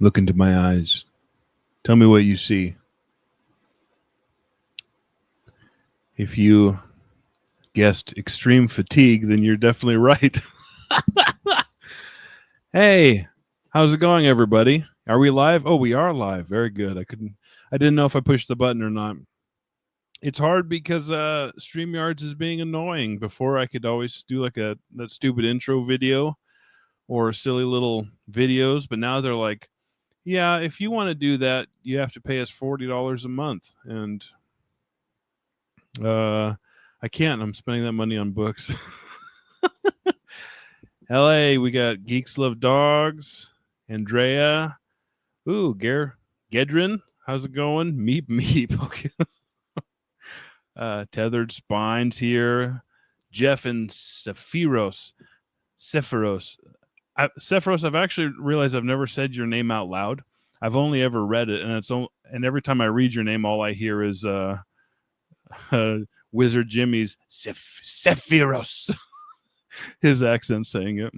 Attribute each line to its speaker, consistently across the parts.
Speaker 1: Look into my eyes. Tell me what you see. If you guessed extreme fatigue, then you're definitely right. Hey, how's it going, everybody? Are we live? Oh, we are live. Very good. I didn't know if I pushed the button or not. It's hard because StreamYards is being annoying. Before I could always do like that stupid intro video or silly little videos, but now they're like, yeah, if you want to do that, you have to pay us $40 a month, and I can't. I'm spending that money on books. LA, we got Geeks Love Dogs, Andrea. Ooh, Gedrin, how's it going? Meep meep. Okay. Tethered Spines here. Jeff and Sephiros. Sephiros, I've actually realized I've never said your name out loud. I've only ever read it, and every time I read your name, all I hear is Wizard Jimmy's Sephiros. His accent saying it.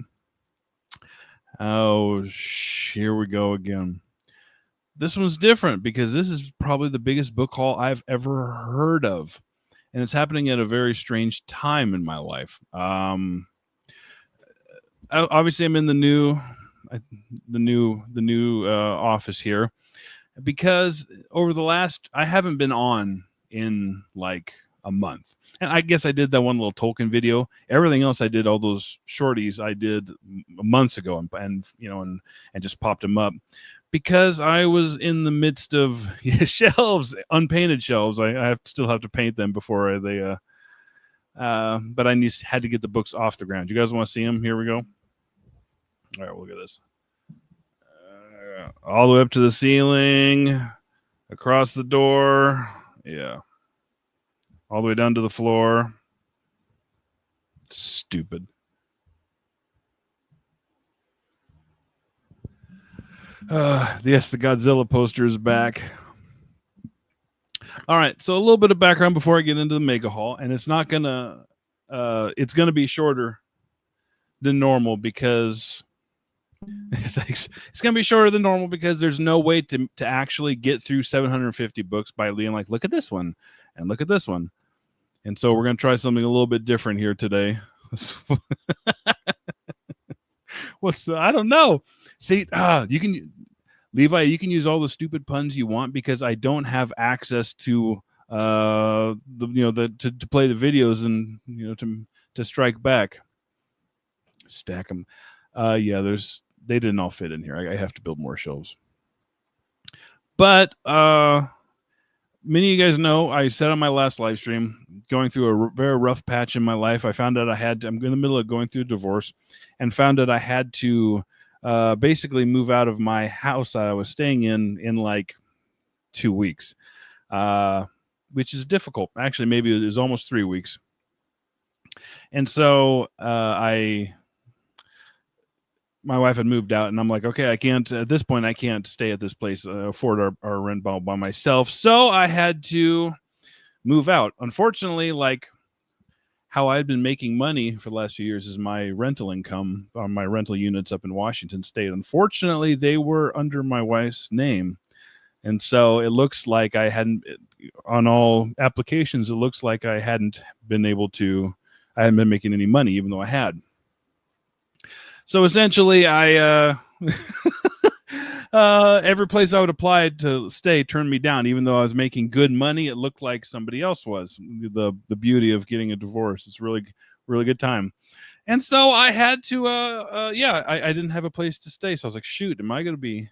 Speaker 1: Oh, here we go again. This one's different because this is probably the biggest book haul I've ever heard of, and it's happening at a very strange time in my life. Obviously, I'm in the new office here because over the last, I haven't been on in like a month, and I guess I did that one little Tolkien video. Everything else I did, all those shorties I did months ago, and just popped them up because I was in the midst of shelves, unpainted shelves. I still have to paint them before they but I had to get the books off the ground. You guys want to see them? Here we go. All right, look at this. All the way up to the ceiling, across the door. Yeah. All the way down to the floor. Stupid. Yes, the Godzilla poster is back. All right, so a little bit of background before I get into the mega haul, and it's gonna be shorter than normal because thanks. It's gonna be shorter than normal because there's no way to actually get through 750 books by being like, look at this one and look at this one, and so we're gonna try something a little bit different here today. I don't know. See, you can. Levi, you can use all the stupid puns you want because I don't have access to to play the videos and to strike back. Stack them. Yeah, they didn't all fit in here. I have to build more shelves. But many of you guys know I said on my last live stream, going through a very rough patch in my life. I found out I'm in the middle of going through a divorce, and found that I had to basically move out of my house that I was staying in like 2 weeks, which is difficult. Actually, maybe it was almost 3 weeks. And so my wife had moved out, and I'm like, okay, at this point, I can't stay at this place, afford our rent by myself. So I had to move out. Unfortunately, like how I'd been making money for the last few years is my rental income on my rental units up in Washington State. Unfortunately, they were under my wife's name. And so it looks like I hadn't, on all applications, it looks like I hadn't been making any money, even though I had. So essentially, I every place I would apply to stay turned me down, even though I was making good money. It looked like somebody else was. The beauty of getting a divorce. It's really good time. And so I had to I didn't have a place to stay. So I was like, shoot, am I gonna be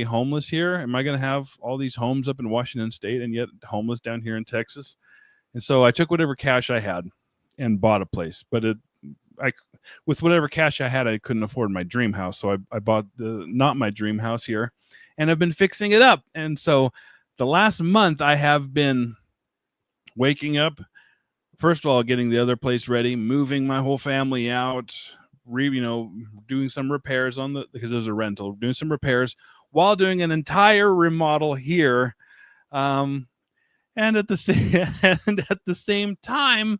Speaker 1: homeless here? Am I gonna have all these homes up in Washington State and yet homeless down here in Texas? And so I took whatever cash I had and bought a place. But with whatever cash I had, I couldn't afford my dream house. So I bought not my dream house here, and I've been fixing it up. And so the last month I have been waking up, first of all, getting the other place ready, moving my whole family out, doing some repairs because there's a rental, doing some repairs while doing an entire remodel here. And at the same time,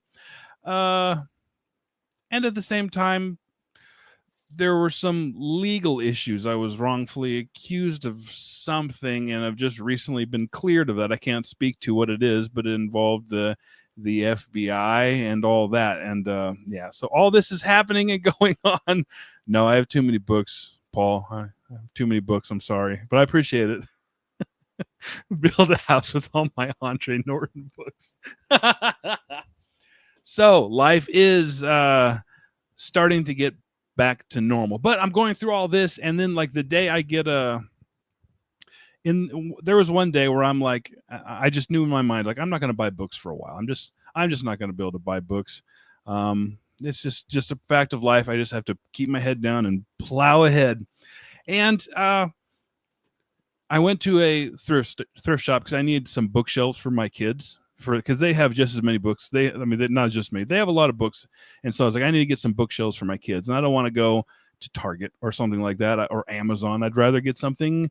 Speaker 1: there were some legal issues. I was wrongfully accused of something, and I've just recently been cleared of that. I can't speak to what it is, but it involved the FBI and all that. And yeah, so all this is happening and going on. No, I have too many books, Paul. I have too many books. I'm sorry, but I appreciate it. Build a house with all my Andre Norton books. So life is starting to get back to normal, but I'm going through all this, and then like the day I get there was one day where I'm like, I just knew in my mind, like, I'm not going to buy books for a while. I'm just not going to be able to buy books. It's just a fact of life. I just have to keep my head down and plow ahead. And I went to a thrift shop because I needed some bookshelves for my kids, because they have just as many books. They're not just me. They have a lot of books, and so I was like, I need to get some bookshelves for my kids, and I don't want to go to Target or something like that, or Amazon. I'd rather get something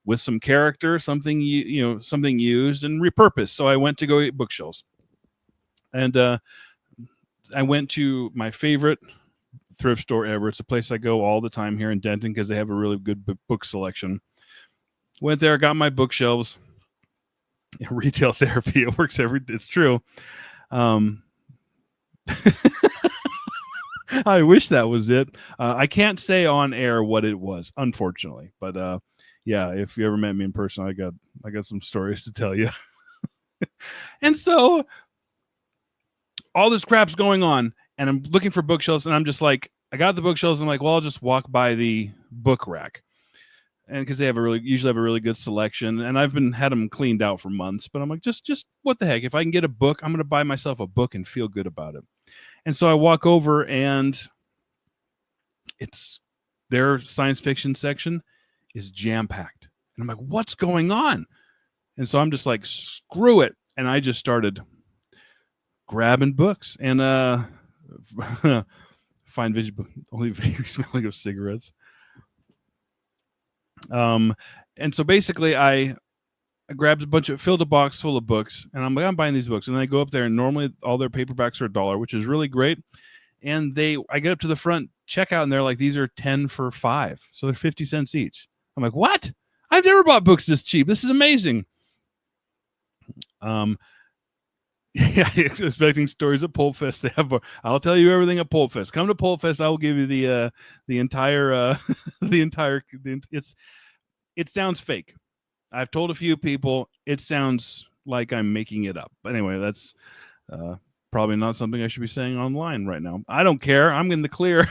Speaker 1: with some character, something something used and repurposed. So I went to go get bookshelves, and I went to my favorite thrift store ever. It's a place I go all the time here in Denton because they have a really good book selection. Went there, got my bookshelves. Retail therapy, it works it's true. I wish that was it. I can't say on air what it was, unfortunately, but yeah, if you ever met me in person, I got some stories to tell you. And so all this crap's going on, and I'm looking for bookshelves, and I'm just like, I got the bookshelves, and I'm like, well, I'll just walk by the book rack. And because they usually have a really good selection, and I've had them cleaned out for months, but I'm like, just what the heck? If I can get a book, I'm going to buy myself a book and feel good about it. And so I walk over, and it's their science fiction section is jam-packed. And I'm like, what's going on? And so I'm just like, screw it. And I just started grabbing books, and fine visual, only vaguely smelling of cigarettes. And so basically I grabbed filled a box full of books, and I'm like, I'm buying these books. And then I go up there, and normally all their paperbacks are $1, which is really great. And I get up to the front checkout, and they're like, these are 10 for $5. So they're 50 cents each. I'm like, what? I've never bought books this cheap. This is amazing. Yeah, expecting stories at Pulp Fest. I'll tell you everything at Pulp Fest. Come to Pulp Fest. I will give you the entire it sounds fake. I've told a few people it sounds like I'm making it up. But anyway, that's probably not something I should be saying online right now. I don't care. I'm in the clear.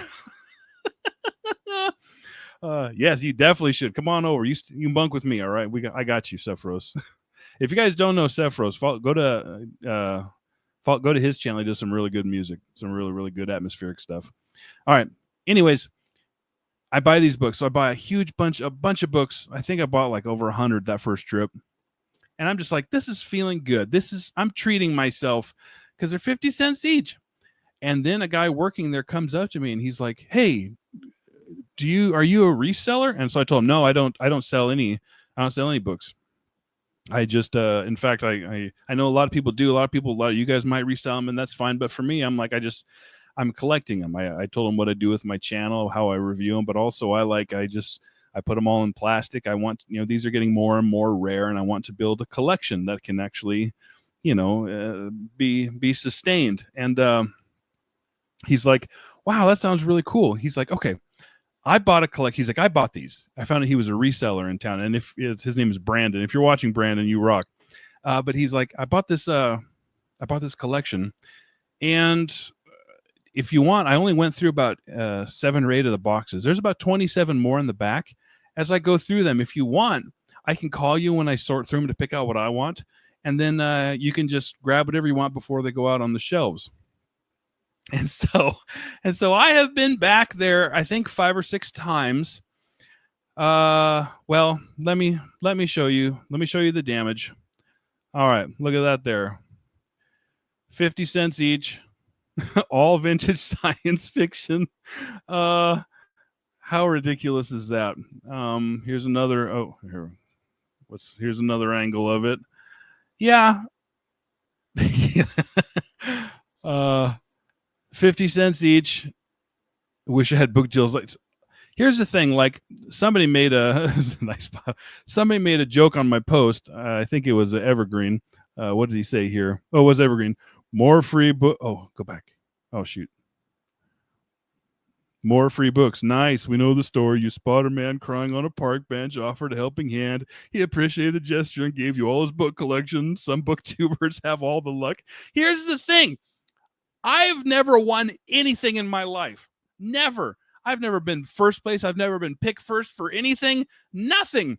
Speaker 1: Yes, you definitely should. Come on over. You can bunk with me. All right. I got you, Sephiros. If you guys don't know Sephiros, go to his channel. He does some really good music, some really, really good atmospheric stuff. All right. Anyways, I buy these books. So I buy a bunch of books. I think I bought like over 100 that first trip. And I'm just like, this is feeling good. I'm treating myself because they're 50 cents each. And then a guy working there comes up to me, and he's like, hey, are you a reseller? And so I told him, no, I don't sell any books. I just, in fact, I know a lot of people do. A lot of you guys might resell them, and that's fine. But for me, I'm like, I'm collecting them. I told them what I do with my channel, how I review them, but also I put them all in plastic. I want, these are getting more and more rare, and I want to build a collection that can actually, be sustained. And he's like, wow, that sounds really cool. He's like, okay, I bought a collect. He's like, I bought these. I found out he was a reseller in town, and his name is Brandon. If you're watching, Brandon, you rock. But he's like, I bought this collection, and if you want, I only went through about 7 or 8 of the boxes. There's about 27 more in the back. As I go through them, if you want, I can call you when I sort through them to pick out what I want, and then you can just grab whatever you want before they go out on the shelves. And so I have been back there, I think 5 or 6 times. Well, let me show you. Let me show you the damage. All right, look at that there. 50 cents each. All vintage science fiction. How ridiculous is that? Here's another. Here's another angle of it. Yeah. 50 cents each. Wish I had book deals here's the thing. Like somebody made a nice. Somebody made a joke on my post. I think it was Evergreen. What did he say here? Oh, it was Evergreen. More free book. Oh, go back. Oh, shoot. More free books. Nice. We know the story. You spot a man crying on a park bench, offered a helping hand. He appreciated the gesture and gave you all his book collection. Some booktubers have all the luck. Here's the thing. I've never won anything in my life. Never. I've never been first place. I've never been picked first for anything. Nothing.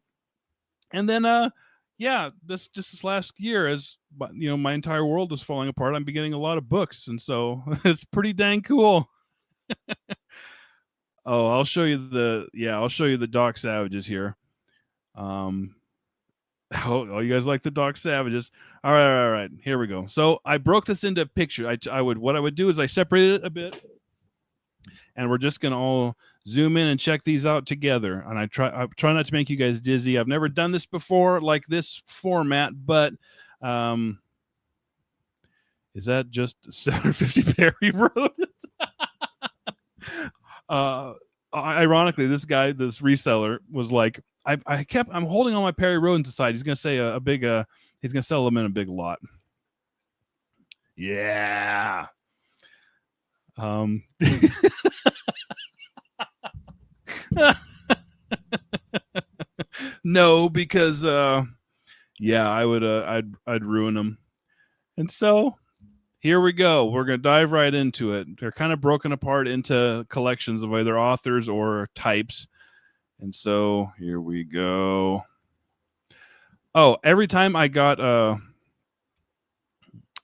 Speaker 1: And then, yeah, this last year, as you know, my entire world is falling apart. I'm beginning a lot of books, and so it's pretty dang cool. Oh, I'll show you the Doc Savages here. Oh, you guys like the Doc Savages? All right. Here we go. So I broke this into pictures. What I would do is I separated it a bit, and we're just gonna all zoom in and check these out together. And I try not to make you guys dizzy. I've never done this before, like this format, but is that just 750 Perry Road? Ironically, this reseller was like, I'm holding on my Perry Road inside. He's gonna say he's gonna sell them in a big lot. Yeah. No, because yeah, I'd ruin them. And so here we go. We're going to dive right into it. They're kind of broken apart into collections of either authors or types. And so here we go. Oh, every time I got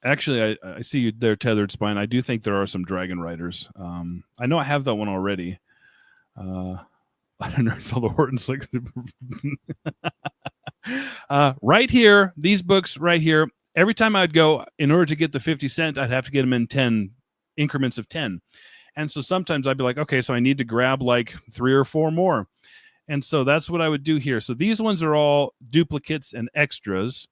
Speaker 1: actually, I see you there, Tethered Spine. I do think there are some Dragon Riders. I know I have that one already. I don't know if all the Hortons like right here, these books right here. Every time I'd go, in order to get the 50 cent, I'd have to get them in 10 increments of 10. And so sometimes I'd be like, okay, so I need to grab like 3 or 4 more. And so that's what I would do here. So these ones are all duplicates and extras.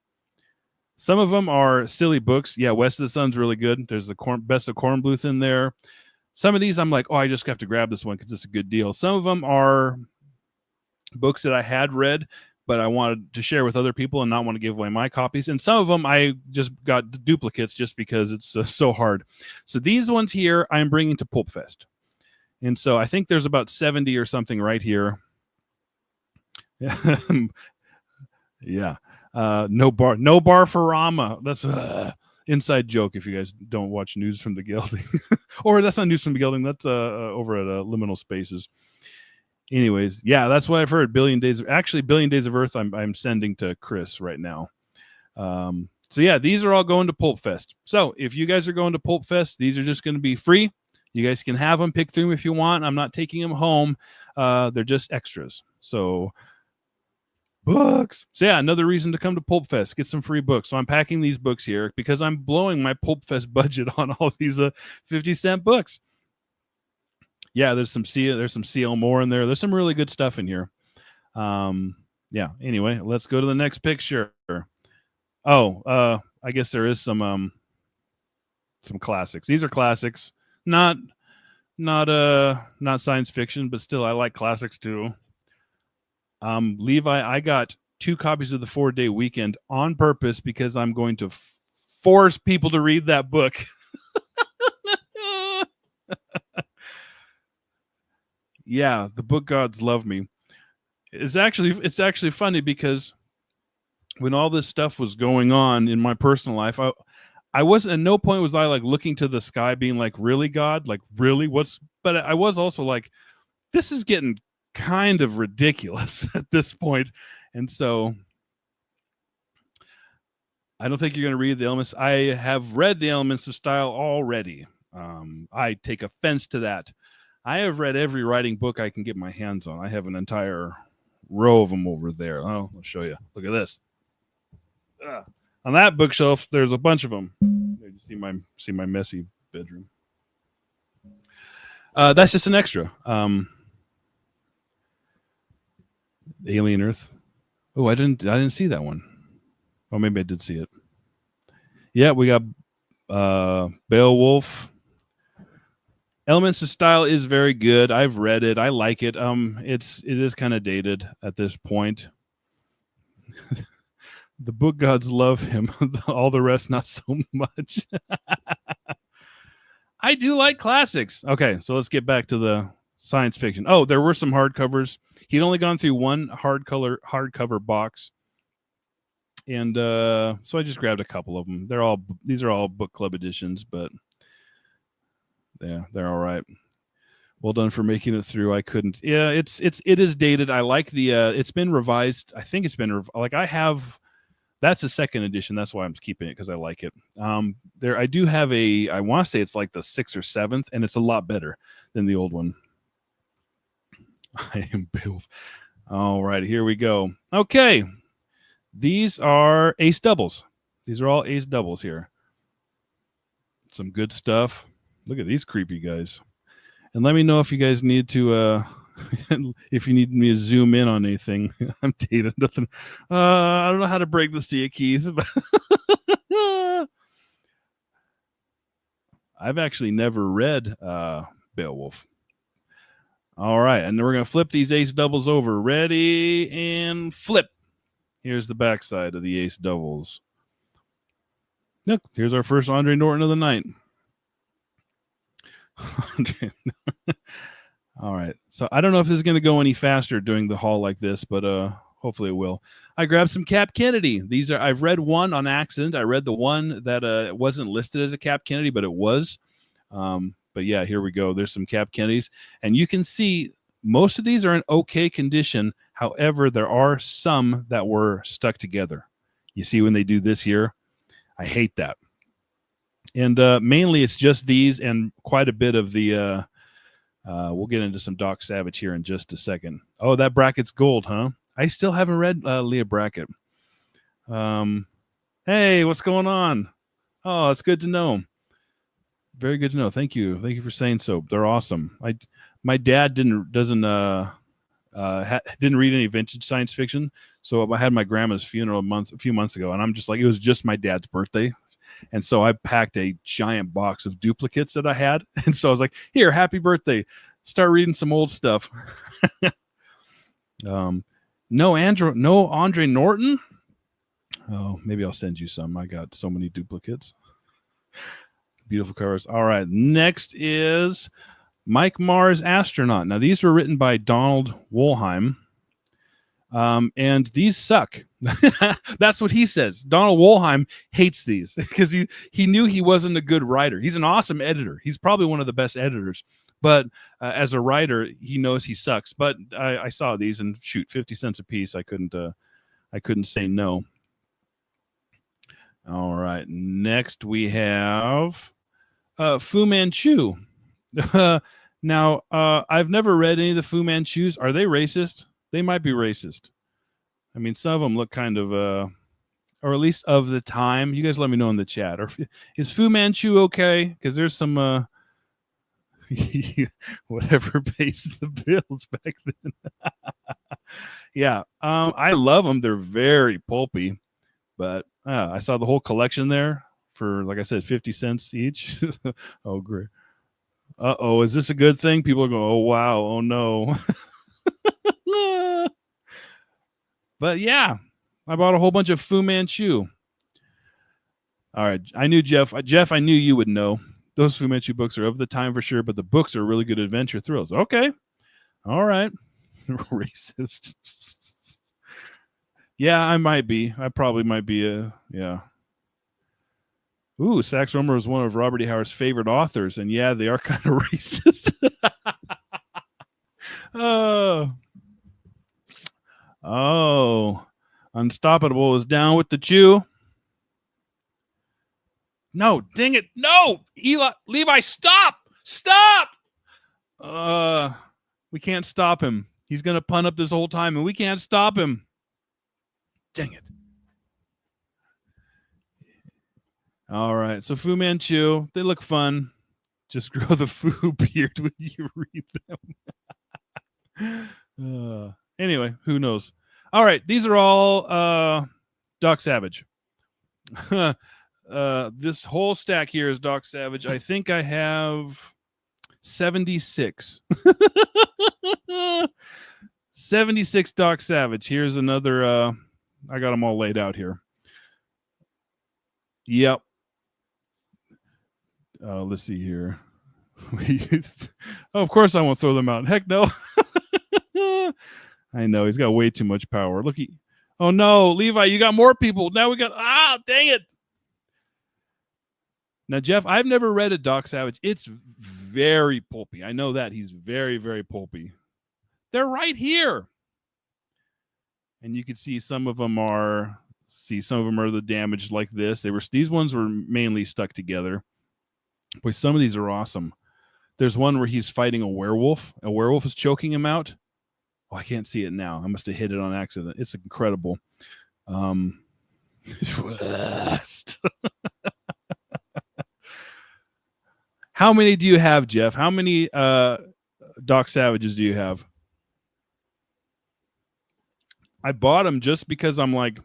Speaker 1: Some of them are silly books. Yeah, West of the Sun's really good. There's the Best of Kornbluth in there. Some of these I'm like, oh, I just have to grab this one because it's a good deal. Some of them are books that I had read, but I wanted to share with other people and not want to give away my copies. And some of them I just got duplicates just because it's so hard. So these ones here I'm bringing to Pulp Fest. And so I think there's about 70 or something right here. Yeah. No bar for Rama. That's inside joke if you guys don't watch News from the Gelding. Or that's not News from the Gelding. That's over at Liminal Spaces. Anyways, yeah, that's what I've heard. Billion Days of Earth I'm sending to Chris right now. So yeah, these are all going to Pulp Fest. So if you guys are going to Pulp Fest, these are just going to be free. You guys can have them, pick through them if you want. I'm not taking them home. They're just extras. So books. So yeah, another reason to come to Pulp Fest, get some free books. So I'm packing these books here because I'm blowing my Pulp Fest budget on all these 50-cent books. Yeah, there's some CL Moore in there. There's some really good stuff in here. Yeah, anyway, let's go to the next picture. Oh, I guess there is some classics. These are classics. Not science fiction, but still I like classics too. Levi, I got 2 copies of the 4-Day Weekend on purpose because I'm going to force people to read that book. Yeah, the book gods love me. It's actually funny because when all this stuff was going on in my personal life, I wasn't, at no point was I like looking to the sky being like, really, God? Like, really? But I was also like, this is getting kind of ridiculous at this point. And so I don't think you're going to read the Elements. I have read the Elements of Style already. I take offense to that. I have read every writing book I can get my hands on. I have an entire row of them over there. Oh, I'll show you. Look at this. On that bookshelf, there's a bunch of them. You see my messy bedroom. That's just an extra. Alien Earth. Oh, I didn't see that one. Oh, maybe I did see it. Yeah, we got Beowulf. Elements of Style is very good. I've read it. I like it. It is kind of dated at this point. The book gods love him. All the rest, not so much. I do like classics. Okay, so let's get back to the science fiction. Oh, there were some hardcovers. He'd only gone through one hardcover box, and so I just grabbed a couple of them. These are all book club editions, but yeah, they're all right. Well done for making it through. I couldn't. Yeah, it is dated. I like the. It's been revised. I think it's been like I have. That's a second edition. That's why I'm keeping it, because I like it. There, I do have a. I want to say it's like the 6th or 7th, and it's a lot better than the old one. I am Beowulf. All right, here we go. Okay, these are ace doubles. These are all ace doubles here. Some good stuff. Look at these creepy guys. And let me know if you guys need to, if you need me to zoom in on anything. I'm dated. Nothing. I don't know how to break this to you, Keith. I've actually never read Beowulf. All right, and then we're going to flip these ace doubles over. Ready, and flip. Here's the backside of the ace doubles. Look, here's our first Andre Norton of the night. All right, so I don't know if this is going to go any faster doing the haul like this, but hopefully it will. I grabbed some Cap Kennedy. I've read one on accident. I read the one that wasn't listed as a Cap Kennedy, but it was. But yeah, here we go. There's some Cap Kennedys, and you can see most of these are in okay condition. However, there are some that were stuck together. You see when they do this here? I hate that. And mainly it's just these and quite a bit of the, we'll get into some Doc Savage here in just a second. Oh, that bracket's gold, huh? I still haven't read Leah Brackett. Hey, what's going on? Oh, it's good to know. Very good to know. Thank you. Thank you for saying so. They're awesome. My dad didn't read any vintage science fiction, so I had my grandma's funeral a few months ago, and I'm just like, it was just my dad's birthday. And so I packed a giant box of duplicates that I had. And so I was like, here, happy birthday. Start reading some old stuff. No Andre Norton. Oh, maybe I'll send you some. I got so many duplicates. Beautiful covers. All right. Next is Mike Mars Astronaut. Now, these were written by Donald Wollheim. And these suck. That's what he says. Donald Wollheim hates these because he knew he wasn't a good writer. He's an awesome editor. He's probably one of the best editors. But as a writer, he knows he sucks. But I saw these, and shoot, 50 cents a piece. I couldn't say no. All right. Next we have Fu Manchu. Now, I've never read any of the Fu Manchus. Are they racist? They might be racist. I mean, some of them look kind of, or at least of the time. You guys let me know in the chat. Or is Fu Manchu okay? Because there's some, whatever pays the bills back then. Yeah, I love them. They're very pulpy, but I saw the whole collection there for, like I said, 50 cents each. Oh, great. Uh-oh, is this a good thing? People are going, oh, wow, oh, no. But yeah, I bought a whole bunch of Fu Manchu. All right, I knew Jeff. Jeff, I knew you would know. Those Fu Manchu books are of the time for sure, but the books are really good adventure thrills. Okay, all right. Racist. Yeah, I might be. I probably might be. Yeah. Ooh, Sax Romer was one of Robert E. Howard's favorite authors, and yeah, they are kind of racist. Oh, Unstoppable is down with the Chew. No, dang it. No, Levi, stop. We can't stop him. He's going to punt up this whole time, and we can't stop him. Dang it. All right, so Fu Manchu, they look fun. Just grow the Fu beard when you read them. Anyway, who knows? All right, these are all Doc Savage. This whole stack here is Doc Savage. I think I have 76. 76 Doc Savage. Here's another. I got them all laid out here. Yep. Let's see here. Oh, of course I won't throw them out. Heck no. I know he's got way too much power. Look, oh no, Levi, you got more people. Now we got dang it. Now, Jeff, I've never read a Doc Savage. It's very pulpy. I know that. He's very, very pulpy. They're right here. And you can see some of them are the damaged like this. These ones were mainly stuck together. Boy, some of these are awesome. There's one where he's fighting a werewolf. A werewolf is choking him out. Oh, I can't see it now. I must have hit it on accident. It's incredible. How many do you have, Jeff? How many Doc Savages do you have? I bought them just because I'm like,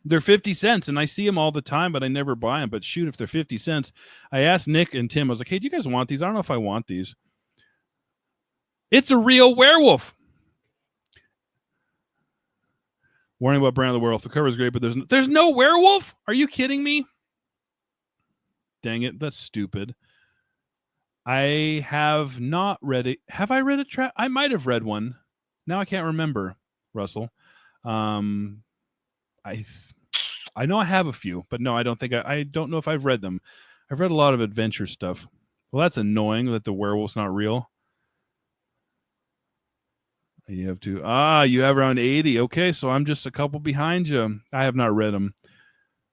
Speaker 1: they're 50 cents, and I see them all the time, but I never buy them. But shoot, if they're 50 cents, I asked Nick and Tim, I was like, hey, do you guys want these? I don't know if I want these. It's a real werewolf. Warning about Brand of the Werewolf. The cover is great, but there's no werewolf? Are you kidding me? Dang it, that's stupid. I have not read it. Have I read a trap? I might have read one. Now I can't remember, Russell. I know I have a few, but no, I don't think I don't know if I've read them. I've read a lot of adventure stuff. Well, that's annoying that the werewolf's not real. You have to. You have around 80. Okay, so I'm just a couple behind you. I have not read them.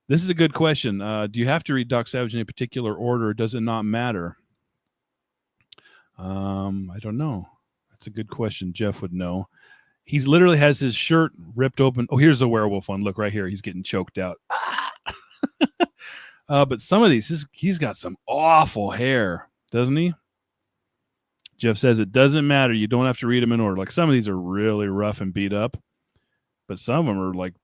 Speaker 1: This is a good question. Do you have to read Doc Savage in a particular order, or does it not matter? I don't know. That's a good question. Jeff would know. He's literally has his shirt ripped open. Oh, here's the werewolf one. Look right here. He's getting choked out. But some of these, he's got some awful hair, doesn't he? Jeff says it doesn't matter. You don't have to read them in order. Like some of these are really rough and beat up, but some of them are like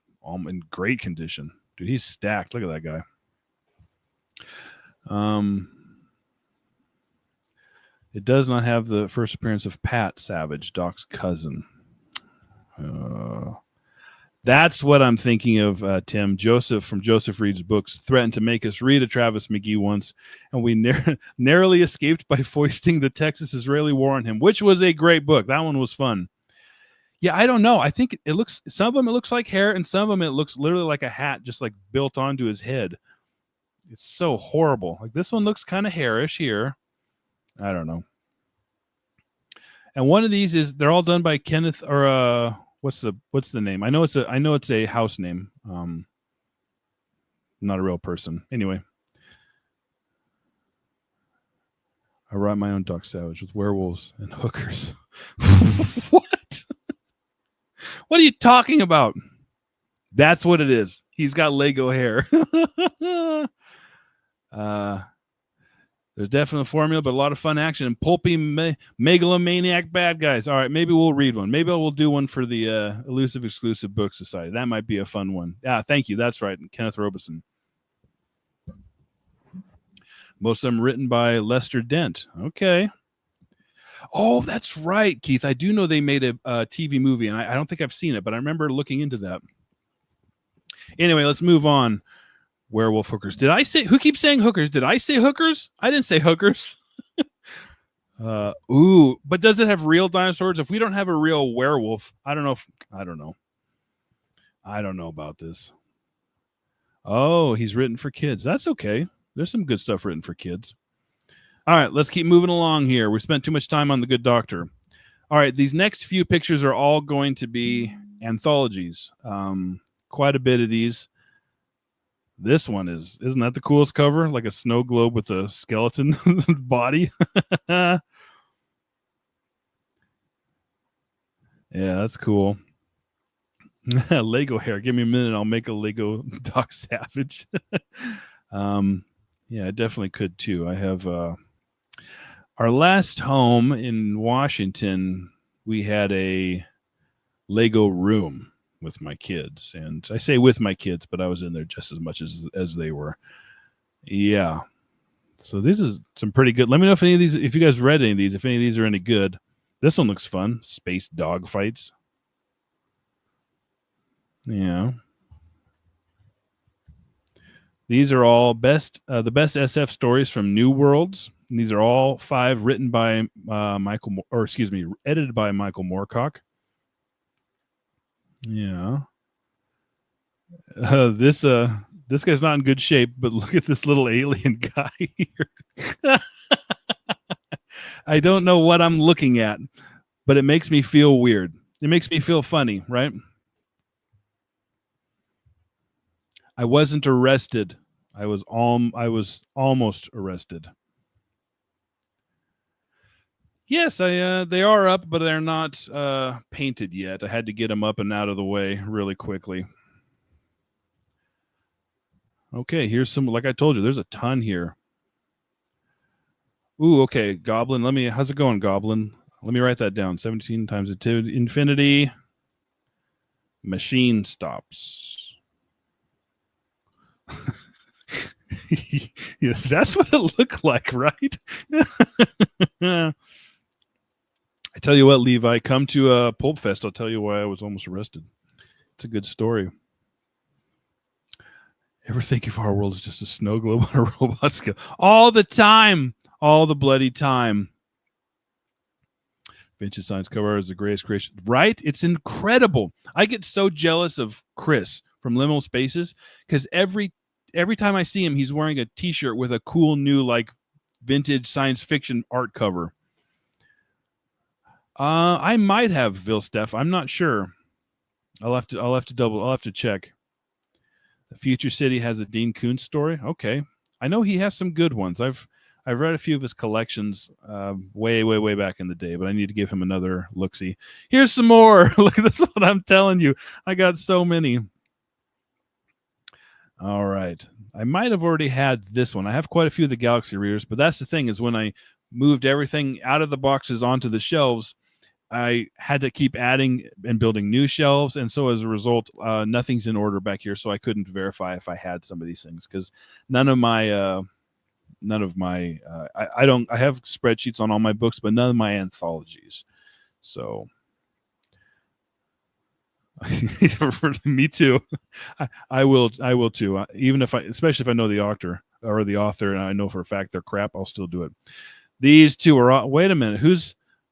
Speaker 1: in great condition. Dude, he's stacked. Look at that guy. It does not have the first appearance of Pat Savage, Doc's cousin. That's what I'm thinking of, Tim. Joseph from Joseph Reed's books threatened to make us read a Travis McGee once, and we narrowly escaped by foisting the Texas-Israeli War on him, which was a great book. That one was fun. Yeah, I don't know. I think some of them it looks like hair, and some of them it looks literally like a hat just like built onto his head. It's so horrible. Like this one looks kind of hairish here. I don't know. And one of these they're all done by Kenneth or what's the name? I know it's a house name. Not a real person. Anyway. I write my own Doc Savage with werewolves and hookers. What? What are you talking about? That's what it is. He's got Lego hair. There's definitely a formula, but a lot of fun action and pulpy megalomaniac bad guys. All right, maybe we'll read one. Maybe we'll do one for the Elusive Exclusive Book Society. That might be a fun one. Yeah, thank you. That's right. And Kenneth Robeson. Most of them written by Lester Dent. Okay. Oh, that's right, Keith. I do know they made a TV movie, and I don't think I've seen it, but I remember looking into that. Anyway, let's move on. Werewolf hookers. Did I say, who keeps saying hookers? Did I say hookers? I didn't say hookers. Ooh, but does it have real dinosaurs? If we don't have a real werewolf, I don't know. I don't know about this. Oh, he's written for kids. That's okay. There's some good stuff written for kids. All right, let's keep moving along here. We spent too much time on the Good Doctor. All right, these next few pictures are all going to be anthologies. Quite a bit of these. This one isn't that the coolest cover? Like a snow globe with a skeleton body. Yeah, that's cool. Lego hair. Give me a minute. I'll make a Lego Doc Savage. Yeah, I definitely could too. I have our last home in Washington. We had a Lego room with my kids, and I say with my kids, but I was in there just as much as they were. Yeah, So this is some pretty good. Let me know if any of these, if you guys read any of these, if any of these are any good. This one looks fun. Space dog fights. Yeah. These are all the best SF stories from New Worlds. And these are all 5 written by edited by Michael Moorcock. Yeah. This guy's not in good shape, but look at this little alien guy here. I don't know what I'm looking at, but it makes me feel weird. It makes me feel funny, right? I wasn't arrested. I was almost arrested. Yes, they are up, but they're not painted yet. I had to get them up and out of the way really quickly. Okay, here's some, like I told you, there's a ton here. Ooh, okay, Goblin. How's it going, Goblin? Let me write that down. 17 times infinity. Machine stops. Yeah, that's what it looked like, right? I tell you what, Levi, come to Pulp Fest. I'll tell you why I was almost arrested. It's a good story. Ever think if our world is just a snow globe on a robot scale? All the time. All the bloody time. Vintage Science cover is the greatest creation. Right? It's incredible. I get so jealous of Chris from Liminal Spaces because every time I see him, he's wearing a t-shirt with a cool new like vintage science fiction art cover. I might have Vilsteph. I'm not sure. I'll have to check. The Future City has a Dean Koontz story. Okay. I know he has some good ones. I've read a few of his collections way back in the day, but I need to give him another look-see. Here's some more. Look, this is what I'm telling you. I got so many. All right. I might have already had this one. I have quite a few of the Galaxy readers, but that's the thing is when I moved everything out of the boxes onto the shelves, I had to keep adding and building new shelves, and so as a result, nothing's in order back here, so I couldn't verify if I had some of these things because I have spreadsheets on all my books, but none of my anthologies. So me too. I will too. Even especially if I know the author and I know for a fact they're crap, I'll still do it. These two are. Wait a minute.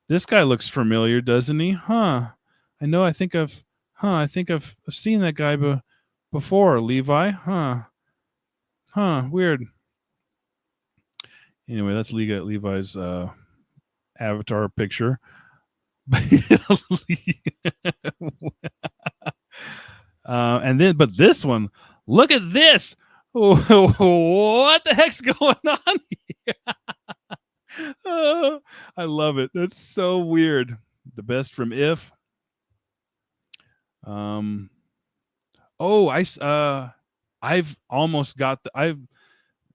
Speaker 1: This guy looks familiar, doesn't he? Huh. I think I've seen that guy before, Levi. Huh. Weird. Anyway, that's Levi's avatar picture. But this one, look at this. What the heck's going on here? I love it. That's so weird. The best from If. I've almost got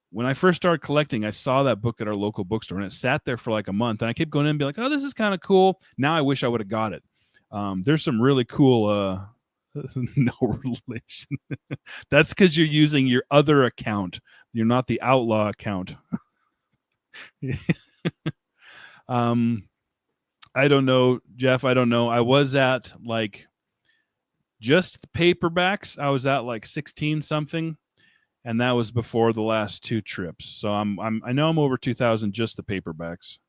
Speaker 1: when I first started collecting, I saw that book at our local bookstore and it sat there for like a month and I kept going in and be like, oh, this is kind of cool. Now I wish I would have got it. There's some really cool no relation. That's because you're using your other account. You're not the outlaw account. I don't know, Jeff. I don't know. I was at like just the paperbacks. I was at like 16 something, and that was before the last 2 trips. So I know I'm over 2,000 just the paperbacks.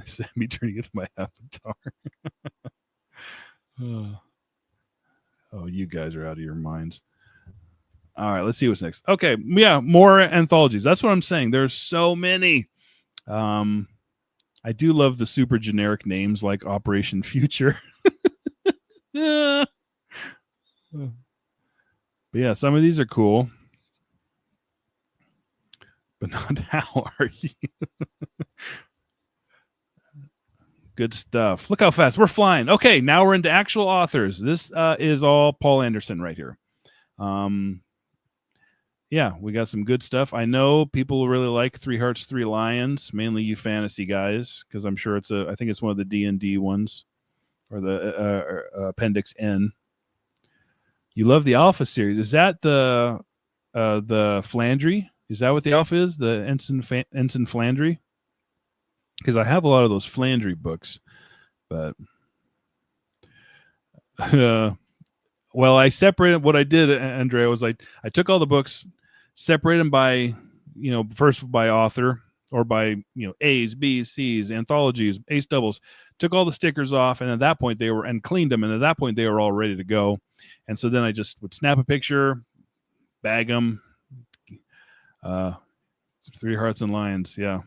Speaker 1: Sammy turning into my avatar. Oh, you guys are out of your minds. All right, let's see what's next. Okay, yeah, more anthologies. That's what I'm saying. There's so many. I do love the super generic names like Operation Future. Yeah. But yeah, some of these are cool. But not how are you? Good stuff. Look how fast we're flying. Okay, now we're into actual authors. This is all Paul Anderson right here. Yeah, we got some good stuff. I know people really like 3 Hearts, 3 Lions, mainly you fantasy guys, because I'm sure I think it's one of the D&D ones, or the Appendix N. You love the Alpha series. Is that the Flandry Is that what the alpha is? The Ensign Flandry? Because I have a lot of those Flandry books, but well, I separated. What I did, Andrea, was I took all the books, separated them by, first by author or by, A's, B's, C's, anthologies, ace doubles. Took all the stickers off, and at that point and cleaned them, and at that point they were all ready to go. And so then I just would snap a picture, bag them. 3 Hearts and Lions, yeah.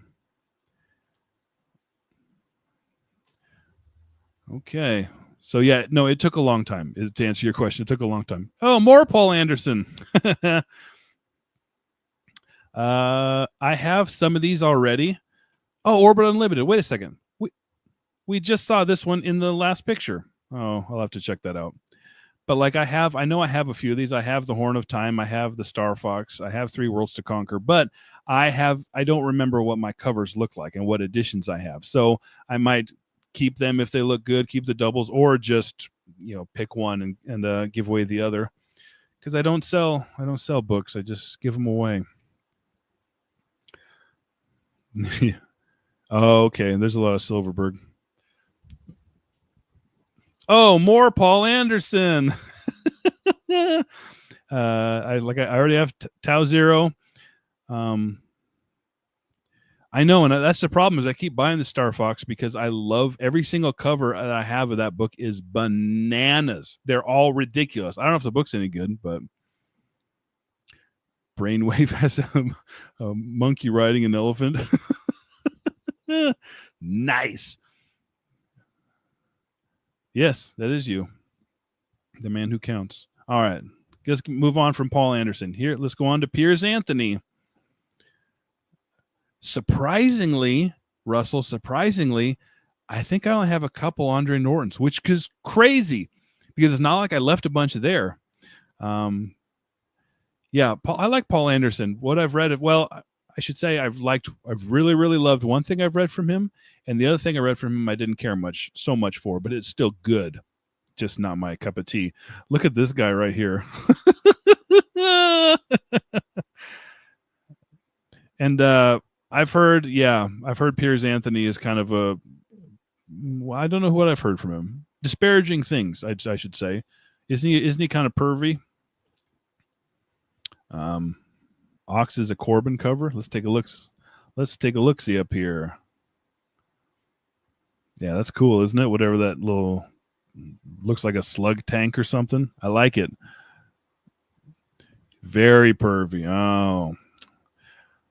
Speaker 1: Okay. So yeah, no, it took a long time. To answer your question, it took a long time. Oh, more Paul Anderson. I have some of these already. Oh, Orbit Unlimited. Wait a second. We just saw this one in the last picture. Oh, I'll have to check that out. But like I know I have a few of these. I have the Horn of Time. I have the Star Fox. I have 3 Worlds to Conquer. But I don't remember what my covers look like and what editions I have. So I might keep them if they look good, keep the doubles, or just, pick one and give away the other. Because I don't sell books. I just give them away. Oh, okay. There's a lot of Silverberg. Oh, more Paul Anderson. I already have Tau Zero. I know, and that's the problem is I keep buying the Star Fox because I love every single cover that I have of that book is bananas. They're all ridiculous. I don't know if the book's any good, but Brainwave has a monkey riding an elephant. Nice. Yes, that is you. The man who counts. All right. Let's move on from Paul Anderson. Here, let's go on to Piers Anthony. Surprisingly, Russell, I think I only have a couple Andre Nortons, which is crazy because it's not like I left a bunch there. Yeah, I like Paul Anderson. What I've read I should say I've really, really loved one thing I've read from him, and the other thing I read from him I didn't care so much for, but it's still good. Just not my cup of tea. Look at this guy right here. And I've heard Piers Anthony is kind of I don't know what I've heard from him. Disparaging things, I should say. Isn't he kind of pervy? Ox is a Corbin cover. Let's take a look. See up here. Yeah, that's cool, isn't it? Whatever that little looks like a slug tank or something. I like it. Very pervy. Oh.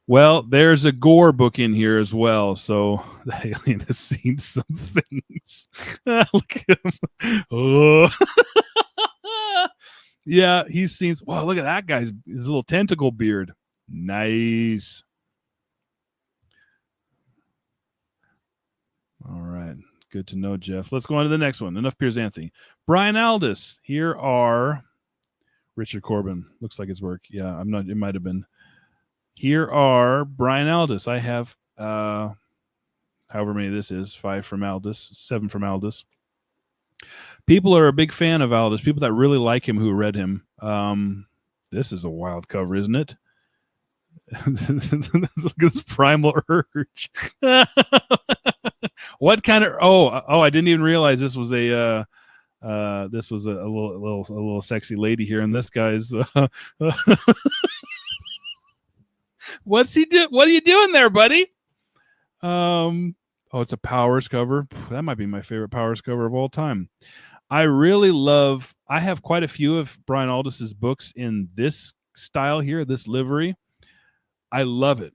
Speaker 1: Well, there's a gore book in here as well, so the alien has seen some things. Look at him. Oh. Yeah, he's seen. Wow, look at that guy's his little tentacle beard. Nice. All right. Good to know, Jeff. Let's go on to the next one. Enough Piers Anthony. Brian Aldiss. Here are Richard Corbin. Looks like his work. Yeah, I'm not. It might have been. Here are Brian Aldiss. I have however many this is. 5 from Aldiss. 7 from Aldiss. People are a big fan of Aldiss. People that really like him who read him. This is a wild cover, isn't it? Look at this Primal Urge. What kind of? Oh! I didn't even realize this was a little sexy lady here, and this guy's. What's he do? What are you doing there, buddy? It's a Powers cover. That might be my favorite Powers cover of all time. I really love. I have quite a few of Brian Aldiss's books in this style here, this livery. I love it.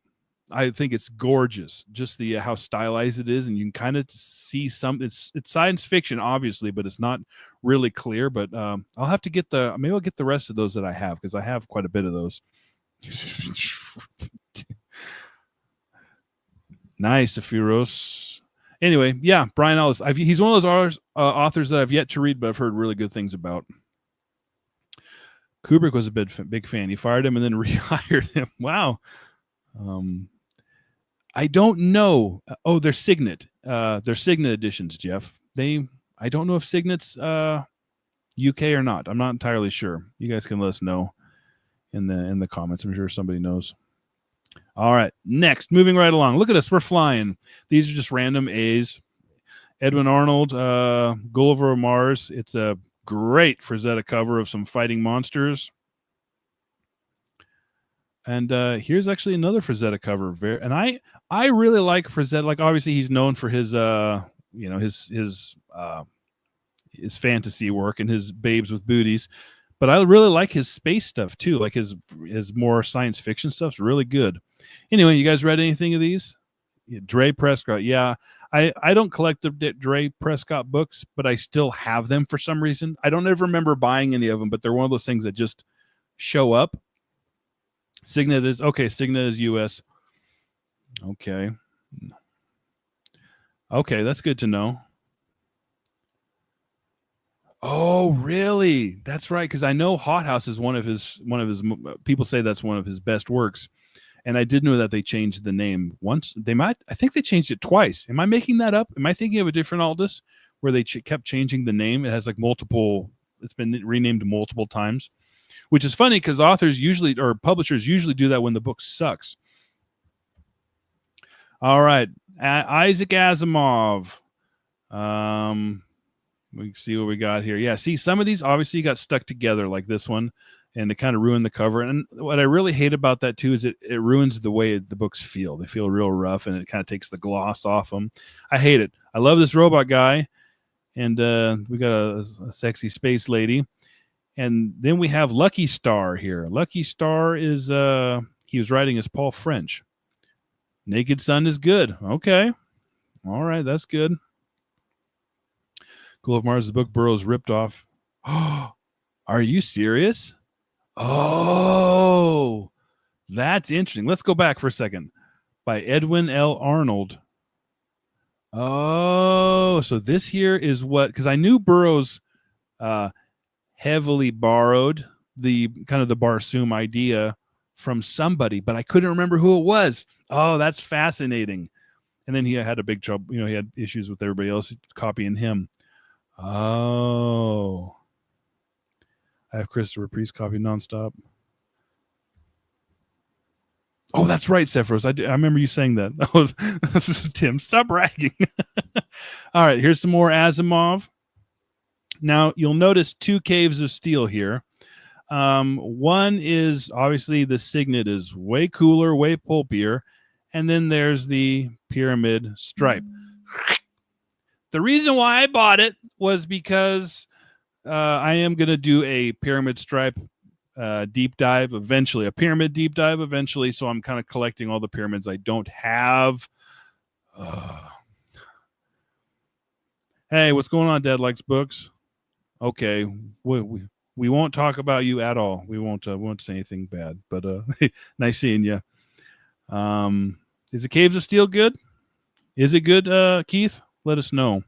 Speaker 1: I think it's gorgeous. Just the how stylized it is, and you can kind of see some. It's science fiction, obviously, but it's not really clear. But I'll have to get maybe I'll get the rest of those that I have because I have quite a bit of those. Nice, Afiros. Anyway, yeah, Brian Ellis. He's one of those authors that I've yet to read, but I've heard really good things about. Kubrick was a big fan. He fired him and then rehired him. Wow. I don't know. Oh, they're Signet. They're Signet editions, Jeff. I don't know if Signet's UK or not. I'm not entirely sure. You guys can let us know in the comments. I'm sure somebody knows. All right, next, moving right along. Look at us, we're flying. These are just random A's. Edwin Arnold, Gulliver Mars. It's a great Frazetta cover of some fighting monsters. And here's actually another Frazetta cover. And I really like Frazetta. Like, obviously he's known for his his fantasy work and his babes with booties, but I really like his space stuff too. Like his more science fiction stuff's really good. Anyway, you guys read anything of these? Yeah, Dre Prescott. Yeah, I don't collect the Dre Prescott books, but I still have them for some reason. I don't ever remember buying any of them, but they're one of those things that just show up. Signet is okay. Signet is U.S. Okay. Okay, that's good to know. Oh, really? That's right. Because I know Hot House is one of his. People say that's one of his best works, and I did know that they changed the name once. I think they changed it twice. Am I making that up? Am I thinking of a different Aldous where they kept changing the name? It has like multiple. It's been renamed multiple times, which is funny because authors usually or publishers usually do that when the book sucks. All right, Isaac Asimov. We can see what we got here. Yeah, see, some of these obviously got stuck together like this one, and it kind of ruined the cover. And what I really hate about that too is it ruins the way the books feel. They feel real rough, and it kind of takes the gloss off them. I hate it. I love this robot guy, and we got a sexy space lady. And then we have Lucky Star here. Lucky Star is he was writing as Paul French. Naked Sun is good. Okay. All right, that's good. Glow of Mars, the book Burroughs ripped off. Are you serious? Oh, that's interesting. Let's go back for a second. By Edwin L. Arnold. Oh, so this here is what, because I knew Burroughs heavily borrowed the kind of the Barsoom idea from somebody, but I couldn't remember who it was. Oh, that's fascinating. And then he had a big trouble. He had issues with everybody else copying him. Oh, I have Christopher Priest copy nonstop. Oh, that's right, Sephiroth. I remember you saying that. This is Tim. Stop bragging. All right, here's some more Asimov. Now, you'll notice two caves of steel here. One is obviously the Signet is way cooler, way pulpier. And then there's the Pyramid Stripe. The reason why I bought it was because I am going to do a Pyramid Stripe deep dive eventually, a pyramid deep dive eventually. So I'm kind of collecting all the pyramids I don't have. Hey, what's going on, Dad Likes Books? Okay, we won't talk about you at all. We won't say anything bad, but nice seeing you. Is the Caves of Steel good? Is it good, Keith? Let us know.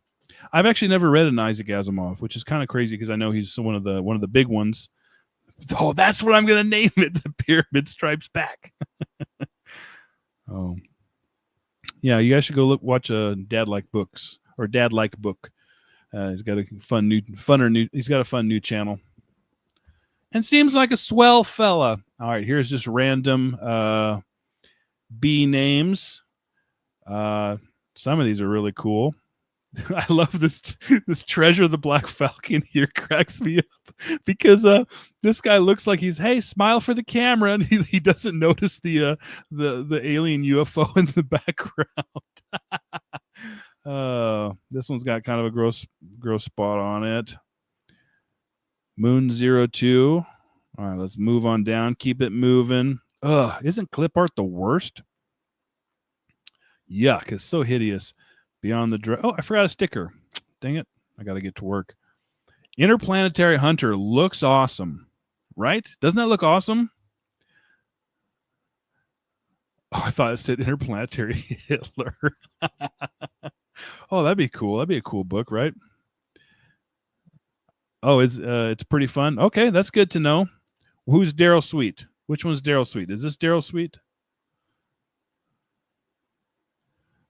Speaker 1: I've actually never read an Isaac Asimov, which is kind of crazy because I know he's one of the big ones. Oh, that's what I'm going to name it. The Pyramid Stripes Back. Oh, yeah. You guys should go watch Dad Like Books or Dad Like Book. He's got a fun new channel, and seems like a swell fella. All right, here's just random B names. Some of these are really cool. I love this Treasure of the Black Falcon here. Cracks me up because this guy looks like he's, hey, smile for the camera, and he doesn't notice the alien UFO in the background. This one's got kind of a gross spot on it. Moon 02. All right, let's move on down. Keep it moving. Isn't clip art the worst? Yuck, it's so hideous. Beyond the I forgot a sticker. Dang it. I got to get to work. Interplanetary Hunter looks awesome, right? Doesn't that look awesome? Oh, I thought it said Interplanetary Hitler. Oh, that'd be cool. That'd be a cool book, right? Oh, it's pretty fun. Okay, that's good to know. Who's Daryl Sweet? Which one's Daryl Sweet? Is this Daryl Sweet?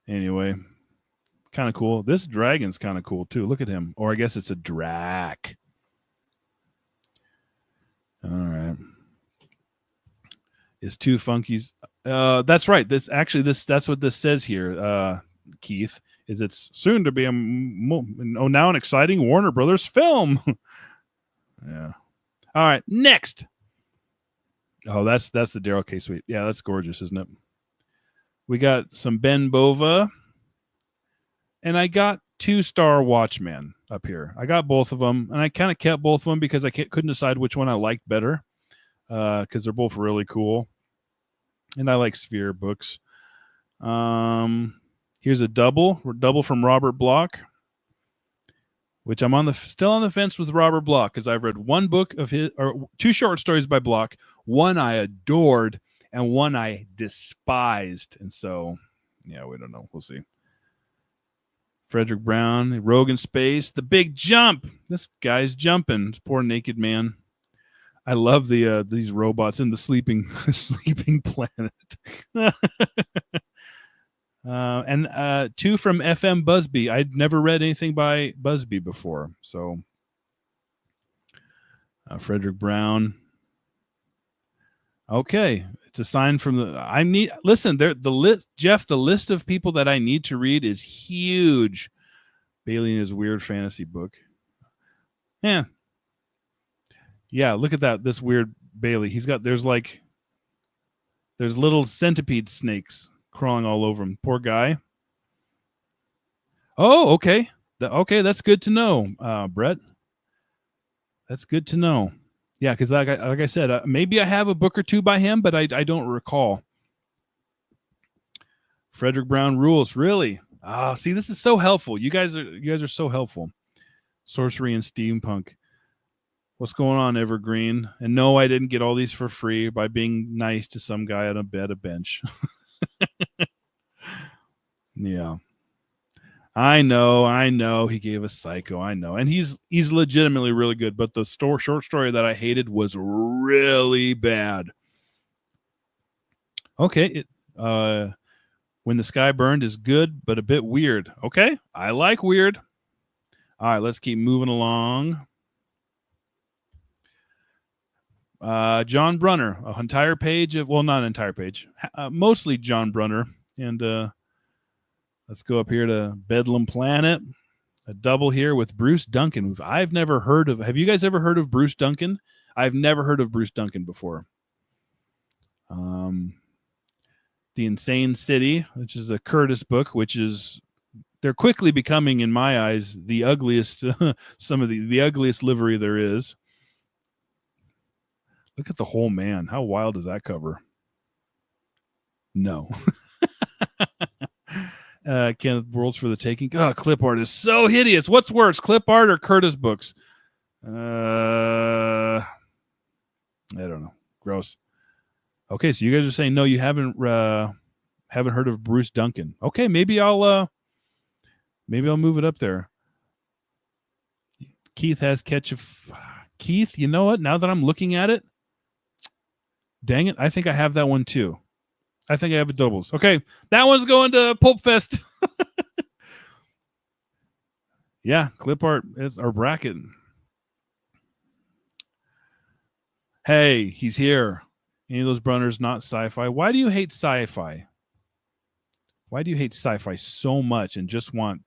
Speaker 1: Anyway, kind of cool. This dragon's kind of cool too. Look at him. Or I guess it's a drac. All right. Is two funkies. That's right. That's what this says here, Keith. Is it's soon to be now an exciting Warner Brothers film. Yeah. All right, next. Oh, that's the Daryl K. Sweet. Yeah, that's gorgeous, isn't it? We got some Ben Bova, and I got 2-Star Watchman up here. I got both of them, and I kind of kept both of them because I couldn't decide which one I liked better, because they're both really cool, and I like Sphere books. Here's a double from Robert Bloch, which I'm still on the fence with Robert Bloch, because I've read one book of his, or 2 short stories by Bloch. One I adored, and one I despised. And so, yeah, we don't know. We'll see. Frederick Brown, Rogue in Space, The Big Jump. This guy's jumping. Poor naked man. I love these robots in the sleeping planet. And 2 from FM Busby. I'd never read anything by Busby before. So Frederick Brown. Okay, it's a sign from the list, Jeff, the list of people that I need to read is huge. Bailey and his weird fantasy book. Yeah, look at that. This weird Bailey. There's little centipede snakes crawling all over him. Poor guy. Oh, okay. That's good to know, Brett. That's good to know. Yeah, because like I said, maybe I have a book or 2 by him, but I don't recall. Frederick Brown Rules, really? See, this is so helpful. You guys are so helpful. Sorcery and Steampunk. What's going on, Evergreen? And no, I didn't get all these for free by being nice to some guy at a bench. Yeah. I know. He gave us Psycho. I know. And he's legitimately really good, but the short story that I hated was really bad. Okay. When the Sky Burned is good, but a bit weird. Okay. I like weird. All right, let's keep moving along. John Brunner, not an entire page, mostly John Brunner. And let's go up here to Bedlam Planet. A double here with Bruce Duncan. I've never heard of. Have you guys ever heard of Bruce Duncan? I've never heard of Bruce Duncan before. The Insane City, which is a Curtis book, they're quickly becoming, in my eyes, the ugliest, some of the ugliest livery there is. Look at the whole man. How wild is that cover? No. Kenneth Worlds for the Taking. Oh, clip art is so hideous. What's worse, clip art or Curtis books? I don't know. Gross. Okay, so you guys are saying no, you haven't heard of Bruce Duncan. Okay, maybe I'll move it up there. Keith has Keith, you know what? Now that I'm looking at it, dang it, I think I have that one too. I think I have a doubles. Okay, that one's going to Pulp Fest. Yeah, clip art is our bracket. Hey, he's here. Any of those Brunners not sci-fi? Why do you hate sci-fi? Why do you hate sci-fi so much and just want?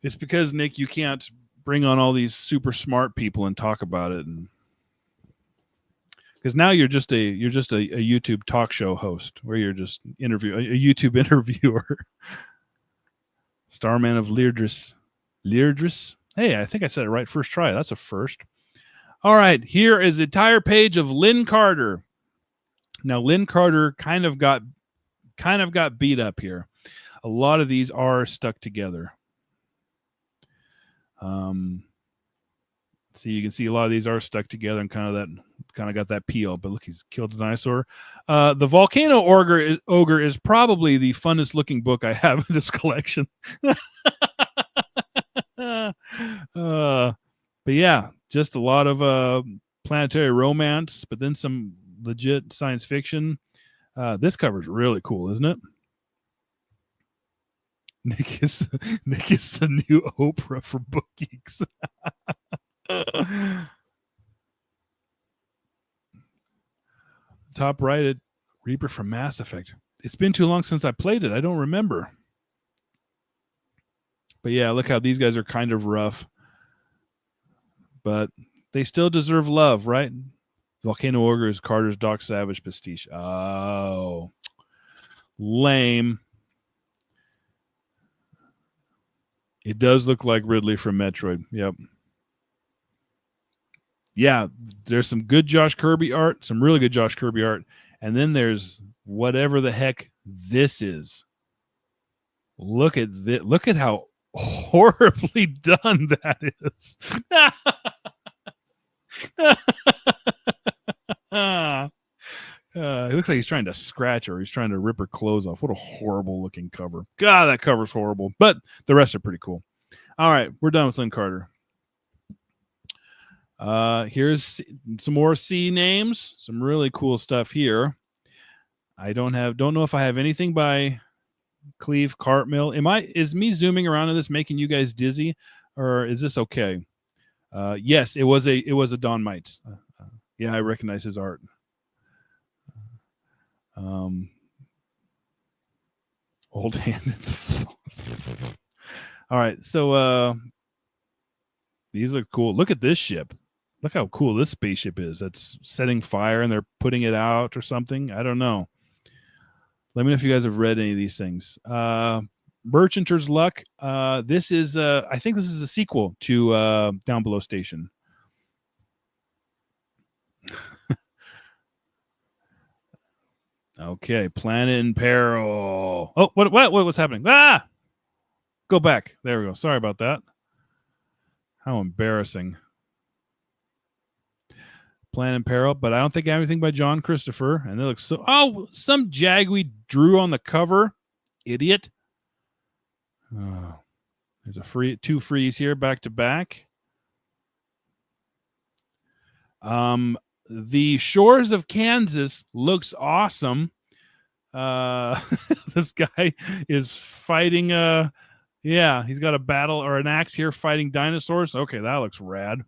Speaker 1: It's because, Nick, you can't bring on all these super smart people and talk about it, and because now you're just a YouTube talk show host where you're just a YouTube interviewer. Starman of Leirdris. Hey, I think I said it right first try. That's a first. All right, here is the entire page of Lynn Carter. Now, Lynn Carter kind of got beat up here. A lot of these are stuck together. See, you can see a lot of these are stuck together and kind of got that peel. But look, he's killed a dinosaur. The Volcano Ogre is probably the funnest looking book I have in this collection. But yeah, just a lot of planetary romance, but then some legit science fiction. This cover is really cool, isn't it? Nick is the new Oprah for book geeks. top right, at Reaper from Mass Effect. It's been too long since I played it. I don't remember. But yeah, look how these guys are kind of rough. But they still deserve love, right? Volcano Ogre is Carter's Doc Savage pastiche. Oh, lame. It does look like Ridley from Metroid. Yep. Yeah, there's some good Josh Kirby art, some really good Josh Kirby art. And then there's whatever the heck this is. Look at this. Look at how horribly done that is. It looks like he's trying to scratch her. He's trying to rip her clothes off. What a horrible looking cover. God, that cover's horrible. But the rest are pretty cool. All right, we're done with Lynn Carter. Here's some more C names. Some really cool stuff here. I don't know if I have anything by Cleve Cartmill. Is me zooming around in this making you guys dizzy, or is this okay? Yes, it was a Don Mites. Yeah, I recognize his art. Old hand. All right, so these look cool. Look at this ship. Look how cool this spaceship is. That's setting fire and they're putting it out or something. I don't know. Let me know if you guys have read any of these things. Merchanter's Luck. This is I think this is a sequel to Down Below Station. Okay, Planet in Peril. Oh, what's happening? Ah! Go back. There we go. Sorry about that. How embarrassing. Planet in Peril, but I don't think I have anything by John Christopher. And it looks so... Oh, some jag we drew on the cover. Idiot. Oh, there's two frees here back to back. The Shores of Kansas looks awesome. This guy is fighting yeah, he's got a battle or an axe here fighting dinosaurs. Okay, that looks rad.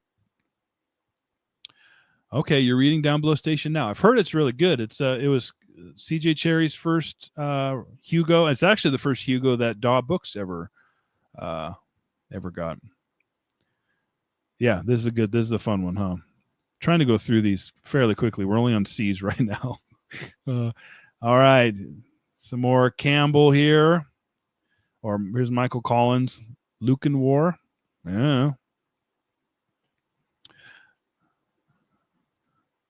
Speaker 1: Okay, you're reading Down Below Station now. I've heard it's really good. It was CJ Cherry's first Hugo. It's actually the first Hugo that Daw Books ever got. Yeah, this is a fun one, huh? Trying to go through these fairly quickly. We're only on C's right now. All right, some more Campbell here. Or here's Michael Collins, Lucan War. Yeah.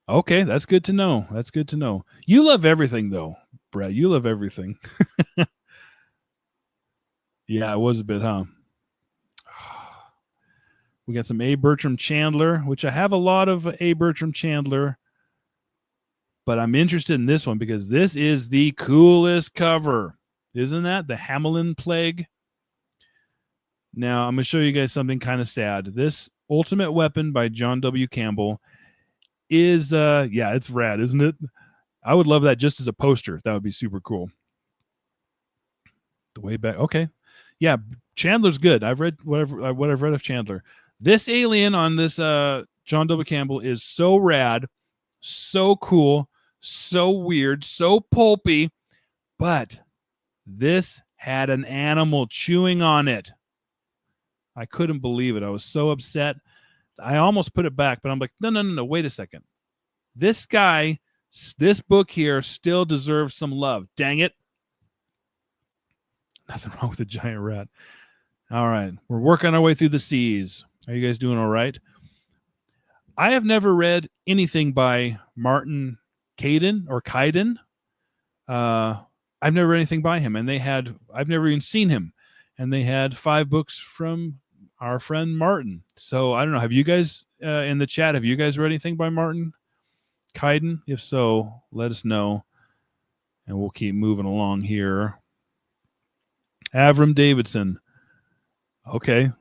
Speaker 1: Okay, that's good to know. That's good to know. You love everything, though, Brett. You love everything. Yeah, it was a bit, huh? We got some A. Bertram Chandler, which I have a lot of A. Bertram Chandler, but I'm interested in this one because this is the coolest cover. Isn't that the Hamelin Plague? Now, I'm going to show you guys something kind of sad. This Ultimate Weapon by John W. Campbell is, yeah, it's rad, isn't it? I would love that just as a poster. That would be super cool. The way back. Okay. Yeah, Chandler's good. I've read what I've read of Chandler. This alien on this John W. Campbell is so rad, so cool, so weird, so pulpy, but this had an animal chewing on it. I couldn't believe it. I was so upset. I almost put it back, but I'm like, no, wait a second. This guy, this book here still deserves some love. Dang it. Nothing wrong with a giant rat. All right. We're working our way through the seas. Are you guys doing all right? I have never read anything by Martin Caidin or Caidin. I've never read anything by him, and I've never even seen him, and they had 5 books from our friend Martin. So I don't know. Have you guys in the chat? Have you guys read anything by Martin Caidin? If so, let us know, and we'll keep moving along here. Avram Davidson. Okay,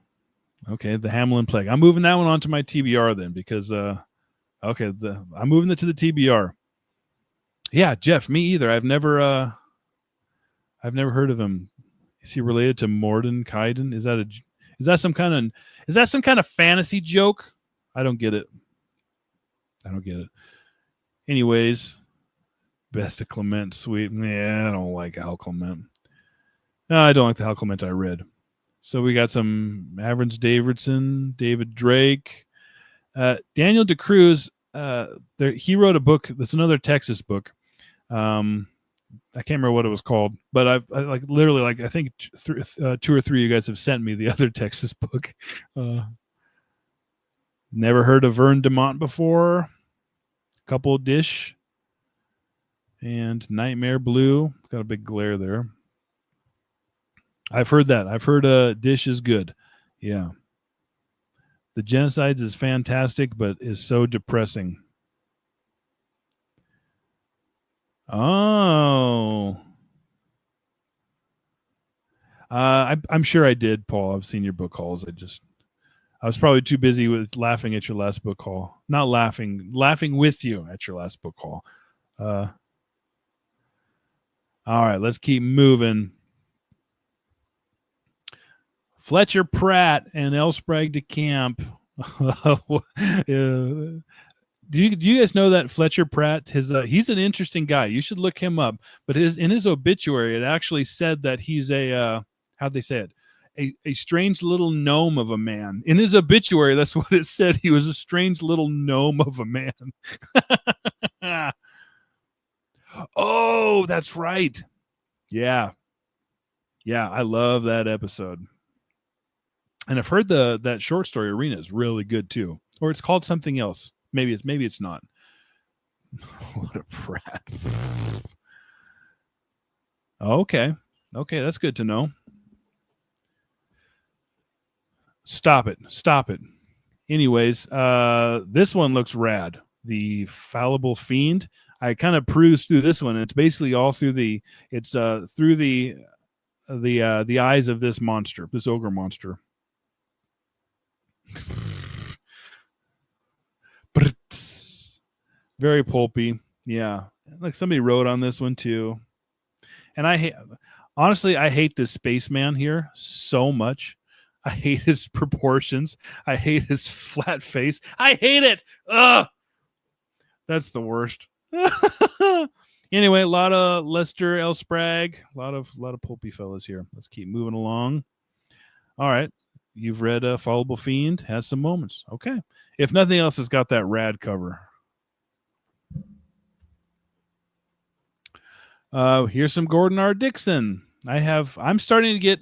Speaker 1: the Hamelin Plague. I'm moving that one onto my TBR then because I'm moving it to the TBR. Yeah, Jeff, me either. I've never heard of him. Is he related to Morden Caidin? Is that some kind of fantasy joke? I don't get it. Anyways, Best of Clement, sweet. Yeah, I don't like Hal Clement. No, I don't like the Hal Clement I read. So we got some Average Davidson, David Drake, Daniel DeCruz. He wrote a book that's another Texas book. I can't remember what it was called, but I like literally like I think 2 or 3 of you guys have sent me the other Texas book. Never heard of Vern Demont before. Couple Dish and Nightmare Blue. Got a big glare there. I've heard that. I've heard Dish is good. Yeah. The Genocides is fantastic, but is so depressing. Oh. I'm sure I did, Paul. I've seen your book hauls. I was probably too busy with laughing at your last book haul. Not laughing with you at your last book haul. All right, let's keep moving. Fletcher Pratt and L. Sprague de Camp. Do you guys know that Fletcher Pratt? He's an interesting guy. You should look him up. But in his obituary, it actually said that he's how'd they say it? A strange little gnome of a man. In his obituary, that's what it said. He was a strange little gnome of a man. Oh, that's right. Yeah. Yeah, I love that episode. And I've heard that short story Arena is really good too. Or it's called something else. Maybe it's not. What a brat. Okay, that's good to know. Stop it. Anyways, this one looks rad. The Fallible Fiend. I kind of perused through this one. And it's basically all through the eyes of this monster, this ogre monster. Very pulpy. Yeah. Like somebody wrote on this one too. And I hate this spaceman here so much. I hate his proportions. I hate his flat face. I hate it. Ugh. That's the worst. Anyway, a lot of Lester L. Sprague, a lot of pulpy fellas here. Let's keep moving along. All right. You've read Fallible Fiend, has some moments. Okay. If nothing else, it's got that rad cover. Here's some Gordon R. Dixon. I'm starting to get.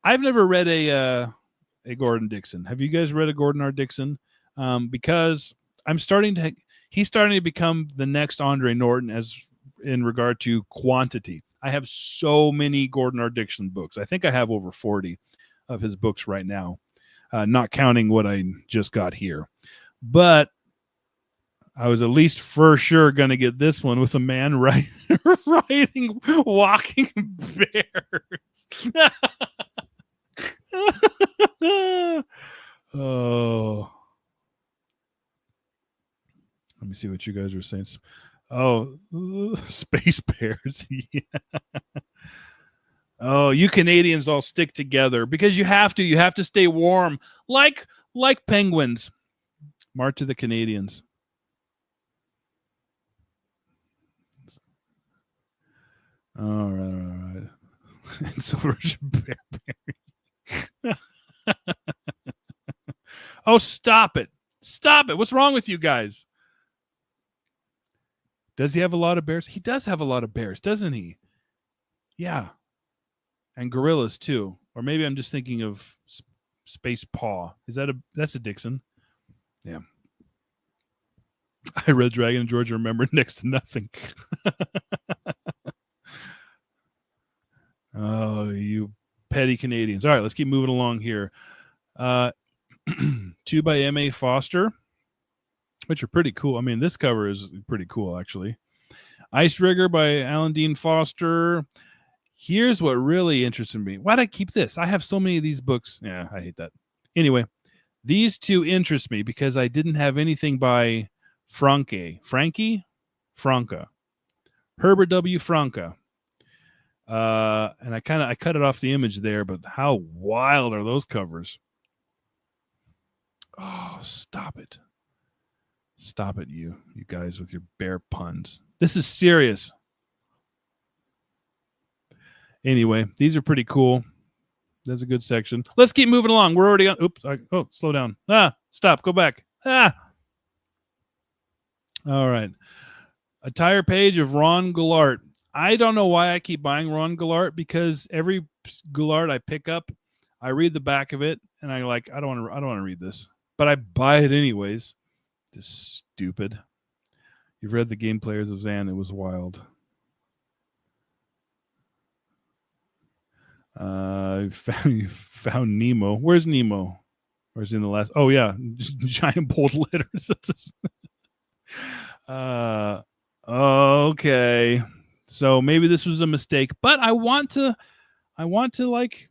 Speaker 1: I've never read a Gordon Dixon. Have you guys read a Gordon R. Dixon? Because he's starting to become the next Andre Norton as in regard to quantity. I have so many Gordon R. Dixon books. I think I have over 40 of his books right now, not counting what I just got here. But I was at least for sure going to get this one with a man riding walking bears. Oh. Let me see what you guys are saying. Oh, space bears. Yeah. Oh, you Canadians all stick together because you have to stay warm like penguins. March of the Canadians. All right. And so Bear. Oh, stop it. What's wrong with you guys? Does he have a lot of bears? He does have a lot of bears, doesn't he? Yeah. And gorillas too. Or maybe I'm just thinking of Space Paw. That's a Dixon? Yeah. I read Dragon and Georgia remembered next to nothing. Oh, you petty Canadians. All right, let's keep moving along here. 2 by M.A. Foster, which are pretty cool. I mean, this cover is pretty cool, actually. Ice Rigger by Alan Dean Foster. Here's what really interested me. Why'd I keep this? I have so many of these books. Yeah, I hate that. Anyway, these two interest me because I didn't have anything by Franca. Herbert W. Franca. And I cut it off the image there, but how wild are those covers? Oh, stop it. Stop it, you guys with your bear puns. This is serious. Anyway, these are pretty cool. That's a good section. Let's keep moving along. We're already on. Oops. Slow down. Stop. Go back. All right. A tire page of Ron Goulart. I don't know why I keep buying Ron Goulart, because every Goulart I pick up, I read the back of it and I don't want to read this, but I buy it anyways. Just stupid. You've read The Game Players of Zan. It was wild. You found Nemo. Where's Nemo? Where's in the last? Oh yeah, giant bold letters. Okay. So maybe this was a mistake, but I want to like,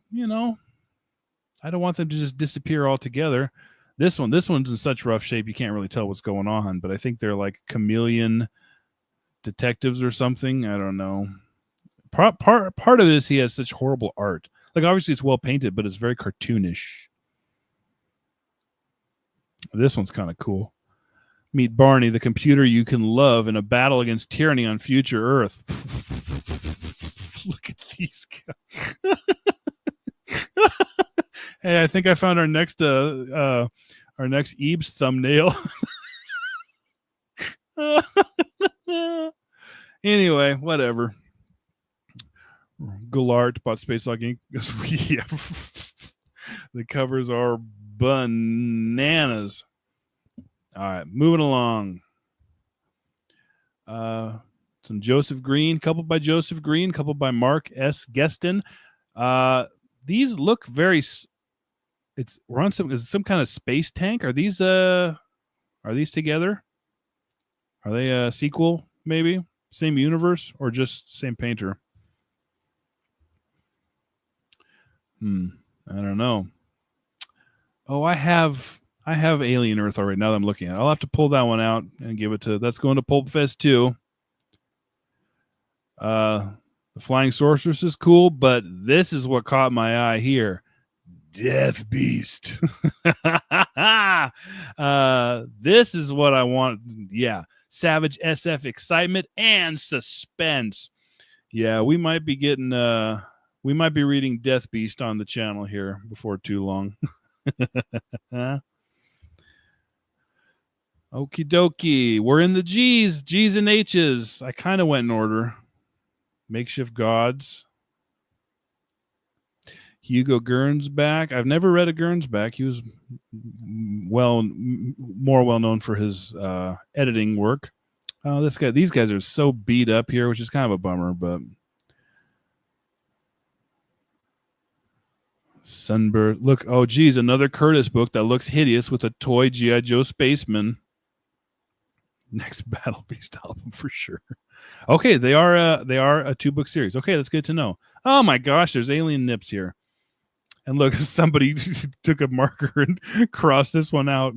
Speaker 1: I don't want them to just disappear altogether. This one's in such rough shape you can't really tell what's going on, but I think they're like chameleon detectives or something. I don't know. Part of it is he has such horrible art. Like, obviously it's well painted, but it's very cartoonish. This one's kind of cool. Meet Barney, the computer you can love, in a battle against tyranny on future Earth. Look at these guys. Hey, I think I found our next Eebs thumbnail. Anyway, whatever. Goulart bought Space Log Inc. Yeah. The covers are bananas. All right, moving along. Some Joseph Green, couple by Joseph Green, couple by Mark S. Geston. These look very. We're on some kind of space tank. Are these together? Are they a sequel? Maybe same universe or just same painter? I don't know. Oh, I have Alien Earth already. Now that I'm looking at it, I'll have to pull that one out and give it to. That's going to Pulp Fest 2. The Flying Sorceress is cool, but this is what caught my eye here. Death Beast. This is what I want. Yeah. Savage SF excitement and suspense. Yeah, we might be reading Death Beast on the channel here before too long. Okie dokie. We're in the G's and H's. I kind of went in order. Makeshift Gods. Hugo Gernsback. I've never read a Gernsback. He was more well known for his editing work. These guys are so beat up here, which is kind of a bummer, but Sunbird. Look, oh geez, another Curtis book that looks hideous with a toy G.I. Joe spaceman. Next Battle Beast album for sure. Okay, they are a 2-book series. Okay, that's good to know. Oh my gosh, there's alien nips here. And look, somebody took a marker and crossed this one out.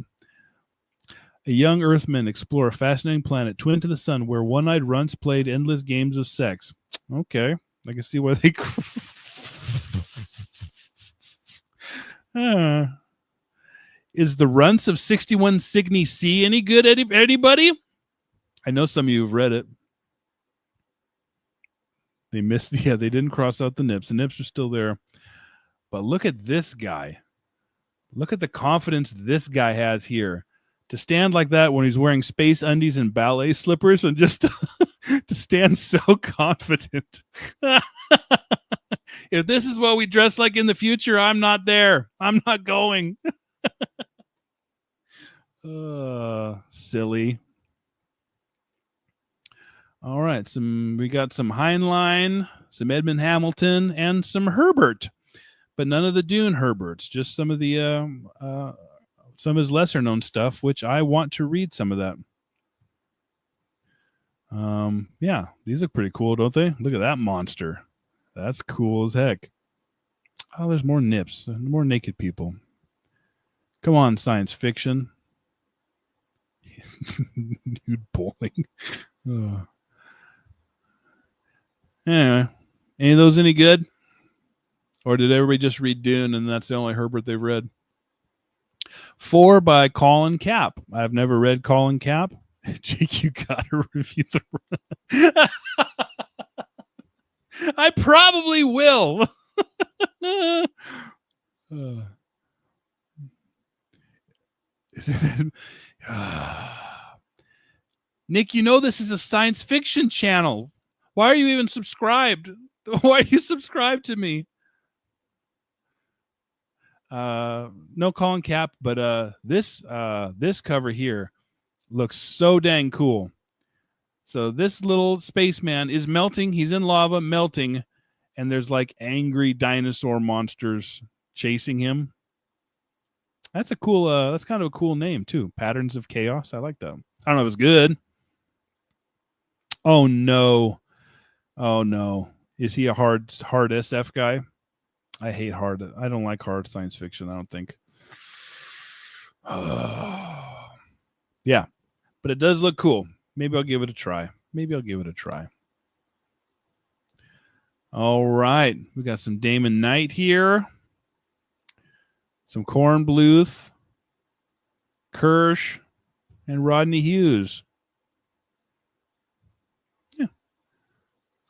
Speaker 1: A young Earthmen explore a fascinating planet twin to the sun where one-eyed runts played endless games of sex. Okay, I can see why they... Is the runts of 61 Cygni C any good, anybody? I know some of you have read it. They missed, they didn't cross out the nips. The nips are still there. But look at this guy. Look at the confidence this guy has here. To stand like that when he's wearing space undies and ballet slippers, and just to stand so confident. If this is what we dress like in the future, I'm not there. I'm not going. Silly. All right, we got some Heinlein, some Edmund Hamilton, and some Herbert, but none of the Dune Herberts. Just some of the some of his lesser known stuff, which I want to read some of that. Yeah, these look pretty cool, don't they? Look at that monster. That's cool as heck. Oh, there's more nips, more naked people. Come on, science fiction. Nude bowling. Anyway, any of those any good? Or did everybody just read Dune and that's the only Herbert they've read? 4 by Colin Capp. I've never read Colin Capp. Jake, you gotta review the I probably will. Nick, you know this is a science fiction channel. Why are you even subscribed? Why are you subscribed to me? No Colin Cap, but this cover here looks so dang cool. So this little spaceman is melting. He's in lava, melting, and there's like angry dinosaur monsters chasing him. That's a cool. That's kind of a cool name too. Patterns of Chaos. I like that. I don't know if it's good. Oh no. Oh no. Is he a hard SF guy? I hate hard. I don't like hard science fiction. I don't think. Yeah, but it does look cool. Maybe I'll give it a try. All right. We got some Damon Knight here. Some Corn Bluth, Kirsch, and Rodney Hughes. Yeah.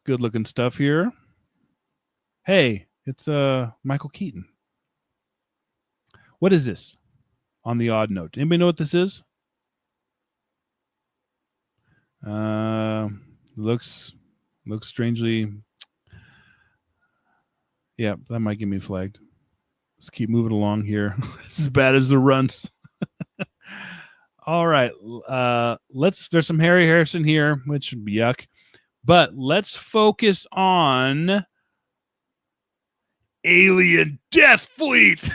Speaker 1: Good looking stuff here. Hey, it's Michael Keaton. What is this on the odd note? Anybody know what this is? Looks strangely. Yeah, that might get me flagged. Let's keep moving along here. It's as bad as the runs. All right. There's some Harry Harrison here, which yuck. But let's focus on Alien Death Fleet.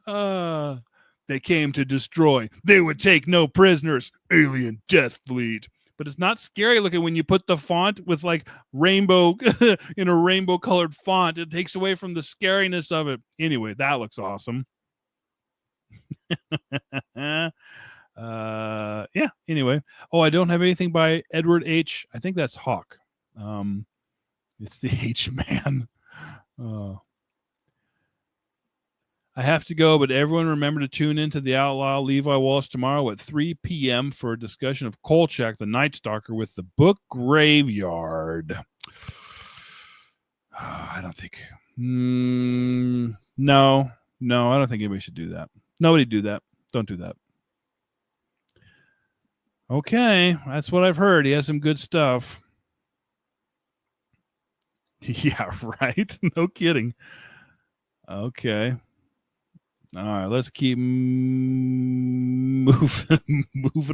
Speaker 1: They came to destroy. They would take no prisoners. Alien Death Fleet. But it's not scary looking when you put the font with like rainbow in a rainbow colored font. It takes away from the scariness of it. Anyway, that looks awesome. Yeah. Anyway. Oh, I don't have anything by Edward H. I think that's Hawk. It's the H man. I have to go, but everyone remember to tune into the Outlaw Levi Walsh tomorrow at 3 p.m. for a discussion of Kolchak, the Night Stalker, with the book Graveyard. I don't think. No, I don't think anybody should do that. Nobody do that. Don't do that. Okay, that's what I've heard. He has some good stuff. Yeah, right? No kidding. Okay. All right, let's keep moving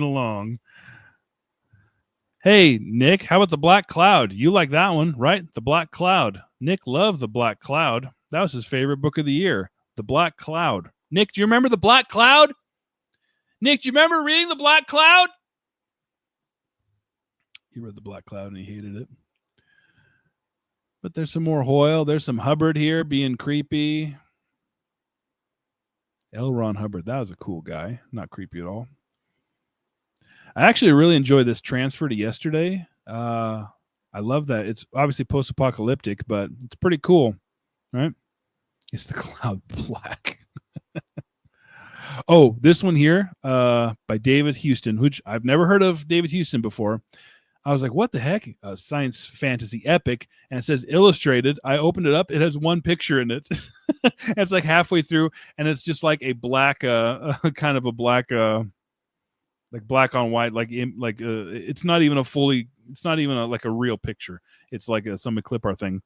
Speaker 1: along. Hey, Nick, how about the Black Cloud? You like that one, right? The Black Cloud. Nick loved the Black Cloud. That was his favorite book of the year. The Black Cloud. Nick, do you remember the Black Cloud? Nick, do you remember reading the Black Cloud? He read the Black Cloud and he hated it. But there's some more Hoyle. There's some Hubbard here being creepy. L. Ron Hubbard. That was a cool guy. Not creepy at all. I actually really enjoyed this transfer to yesterday. I love that. It's obviously post-apocalyptic, but it's pretty cool, right? It's the Cloud Black. Oh, this one here by David Houston, which I've never heard of David Houston before. I was like, what the heck? Science fantasy epic. And it says illustrated. I opened it up. It has one picture in it. It's like halfway through. And it's just like a black, kind of a black, like black on white, it's not even it's not even like a real picture. It's like some clip art thing.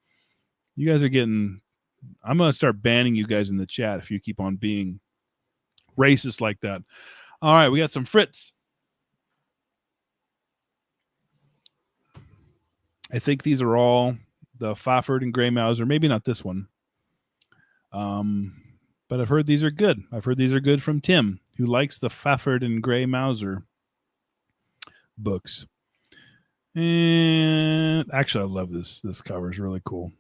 Speaker 1: You guys are getting, I'm going to start banning you guys in the chat if you keep on being racist like that. All right. We got some Fritz. I think these are all the Pfaffert and Gray Mauser. Maybe not this one. But I've heard these are good. I've heard these are good from Tim, who likes the Pfaffert and Gray Mauser books. And actually, I love this. This cover is really cool.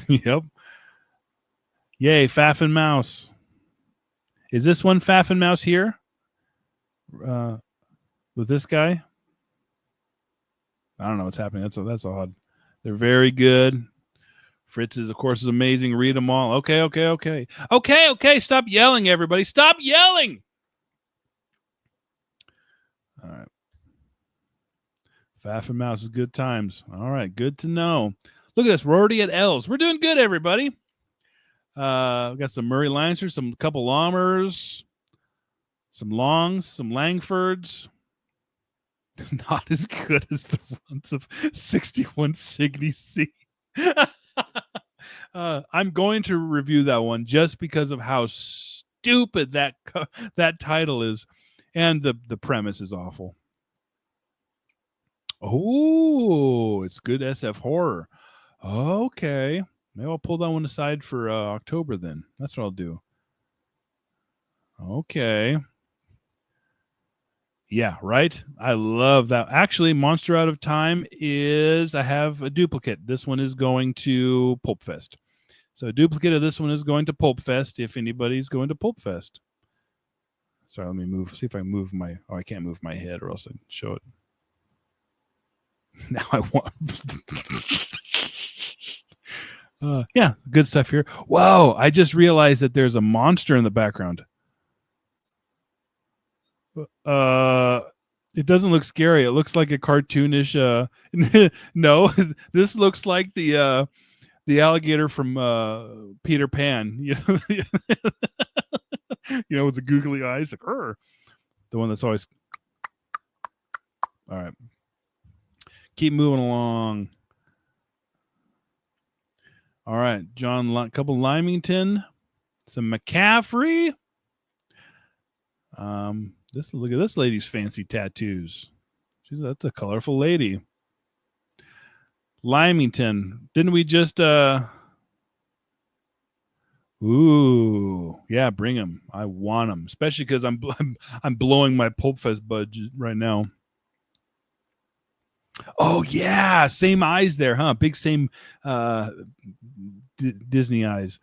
Speaker 1: Yep. Yay, Pfaff and Mouse. Is this one Pfaff and Mouse here? With this guy? I don't know what's happening. That's odd. They're very good. Fritz is, of course, is amazing. Read them all. Okay. Stop yelling, everybody. Stop yelling. All right. Faff and Mouse is good times. All right, good to know. Look at this. We're already at L's. We're doing good, everybody. We got some Murray Lancers, some couple Lammers, some Longs, some Langfords. Not as good as the ones of 61 Signy C. I'm going to review that one just because of how stupid that title is, and the premise is awful. Oh, it's good SF horror. Okay, maybe I'll pull that one aside for October then. That's what I'll do. Okay. Yeah, right. I love that. Actually, Monster Out of Time I have a duplicate. This one is going to Pulp Fest. So a duplicate of this one is going to Pulp Fest if anybody's going to Pulp Fest. Sorry, let me see if I move I can't move my head or else I show it. Now I want. Yeah, good stuff here. Whoa, I just realized that there's a monster in the background. It doesn't look scary. It looks like a cartoonish. No, this looks like the alligator from Peter Pan. You know, with the googly eyes, like the one that's always. All right, keep moving along. All right, John, couple Lymington, some McCaffrey. Look at this lady's fancy tattoos. That's a colorful lady. Lymington. Didn't we just ooh, yeah, bring him. I want him, especially because I'm blowing my Pulp Fest budget right now. Oh yeah, same eyes there, huh? Big same Disney eyes.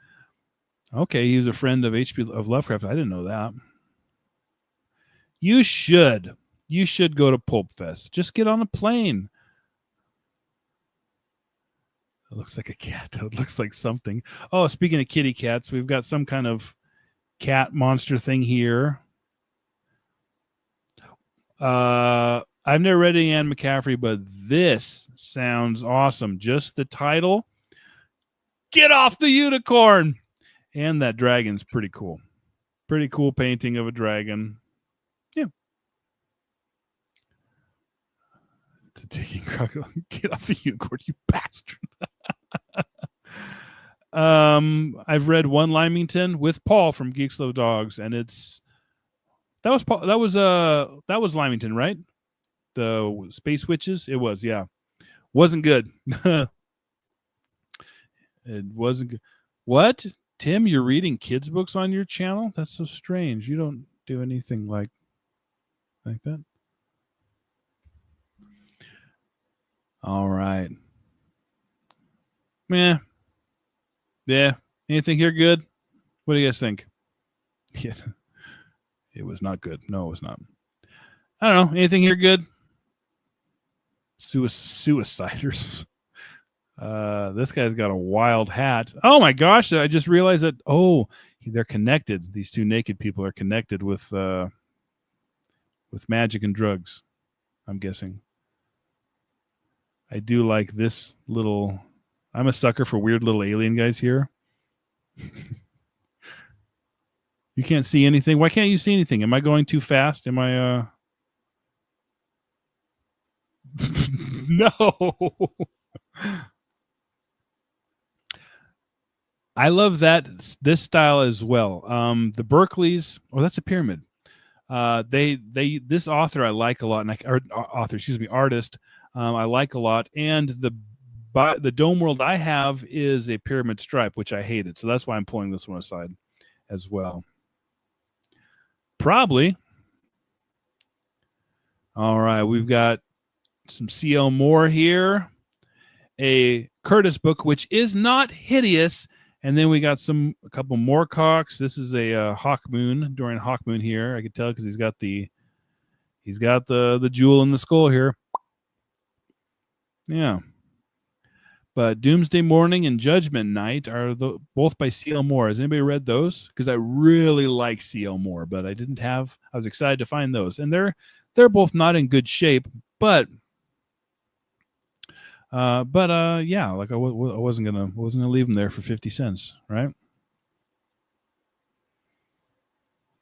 Speaker 1: Okay, he was a friend of H.P. of Lovecraft. I didn't know that. You should go to Pulp Fest. Just get on a plane. It looks like a cat. It looks like something. Oh, speaking of kitty cats, we've got some kind of cat monster thing here. I've never read any Anne McCaffrey, but this sounds awesome. Just the title. Get off the unicorn. And that dragon's pretty cool. Pretty cool painting of a dragon. Yeah. It's a digging crocodile. Get off the unicorn, you bastard. I've read one Lymington with Paul from Geeks Love Dogs, and that was Lymington, right? The Space Witches. It was, yeah. Wasn't good. It wasn't good. What? Tim, you're reading kids' books on your channel? That's so strange. You don't do anything like that. All right. Yeah. Anything here good? What do you guys think? Yeah. It was not good. No, it was not. I don't know. Anything here good? Suiciders. This guy's got a wild hat. Oh my gosh! I just realized that. Oh, they're connected. These two naked people are connected with magic and drugs. I'm guessing. I do like this little. I'm a sucker for weird little alien guys here. You can't see anything. Why can't you see anything? Am I going too fast? Am I? No. I love this style as well. The Berkeleys. Oh, that's a pyramid. This author I like a lot, artist. I like a lot, and the dome world I have is a pyramid stripe, which I hated. So that's why I'm pulling this one aside as well. Probably. All right, we've got some C.L. Moore here, a Curtis book, which is not hideous. And then we got a couple more Moorcocks. This is a Hawk Moon, Dorian Hawk Moon here. I could tell because he's got the jewel in the skull here. Yeah. But Doomsday Morning and Judgment Night are both by C.L. Moore. Has anybody read those? Because I really like C.L. Moore, but I was excited to find those. And they're They're both not in good shape, but yeah, like I wasn't gonna leave them there for 50 cents, right?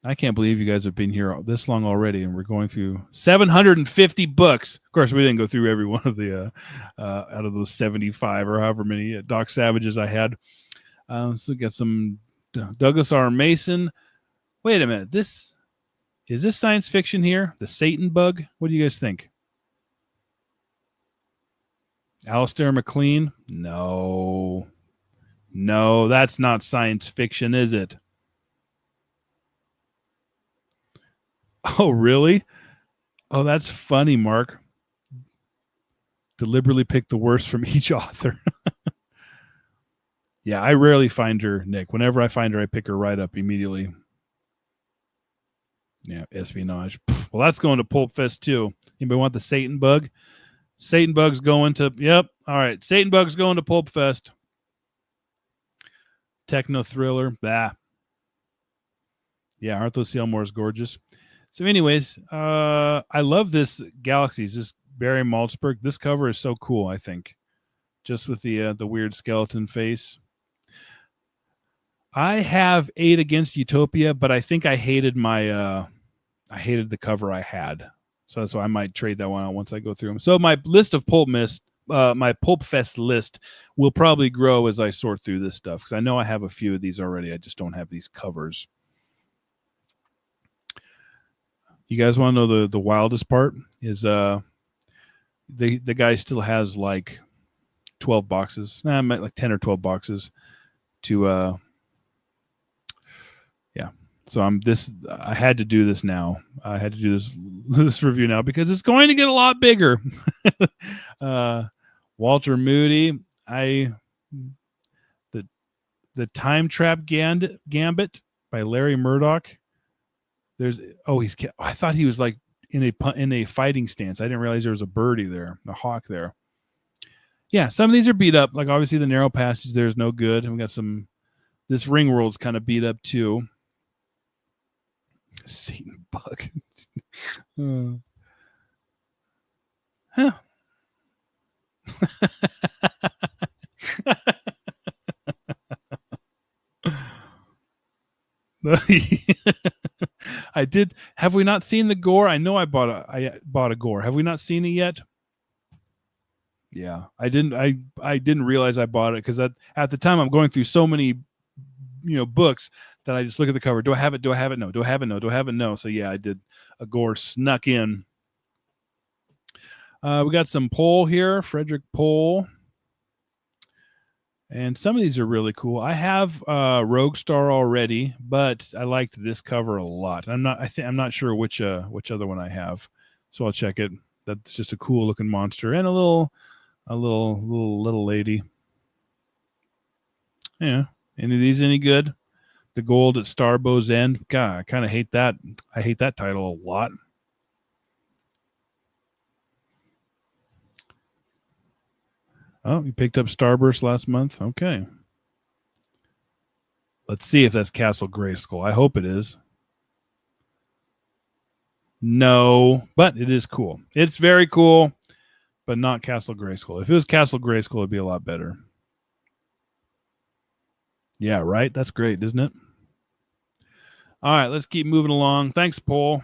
Speaker 1: I can't believe you guys have been here this long already, and we're going through 750 books. Of course, we didn't go through every one of the out of those 75 or however many Doc Savages I had. So we got some Douglas R. Mason. Wait a minute, is this science fiction here? The Satan Bug? What do you guys think? Alistair MacLean? No, that's not science fiction, is it? Oh, really? Oh, that's funny, Mark. Deliberately pick the worst from each author. Yeah, I rarely find her, Nick. Whenever I find her, I pick her right up immediately. Yeah, espionage. Well, that's going to Pulp Fest too. Anybody want the Satan Bug? Satan Bug's going to, yep. All right, Satan Bug's going to Pulp Fest. Techno thriller. Bah. Yeah, aren't those Seymour's gorgeous? So anyways, I love this Galaxies, this Barry Malzberg. This cover is so cool, I think. Just with the weird skeleton face. I have 8 Against Utopia, but I think I hated I hated the cover I had. So that's why I might trade that one out once I go through them. So my list of my Pulp Fest list will probably grow as I sort through this stuff, because I know I have a few of these already. I just don't have these covers. You guys want to know the wildest part is the guy still has like 12 boxes, like 10 or 12 boxes to yeah. So I had to do this now. I had to do this review now because it's going to get a lot bigger. Walter Moody, the Time Trap Gambit by Larry Murdoch. I thought he was like in a fighting stance. I didn't realize there was a birdie there, a hawk there. Yeah, some of these are beat up. Like obviously the Narrow Passage there is no good, and we got this Ring World's kind of beat up too. Satan Bug. Huh. I did. Have we not seen the gore? I know I bought a gore. Have we not seen it yet? Yeah, I didn't. I didn't realize I bought it because at the time I'm going through so many, books that I just look at the cover. Do I have it? Do I have it? No. Do I have it? No. Do I have it? No. So yeah, I did. A gore snuck in. We got some Pohl here, Frederick Pohl. And some of these are really cool. I have Rogue Star already, but I liked this cover a lot. I'm not sure which other one I have, so I'll check it. That's just a cool looking monster and a little lady. Yeah. Any of these any good? The Gold at Starbow's End. God, I kind of hate that. I hate that title a lot. Oh, you picked up Starburst last month? Okay. Let's see if that's Castle Grayskull. I hope it is. No, but it is cool. It's very cool, but not Castle Grayskull. If it was Castle Grayskull, it'd be a lot better. Yeah, right? That's great, isn't it? All right, let's keep moving along. Thanks, Pohl.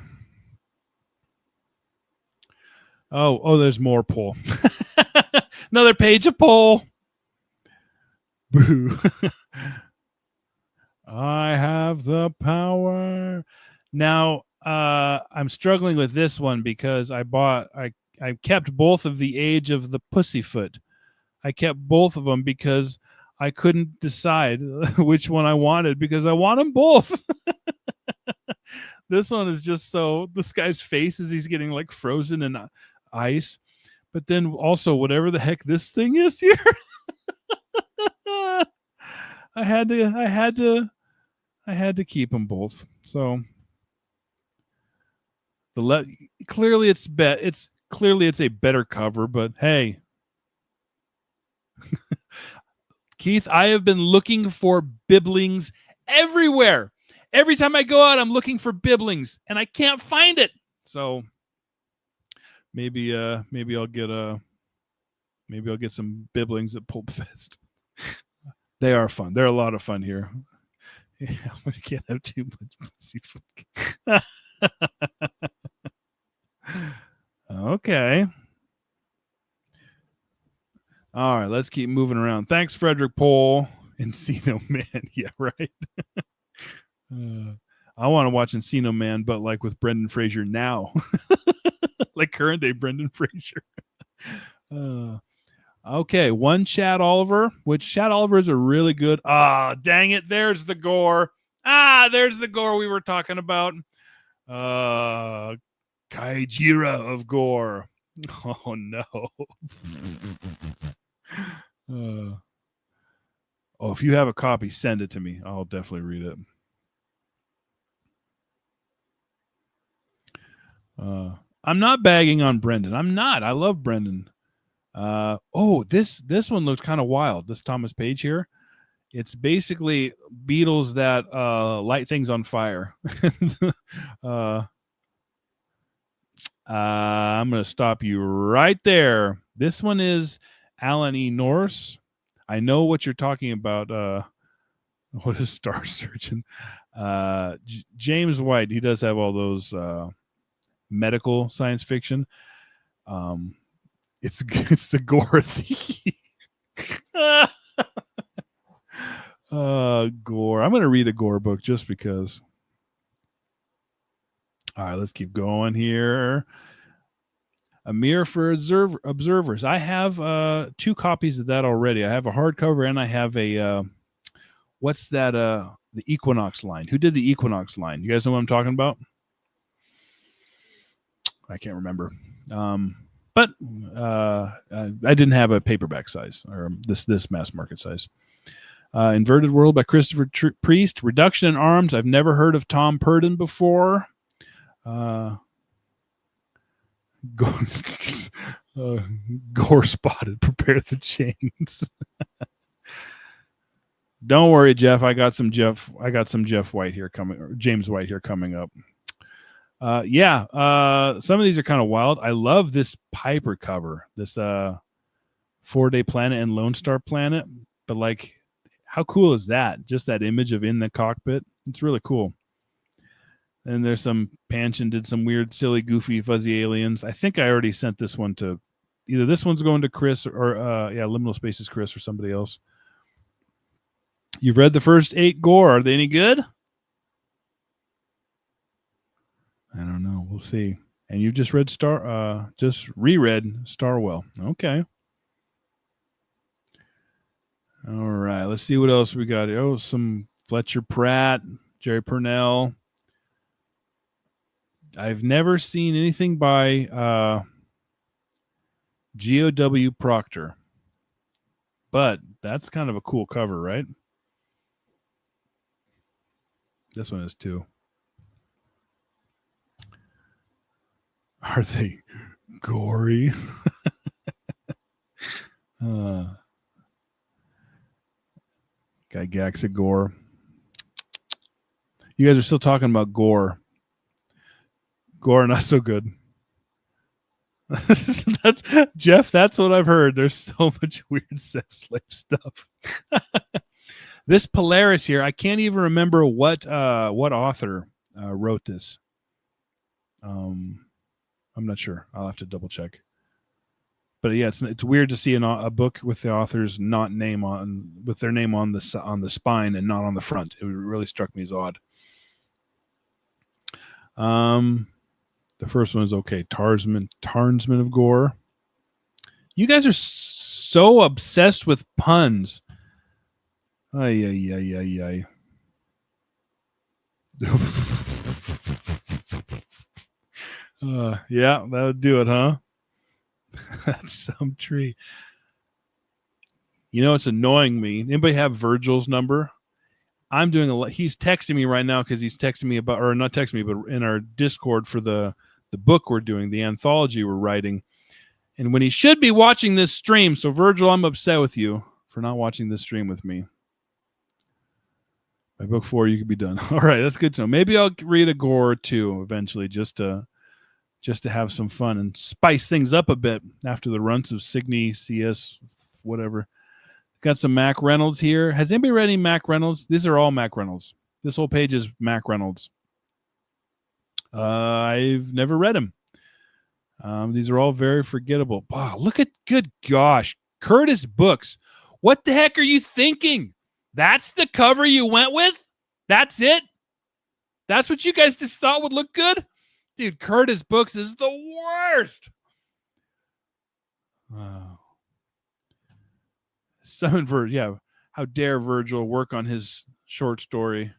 Speaker 1: Oh, there's more Pohl. Another page of Pohl. Boo. I have the power. Now, I'm struggling with this one because I kept both of the Age of the Pussyfoot. I kept both of them because I couldn't decide which one I wanted because I want them both. This one is just this guy's face as he's getting like frozen in ice. But then also whatever the heck this thing is here. I had to keep them both. So clearly it's a better cover, but hey. Keith, I have been looking for Bibblings everywhere. Every time I go out, I'm looking for Bibblings and I can't find it. So maybe I'll get some bibblings at Pulp Fest. They are fun. They're a lot of fun here. Yeah, we can't have too much pussy. Okay. All right, let's keep moving around. Thanks, Frederick Pohl. Encino Man. Yeah, right. I want to watch Encino Man, but like with Brendan Fraser now. Like current day Brendan Fraser. Okay, one Chad Oliver, which Chad Oliver is a really good. Ah, dang it. There's the gore. There's the gore we were talking about. Kaijira of gore. Oh, no. If you have a copy, send it to me. I'll definitely read it. I'm not bagging on Brendan. I'm not. I love Brendan. This one looks kind of wild. This Thomas Page here. It's basically beetles that light things on fire. I'm going to stop you right there. This one is Alan E. Norse. I know what you're talking about. What is Star Surgeon? James White. He does have all those medical science fiction. It's the gore. Gore. I'm going to read a gore book just because. All right, let's keep going here. A Mirror for Observers. I have 2 copies of that already. I have a hardcover and I have a what's that? The Equinox line. Who did the Equinox line? You guys know what I'm talking about? I can't remember. But I didn't have a paperback size or this mass market size. Inverted World by Christopher Priest. Reduction in Arms. I've never heard of Tom Purdon before. Gore spotted. Prepare the chains. Don't worry, Jeff. I got some Jeff White here coming, or James White here coming up. Some of these are kind of wild. I love this Piper cover. This 4-Day Planet and Lone Star Planet. But like, how cool is that? Just that image of in the cockpit. It's really cool. And there's some Panchin did some weird, silly, goofy, fuzzy aliens. I think I already sent this one to either this one's going to Chris or Liminal Spaces Chris or somebody else. You've read the first 8 gore. Are they any good? I don't know. We'll see. And you just read reread Starwell. Okay. All right. Let's see what else we got here. Some Fletcher Pratt, Jerry Purnell. I've never seen anything by G.O.W. Proctor. But that's kind of a cool cover, right? This one is too. Are they gory? Gygaxic gore. You guys are still talking about gore. Gore not so good. That's Jeff. That's what I've heard. There's so much weird sex slave stuff. This Polaris here, I can't even remember what author wrote this. I'm not sure. I'll have to double check. But yeah, it's weird to see a book with the author's name on the spine and not on the front. It really struck me as odd. The first one is okay. Tarnsman of Gore. You guys are so obsessed with puns. Ay. Yeah, that would do it, huh? That's some tree. You know, it's annoying me. Anybody have Virgil's number? I'm doing a lot. He's texting me right now because he's texting me about, or not texting me, but in our Discord for the book we're doing, the anthology we're writing. And when he should be watching this stream. So Virgil, I'm upset with you for not watching this stream with me. By book 4, you could be done. All right, that's good to know. Maybe I'll read a gore or 2 eventually, just to just to have some fun and spice things up a bit after the runts of Signe, CS, whatever. Got some Mac Reynolds here. Has anybody read any Mac Reynolds? These are all Mac Reynolds. This whole page is Mac Reynolds. I've never read him. These are all very forgettable. Wow, look at, good gosh, Curtis Books. What the heck are you thinking? That's the cover you went with? That's it? That's what you guys just thought would look good? Dude, Curtis Books is the worst. Yeah. How dare Virgil work on his short story?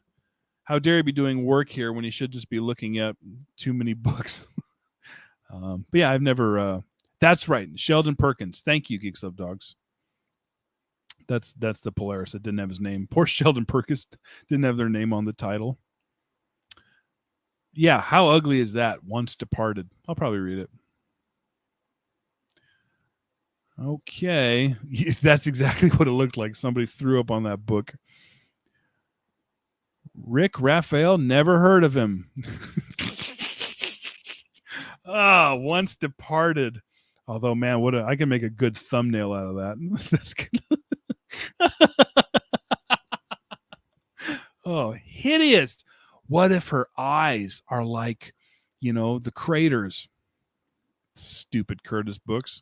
Speaker 1: How dare he be doing work here when he should just be looking at too many books? But yeah, I've never. That's right, Sheldon Perkins. Thank you, Geeks Love Dogs. That's the Polaris that didn't have his name. Poor Sheldon Perkins didn't have their name on the title. Yeah, how ugly is that? Once Departed. I'll probably read it. Okay, that's exactly what it looked like. Somebody threw up on that book. Rick Raphael, never heard of him. Once Departed. Although, man, I can make a good thumbnail out of that. That's good. Oh, hideous. What if her eyes are like, the craters? Stupid Curtis Books.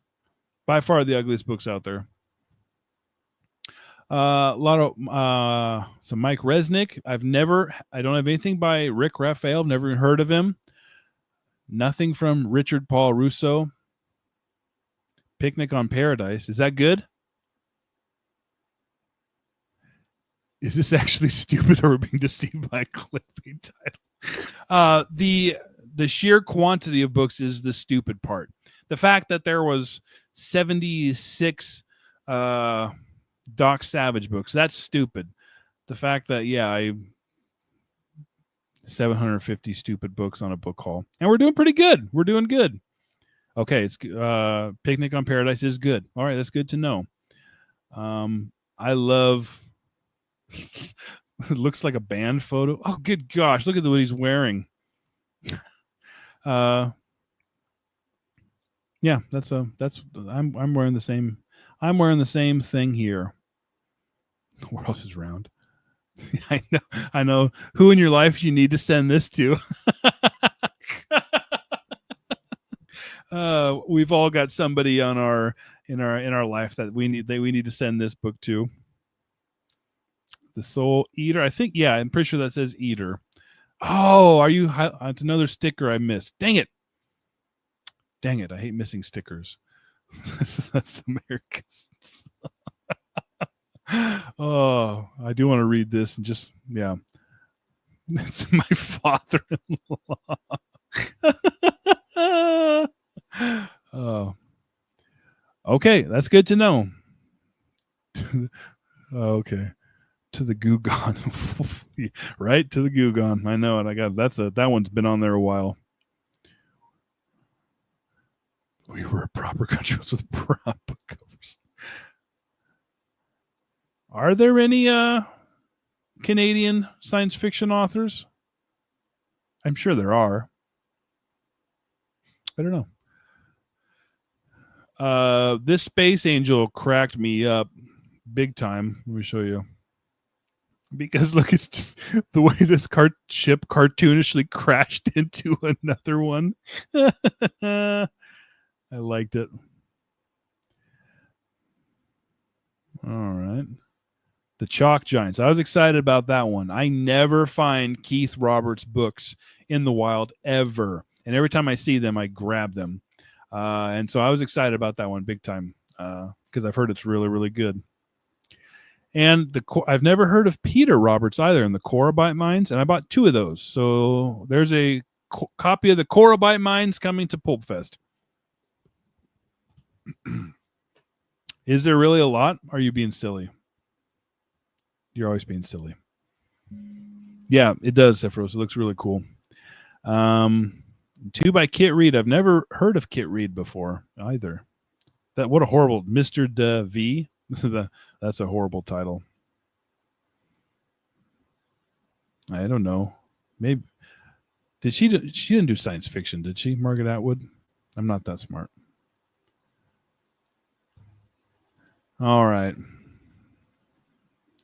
Speaker 1: By far the ugliest books out there. A lot of some Mike Resnick. I don't have anything by Rick Raphael. I've never even heard of him. Nothing from Richard Paul Russo. Picnic on Paradise. Is that good? Is this actually stupid, or are we being deceived by a clickbait title? The sheer quantity of books is the stupid part. The fact that there was 76 Doc Savage books, that's stupid. The fact that, 750 stupid books on a book haul. And we're doing pretty good. We're doing good. Okay, it's Picnic on Paradise is good. All right, that's good to know. I love... It looks like a band photo. Oh, good gosh, look at what he's wearing. I'm wearing the same. I'm wearing the same thing here. The world is round. I know. Who in your life you need to send this to? We've all got somebody in our life that we need to send this book to. The Soul Eater. I think, I'm pretty sure that says Eater. Oh, are you? It's another sticker I missed. Dang it. I hate missing stickers. That's America's. Oh, I do want to read this and just, It's my father-in-law. Oh. Okay, that's good to know. Okay. To the Gugon. Right, to the Gugon. I know it. That one's been on there a while. We were a proper country with prop covers. Are there any Canadian science fiction authors? I'm sure there are. I don't know. This Space Angel cracked me up big time. Let me show you. Because look, it's just the way this ship cartoonishly crashed into another one. I liked it. All right. The Chalk Giants. I was excited about that one. I never find Keith Roberts books in the wild ever. And every time I see them, I grab them. And so I was excited about that one big time because I've heard it's really, really good. And I've never heard of Peter Roberts either in the Corabyte Mines, and I bought 2 of those. So there's a copy of the Corabyte Mines coming to Pulp Fest. Is there really a lot? Are you being silly? You're always being silly. Yeah, it does, Sephiroth. It looks really cool. 2 by Kit Reed. I've never heard of Kit Reed before either. What a horrible Mr. V. That's a horrible title. I don't know. Maybe She didn't do science fiction, did she, Margaret Atwood? I'm not that smart. All right.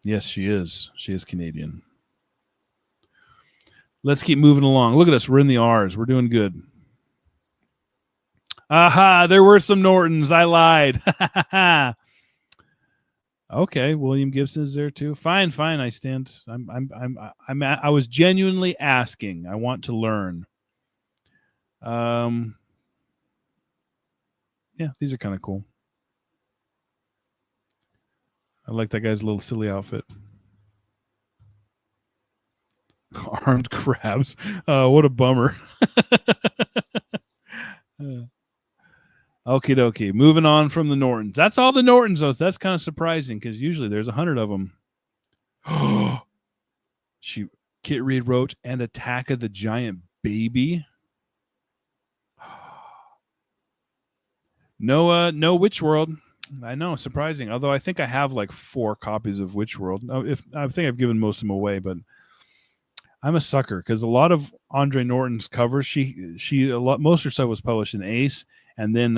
Speaker 1: Yes, she is. She is Canadian. Let's keep moving along. Look at us. We're in the R's. We're doing good. Aha, there were some Nortons. I lied. Okay, William Gibson is there too. Fine. I stand. I was genuinely asking. I want to learn. Yeah, these are kind of cool. I like that guy's little silly outfit. Armed crabs. What a bummer. Okie dokie. Moving on from the Nortons. That's all the Nortons, though. That's kind of surprising because usually there's 100 of them. Kit Reed wrote "And Attack of the Giant Baby." No Witch World. I know, surprising. Although I think I have like 4 copies of Witch World. I think I've given most of them away, but I'm a sucker because a lot of Andre Norton's covers, most of her stuff was published in Ace, and then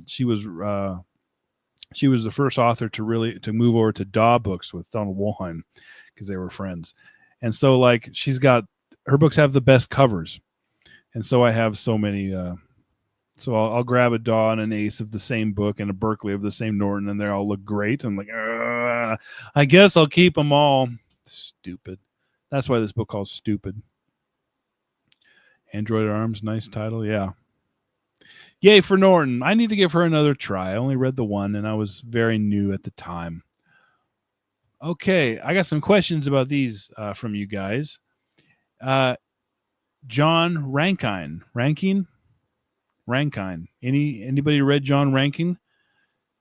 Speaker 1: she was the first author to move over to Daw Books with Donald Wollheim because they were friends, and so like her books have the best covers, and so I have so many. So I'll grab a Daw and an Ace of the same book and a Berkeley of the same Norton, and they all look great. I'm like, I guess I'll keep them all. Stupid. That's why this book called Stupid. Android Arms, nice title. Yeah. Yay for Norton. I need to give her another try. I only read the one, and I was very new at the time. Okay, I got some questions about these from you guys. John Rankine. Anybody read John Rankine?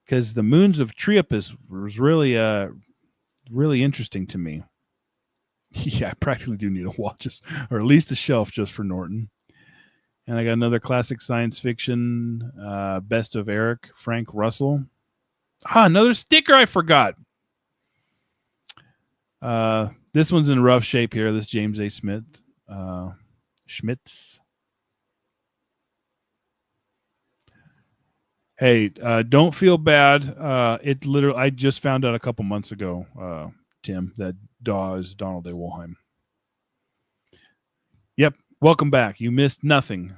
Speaker 1: Because the Moons of Triopus was really interesting to me. Yeah, I practically do need a watch, or at least a shelf just for Norton. And I got another classic science fiction, Best of Eric, Frank Russell. Another sticker I forgot. This one's in rough shape here. This James A. Schmitz. Hey, don't feel bad. I just found out a couple months ago, Tim, that Daw is Donald A. Wollheim. Yep. Welcome back. You missed nothing.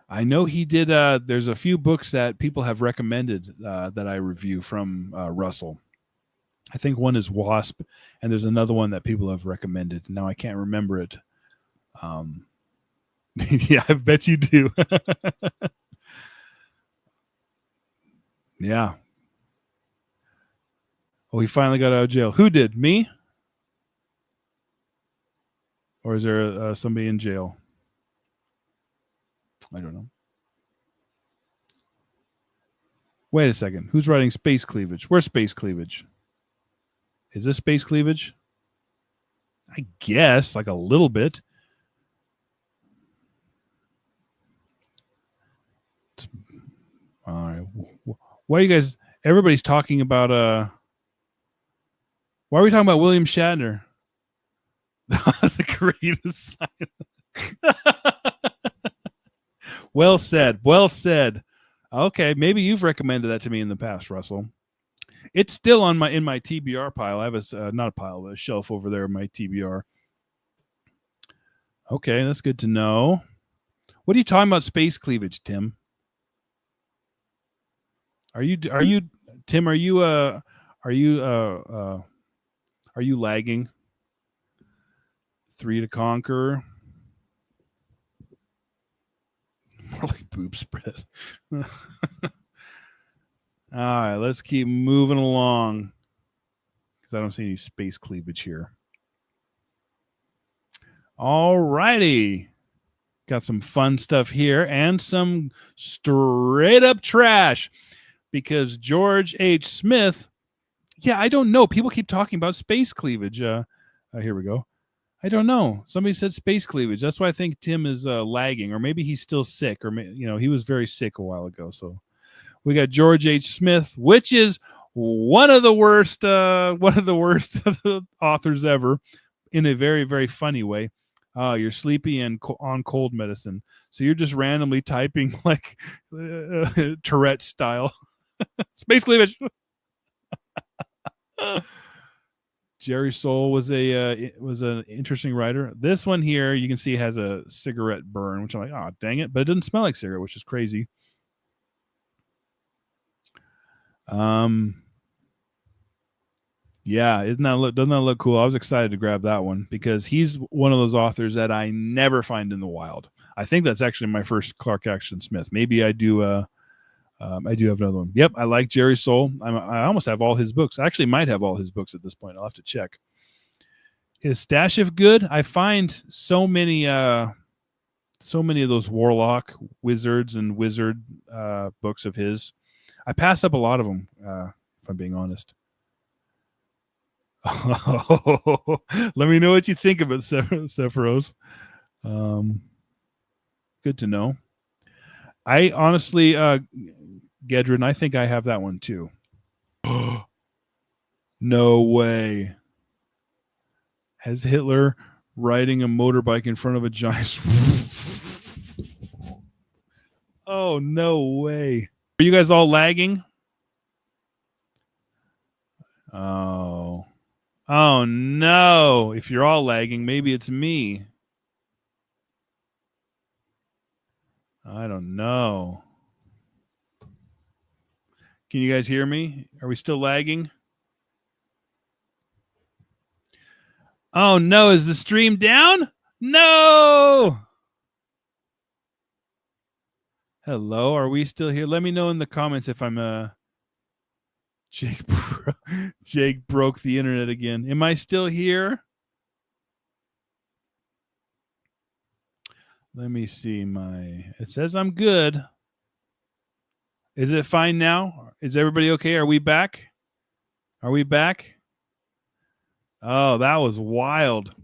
Speaker 1: I know he did. There's a few books that people have recommended that I review from Russell. I think one is Wasp, and there's another one that people have recommended. Now I can't remember it. Yeah, I bet you do. Yeah. Oh, he finally got out of jail. Who did? Me? Or is there somebody in jail? I don't know. Wait a second. Who's writing Space Cleavage? Where's Space Cleavage? Is this Space Cleavage? I guess, like a little bit. All right. Why are you guys... Everybody's talking about... Why are we talking about William Shatner? The greatest silence. Well said. Okay, maybe you've recommended that to me in the past, Russell. It's still in my TBR pile. I have a shelf over there in my TBR. Okay, that's good to know. What are you talking about Space Cleavage, Tim? Are you Tim, are you lagging? 3 to Conquer. More like boob spread. All right, let's keep moving along because I don't see any Space Cleavage here. All righty. Got some fun stuff here and some straight up trash because George H. Smith. Yeah, I don't know. People keep talking about Space Cleavage. Here we go. I don't know. Somebody said Space Cleavage. That's why I think Tim is lagging, or maybe he's still sick, or he was very sick a while ago. So we got George H. Smith, which is one of the worst authors ever. in a very, very funny way. You're sleepy and on cold medicine. So you're just randomly typing like Tourette style. It's basically Jerry Soule was an interesting writer. This one here, you can see has a cigarette burn, which I'm like, oh, dang it. But it doesn't smell like cigarette, which is crazy. Yeah, doesn't that look cool? I was excited to grab that one because he's one of those authors that I never find in the wild. I think that's actually my first Clark Ashton Smith. Maybe I do. I do have another one. Yep, I like Jerry Soule. I almost have all his books. I actually might have all his books at this point. I'll have to check. Is stash of good? I find so many of those warlock wizards and wizard books of his. I pass up a lot of them, if I'm being honest. Let me know what you think of it, Sephiroth. Good to know. I honestly, Gedrin, I think I have that one too. No way. Has Hitler riding a motorbike in front of a giant? Oh, no way. Are you guys all lagging? Oh. Oh, no. If you're all lagging, maybe it's me. I don't know. Can you guys hear me? Are we still lagging? Oh, no. Is the stream down? No. Hello. Are we still here? Let me know in the comments if I'm Jake broke the internet again. Am I still here? Let me see it says I'm good. Is it fine now? Is everybody okay? Are we back? Are we back? Oh, that was wild.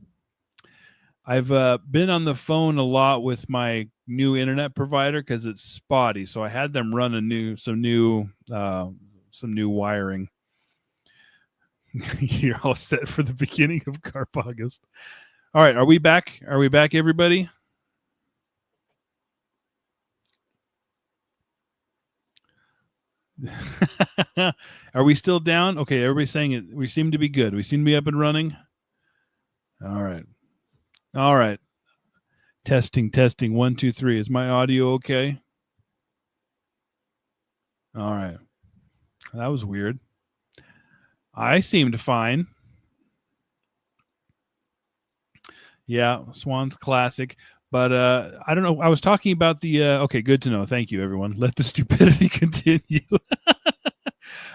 Speaker 1: I've been on the phone a lot with my new internet provider because it's spotty. So I had them run some new wiring. You're all set for the beginning of Carp August. All right, are we back? Are we back, everybody? Are we still down? Okay, everybody's saying it. We seem to be good. We seem to be up and running. All right. All right. Testing. 1, 2, 3. Is my audio okay? All right. That was weird. I seemed fine. Yeah, Swan's classic. But I don't know. I was talking about the okay, good to know. Thank you, everyone. Let the stupidity continue.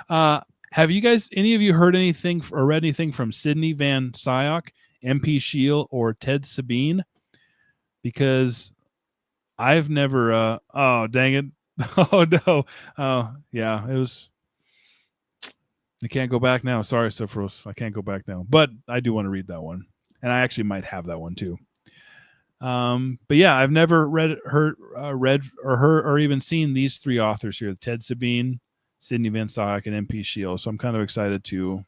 Speaker 1: Have you guys, any of you heard anything or read anything from Sidney Van Sciok, MP Shield, or Ted Sabine? Because I've never oh, dang it. Oh, no. Oh, yeah, it was. I can't go back now. Sorry, Sephiroth. I can't go back now. But I do want to read that one. And I actually might have that one too. But yeah, I've never read or even seen these three authors here: Ted Sabine, Sidney Van Sciok, and MP Shield. So I'm kind of excited to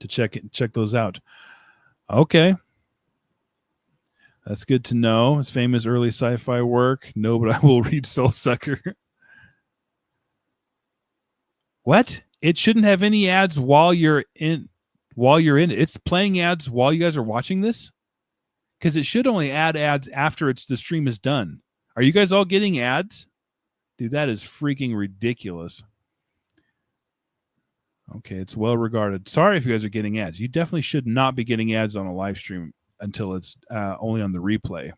Speaker 1: check those out. Okay, that's good to know. His famous early sci-fi work. No, but I will read Soul Sucker. What? It shouldn't have any ads while you're in it. It's playing ads while you guys are watching this. Because it should only add ads after the stream is done. Are you guys all getting ads? Dude, that is freaking ridiculous. Okay, it's well regarded. Sorry if you guys are getting ads. You definitely should not be getting ads on a live stream until it's only on the replay.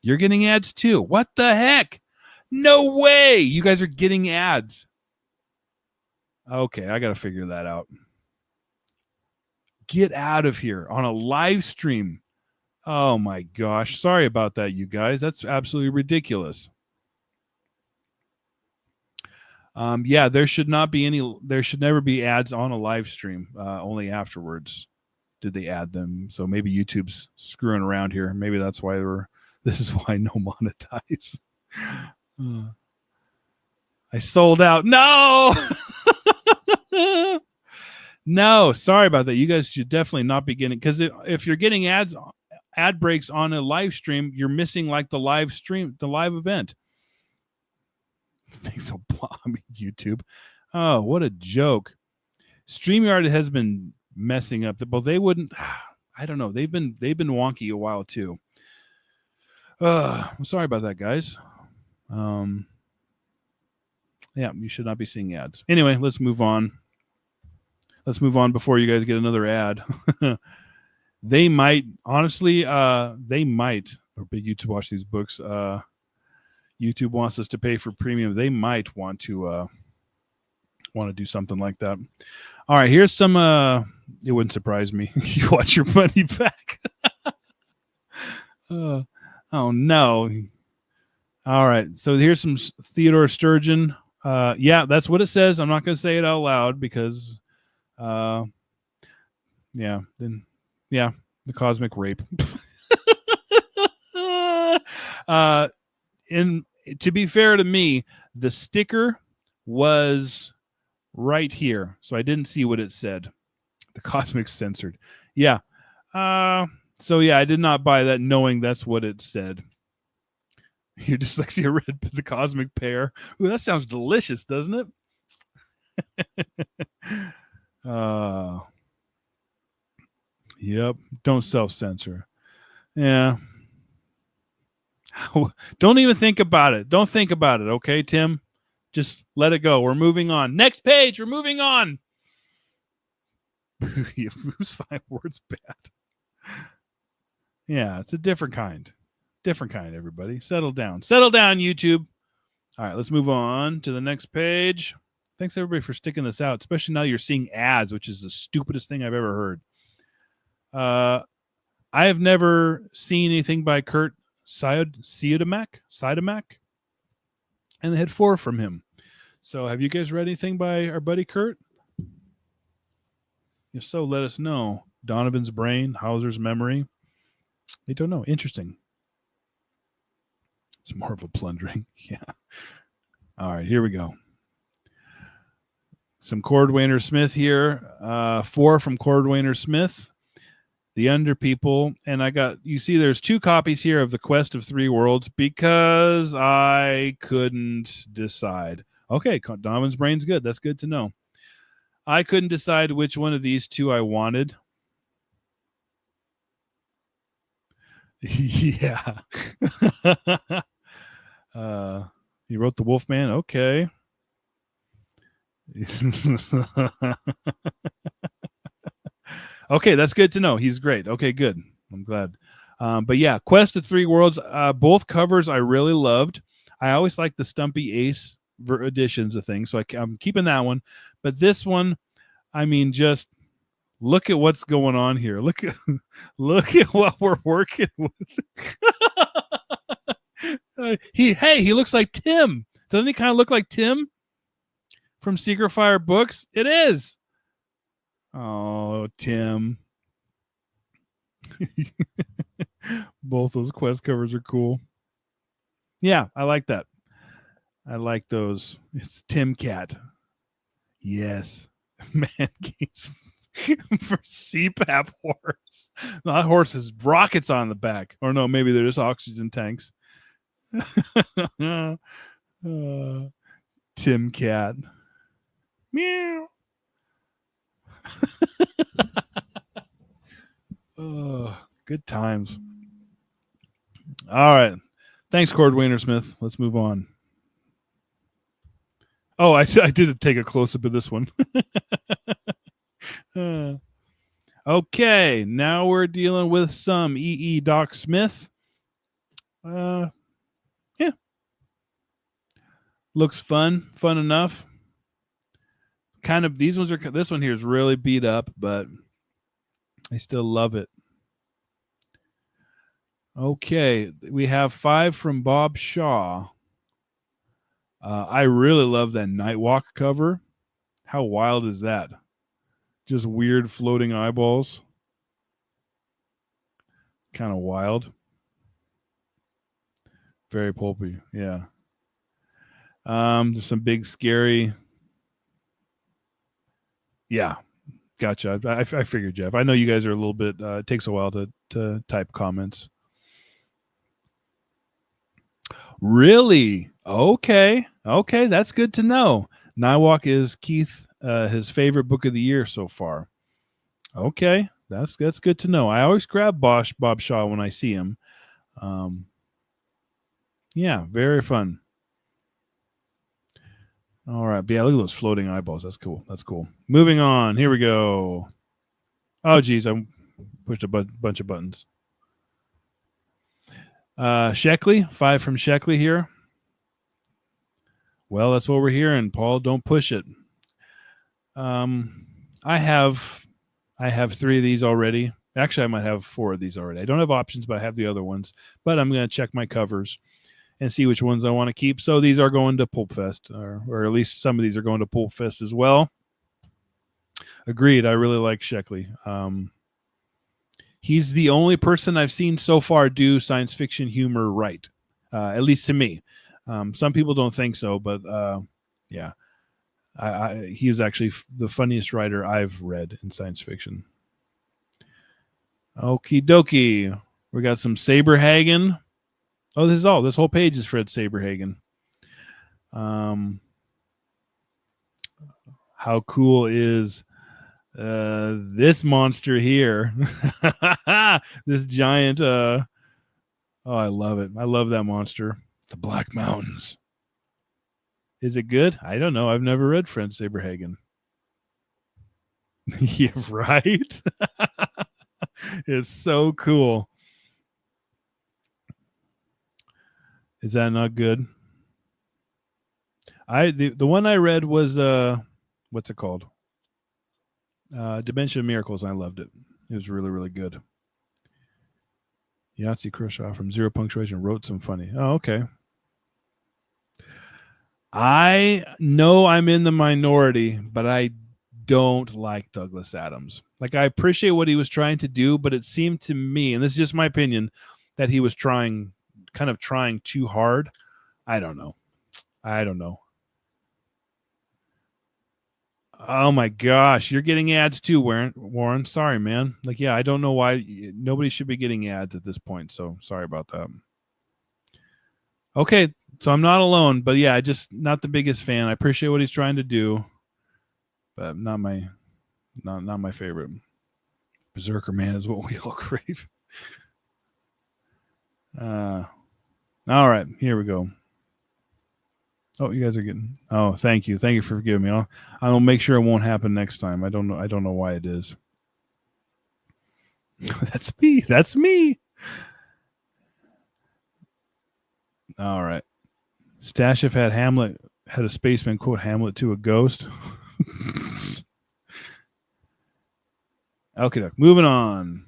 Speaker 1: You're getting ads too. What the heck? No way. You guys are getting ads. Okay, I got to figure that out. Get out of here on a live stream. Oh my gosh. Sorry about that, you guys. That's absolutely ridiculous. Yeah, there should never be ads on a live stream. Only afterwards did they add them. So maybe YouTube's screwing around here. Maybe that's why this is why no monetize. I sold out. No. No, sorry about that. You guys should definitely not be getting, because if you're getting ad breaks on a live stream, you're missing like the live stream, the live event. Thanks so YouTube. Oh, what a joke. StreamYard has been messing up. Well, they wouldn't. I don't know. They've been wonky a while too. I'm sorry about that, guys. Yeah, you should not be seeing ads. Anyway, let's move on. Let's move on before you guys get another ad. They might, honestly, they might, or big YouTube watch these books. YouTube wants us to pay for premium. They might want to do something like that. All right, here's some. It wouldn't surprise me. You want your money back. Oh no. All right, so here's some Theodore Sturgeon. Yeah, that's what it says. I'm not going to say it out loud because, the cosmic rape. To be fair to me, the sticker was right here, so I didn't see what it said. The cosmic censored. Yeah. So yeah, I did not buy that knowing that's what it said. Your dyslexia read the cosmic pear. Ooh, that sounds delicious, doesn't it? Yep. Don't self-censor. Yeah. Don't even think about it. Don't think about it, okay, Tim? Just let it go. We're moving on. Next page. We're moving on. Who's 5 words bad? Yeah, it's a different kind. Different kind, everybody. Settle down. Settle down, YouTube. All right, let's move on to the next page. Thanks, everybody, for sticking this out, especially now you're seeing ads, which is the stupidest thing I've ever heard. I have never seen anything by Kurt Siodmak, and they had 4 from him. So have you guys read anything by our buddy Kurt? If so, let us know. Donovan's Brain, Hauser's Memory. They don't know. Interesting. It's more of a plundering. Yeah. All right, here we go. Some Cordwainer Smith here. 4 from Cordwainer Smith. The Under People. And I got, you see there's 2 copies here of The Quest of 3 Worlds because I couldn't decide. Okay, Donovan's Brain's good. That's good to know. I couldn't decide which one of these 2 I wanted. Yeah. He wrote The Wolfman. Okay. Okay, that's good to know. He's great. Okay, good. I'm glad. But yeah, Quest of 3 Worlds. Both covers I really loved. I always like the Stumpy Ace editions of things, so I'm keeping that one. But this one, I mean, just look at what's going on here. Look at what we're working with. He looks like Tim. Doesn't he kind of look like Tim from Secret Fire Books? It is. Oh, Tim. Both those Quest covers are cool. Yeah, I like that. I like those. It's Tim Cat. Yes. Man gates for CPAP horse. That horse has rockets on the back. Or no, maybe they're just oxygen tanks. Tim Cat. Meow. Oh, good times. All right. Thanks, Cordwainer Smith. Let's move on. Oh, I did take a close-up of this one. Okay, now we're dealing with some E.E. Doc Smith. Yeah. Looks fun enough. Kind of, this one here is really beat up, but I still love it. Okay, we have 5 from Bob Shaw. I really love that Nightwalk cover. How wild is that? Just weird floating eyeballs. Kind of wild. Very pulpy, yeah. There's some big scary. Yeah, Gotcha. I figured, Jeff. I know you guys are a little bit. It takes a while to type comments. Really? Okay. Okay, that's good to know. Nightwalk is Keith his favorite book of the year so far. Okay, that's good to know. I always grab Bob Shaw when I see him. Yeah, very fun. All right, but yeah, look at those floating eyeballs. That's cool. That's cool. Moving on. Here we go. Oh, geez, I pushed a bunch of buttons. Sheckley, 5 from Sheckley here. Well, that's what we're hearing, Paul. Don't push it. I have 3 of these already. Actually, I might have 4 of these already. I don't have options, but I have the other ones. But I'm going to check my covers and see which ones I want to keep. So these are going to Pulp Fest, or at least some of these are going to Pulp Fest as well. Agreed. I really like Sheckley. He's the only person I've seen so far do science fiction humor right, at least to me. Some people don't think so, but yeah. He is actually the funniest writer I've read in science fiction. Okie dokie. We got some Saberhagen. Oh, this whole page is Fred Saberhagen. How cool is this monster here? This giant. Oh, I love it. I love that monster. The Black Mountains. Is it good? I don't know. I've never read Fred Saberhagen. Yeah, right. It's so cool. Is that not good? The one I read was what's it called? Dimension of Miracles, and I loved it. It was really, really good. Yahtzee Kershaw from Zero Punctuation wrote some funny. Oh, okay. I know I'm in the minority, but I don't like Douglas Adams. Like, I appreciate what he was trying to do, but it seemed to me, and this is just my opinion, that he was trying too hard. I don't know. Oh my gosh, you're getting ads too, Warren. Sorry, man. Like, yeah, I don't know why nobody should be getting ads at this point. So sorry about that. Okay, so I'm not alone, but yeah, I just not the biggest fan. I appreciate what he's trying to do, but not my favorite. Berserker Man is what we all crave. All right, here we go. Oh, you guys are getting. Oh, thank you for forgiving me. I'll make sure it won't happen next time. I don't know why it is. That's me. All right. Stasheff had a spaceman quote Hamlet to a ghost. Okay, moving on.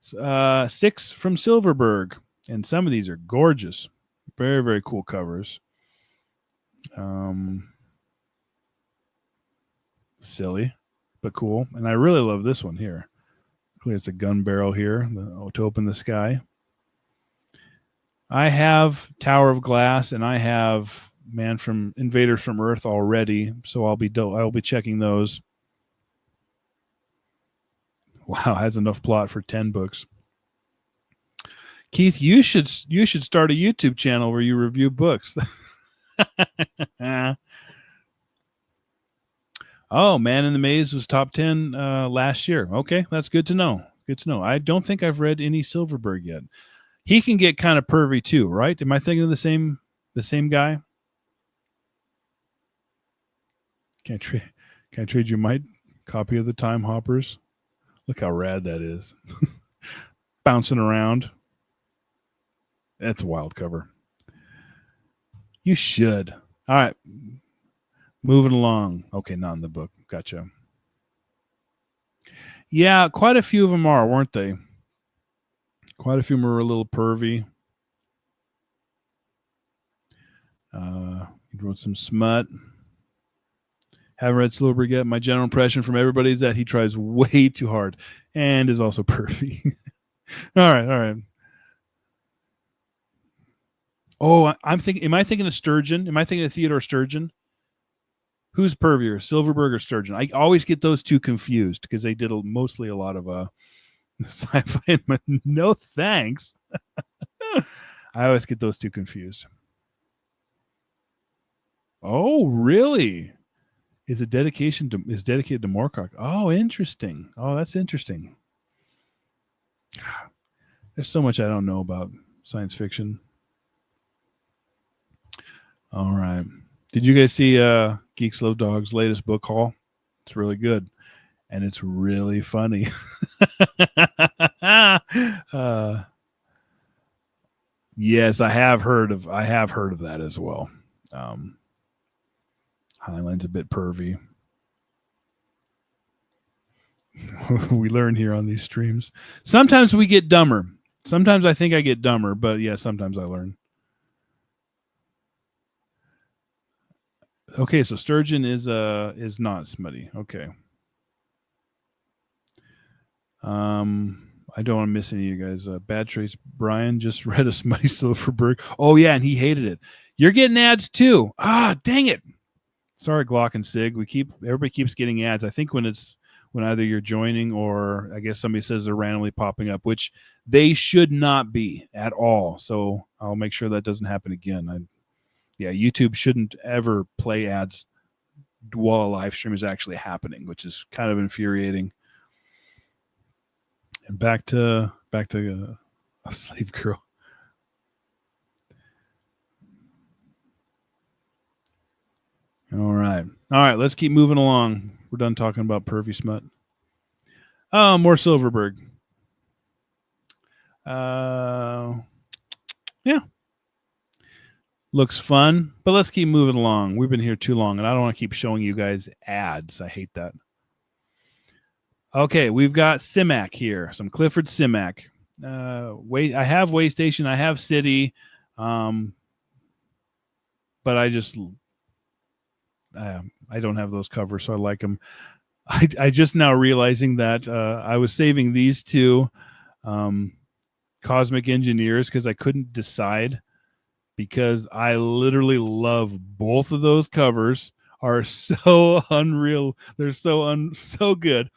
Speaker 1: 6 from Silverberg, and some of these are gorgeous. Very, very cool covers. Silly, but cool. And I really love this one here. It's a gun barrel here to open the sky. I have Tower of Glass, and I have Invaders from Earth already, so I'll be checking those. Wow, has enough plot for 10 books. Keith, you should start a YouTube channel where you review books. Oh, Man in the Maze was top 10 last year. Okay, that's good to know. Good to know. I don't think I've read any Silverberg yet. He can get kind of pervy too, right? Am I thinking of the same guy? Can I trade you my copy of the Time Hoppers? Look how rad that is. Bouncing around. That's a wild cover. You should. All right. Moving along. Okay, not in the book. Gotcha. Yeah, quite a few of them are, weren't they? Quite a few of them are a little pervy. He wrote some smut. Haven't read Silverberg yet. My general impression from everybody is that he tries way too hard and is also pervy. All right. Oh, I'm thinking. Am I thinking of Sturgeon? Am I thinking of Theodore Sturgeon? Who's pervier, Silverberg or Sturgeon? I always get those two confused because they did mostly a lot of sci-fi. No thanks. I always get those two confused. Oh, really? Is dedicated to Moorcock? Oh, interesting. Oh, that's interesting. There's so much I don't know about science fiction. All right. Did you guys see Geeks Love Dogs' latest book haul? It's really good. And it's really funny. Yes, I have heard of that as well. Highline's a bit pervy. We learn here on these streams. Sometimes we get dumber. Sometimes I think I get dumber, but yeah, sometimes I learn. Okay, so Sturgeon is not smutty. Okay. I don't want to miss any of you guys. Bad Trace Brian just read a smutty Silverberg. Oh yeah, and he hated it. You're getting ads too. Ah, dang it. Sorry, Glock and Sig. Everybody keeps getting ads. I think when either you're joining or I guess somebody says they're randomly popping up, which they should not be at all. So I'll make sure that doesn't happen again. YouTube shouldn't ever play ads while a live stream is actually happening, which is kind of infuriating. And back to a slave girl. All right. Let's keep moving along. We're done talking about pervy smut. Oh, more Silverberg. Yeah. Looks fun, but let's keep moving along. We've been here too long, and I don't want to keep showing you guys ads. I hate that. Okay, we've got Simac here. Some Clifford Simac. I have Waystation. I have City. But I don't have those covers, so I like them. I just now realizing that I was saving these two Cosmic Engineers because I couldn't decide, because I literally love both of those covers. Are so unreal. They're so good.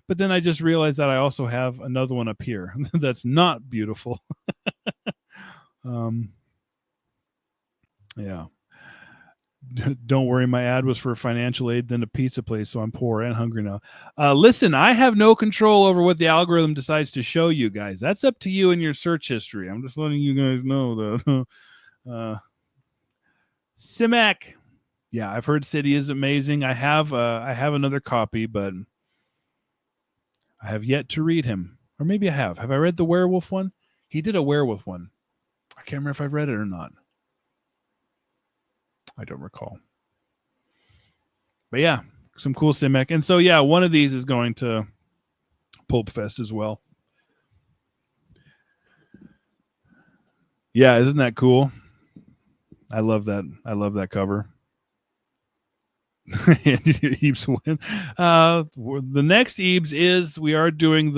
Speaker 1: But then I just realized that I also have another one up here that's not beautiful. Yeah. Don't worry, my ad was for financial aid, then a pizza place, so I'm poor and hungry now. Listen, I have no control over what the algorithm decides to show you guys. That's up to you in your search history. I'm just letting you guys know that. Simac. Yeah, I've heard City is amazing. I have another copy, but I have yet to read him. Or maybe I have. Have I read the werewolf one? He did a werewolf one. I can't remember if I've read it or not. I don't recall. But yeah, some cool Simac. And so, yeah, one of these is going to Pulp Fest as well. Yeah, isn't that cool? I love that. I love that cover. Eebs win. The next Eebs is we are doing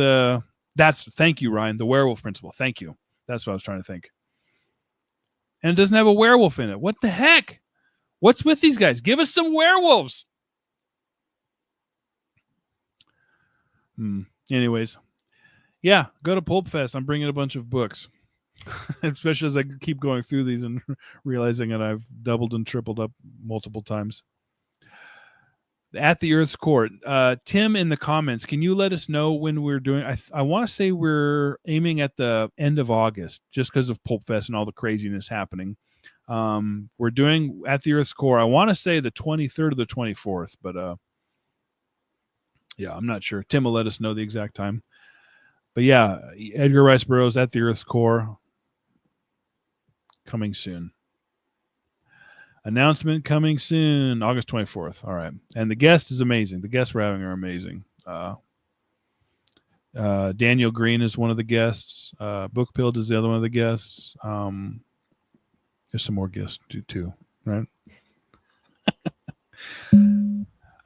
Speaker 1: thank you, Ryan, the werewolf principle. Thank you. That's what I was trying to think. And it doesn't have a werewolf in it. What the heck? What's with these guys? Give us some werewolves. Anyways, yeah, go to Pulp Fest. I'm bringing a bunch of books, especially as I keep going through these and realizing that I've doubled and tripled up multiple times. At the Earth's Core, Tim in the comments, can you let us know when we're doing? I want to say we're aiming at the end of August, just because of Pulp Fest and all the craziness happening. We're doing At the Earth's Core. I want to say the 23rd or the 24th, but yeah, I'm not sure. Tim will let us know the exact time. But yeah, Edgar Rice Burroughs, At the Earth's Core, coming soon. Announcement coming soon, August 24th. All right. And the guest is amazing. The guests we're having are amazing. Daniel Green is one of the guests. Bookpilled is the other one of the guests. There's some more guests too, right?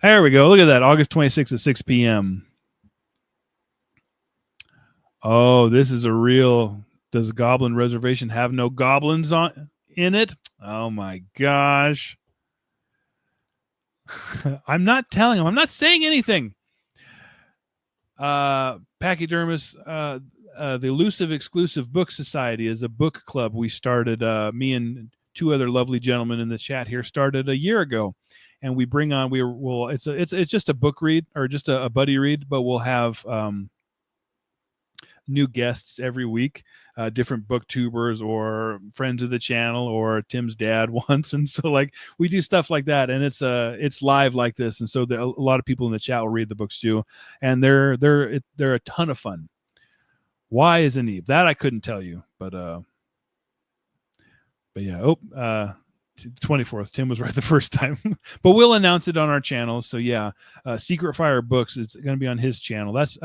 Speaker 1: There we go. Look at that. August 26th at 6 p.m. Oh, this is a real... Does Goblin Reservation have no goblins in it? Oh my gosh. I'm not telling him. I'm not saying anything. Pachydermis, the Elusive Exclusive Book Society is a book club we started. Me and two other lovely gentlemen in the chat here started a year ago, and we bring on. We will. It's just a book read or just a buddy read, but we'll have new guests every week, different booktubers or friends of the channel or Tim's dad once, and so like we do stuff like that, and it's live like this, and so a lot of people in the chat will read the books too, and they're a ton of fun. Why isn't he? That I couldn't tell you, but yeah. 24th. Tim was right the first time, but we'll announce it on our channel. So yeah, Secret Fire Books. It's going to be on his channel. That's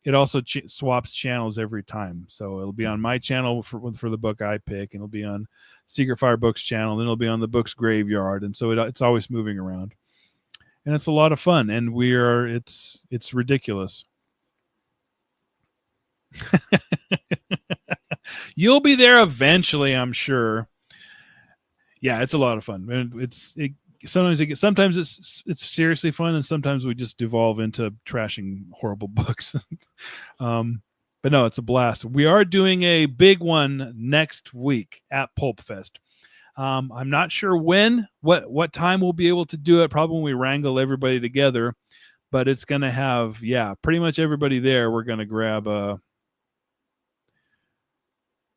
Speaker 1: it also swaps channels every time. So it'll be on my channel for the book I pick, and it'll be on Secret Fire Books channel, then it'll be on the Books Graveyard, and so it's always moving around, and it's a lot of fun. And it's ridiculous. You'll be there eventually, I'm sure. Yeah, it's a lot of fun. Sometimes it's seriously fun, and sometimes we just devolve into trashing horrible books. But no, it's a blast. We are doing a big one next week at Pulp Fest. I'm not sure what time we'll be able to do it. Probably when we wrangle everybody together, but it's going to have, pretty much everybody there. We're going to grab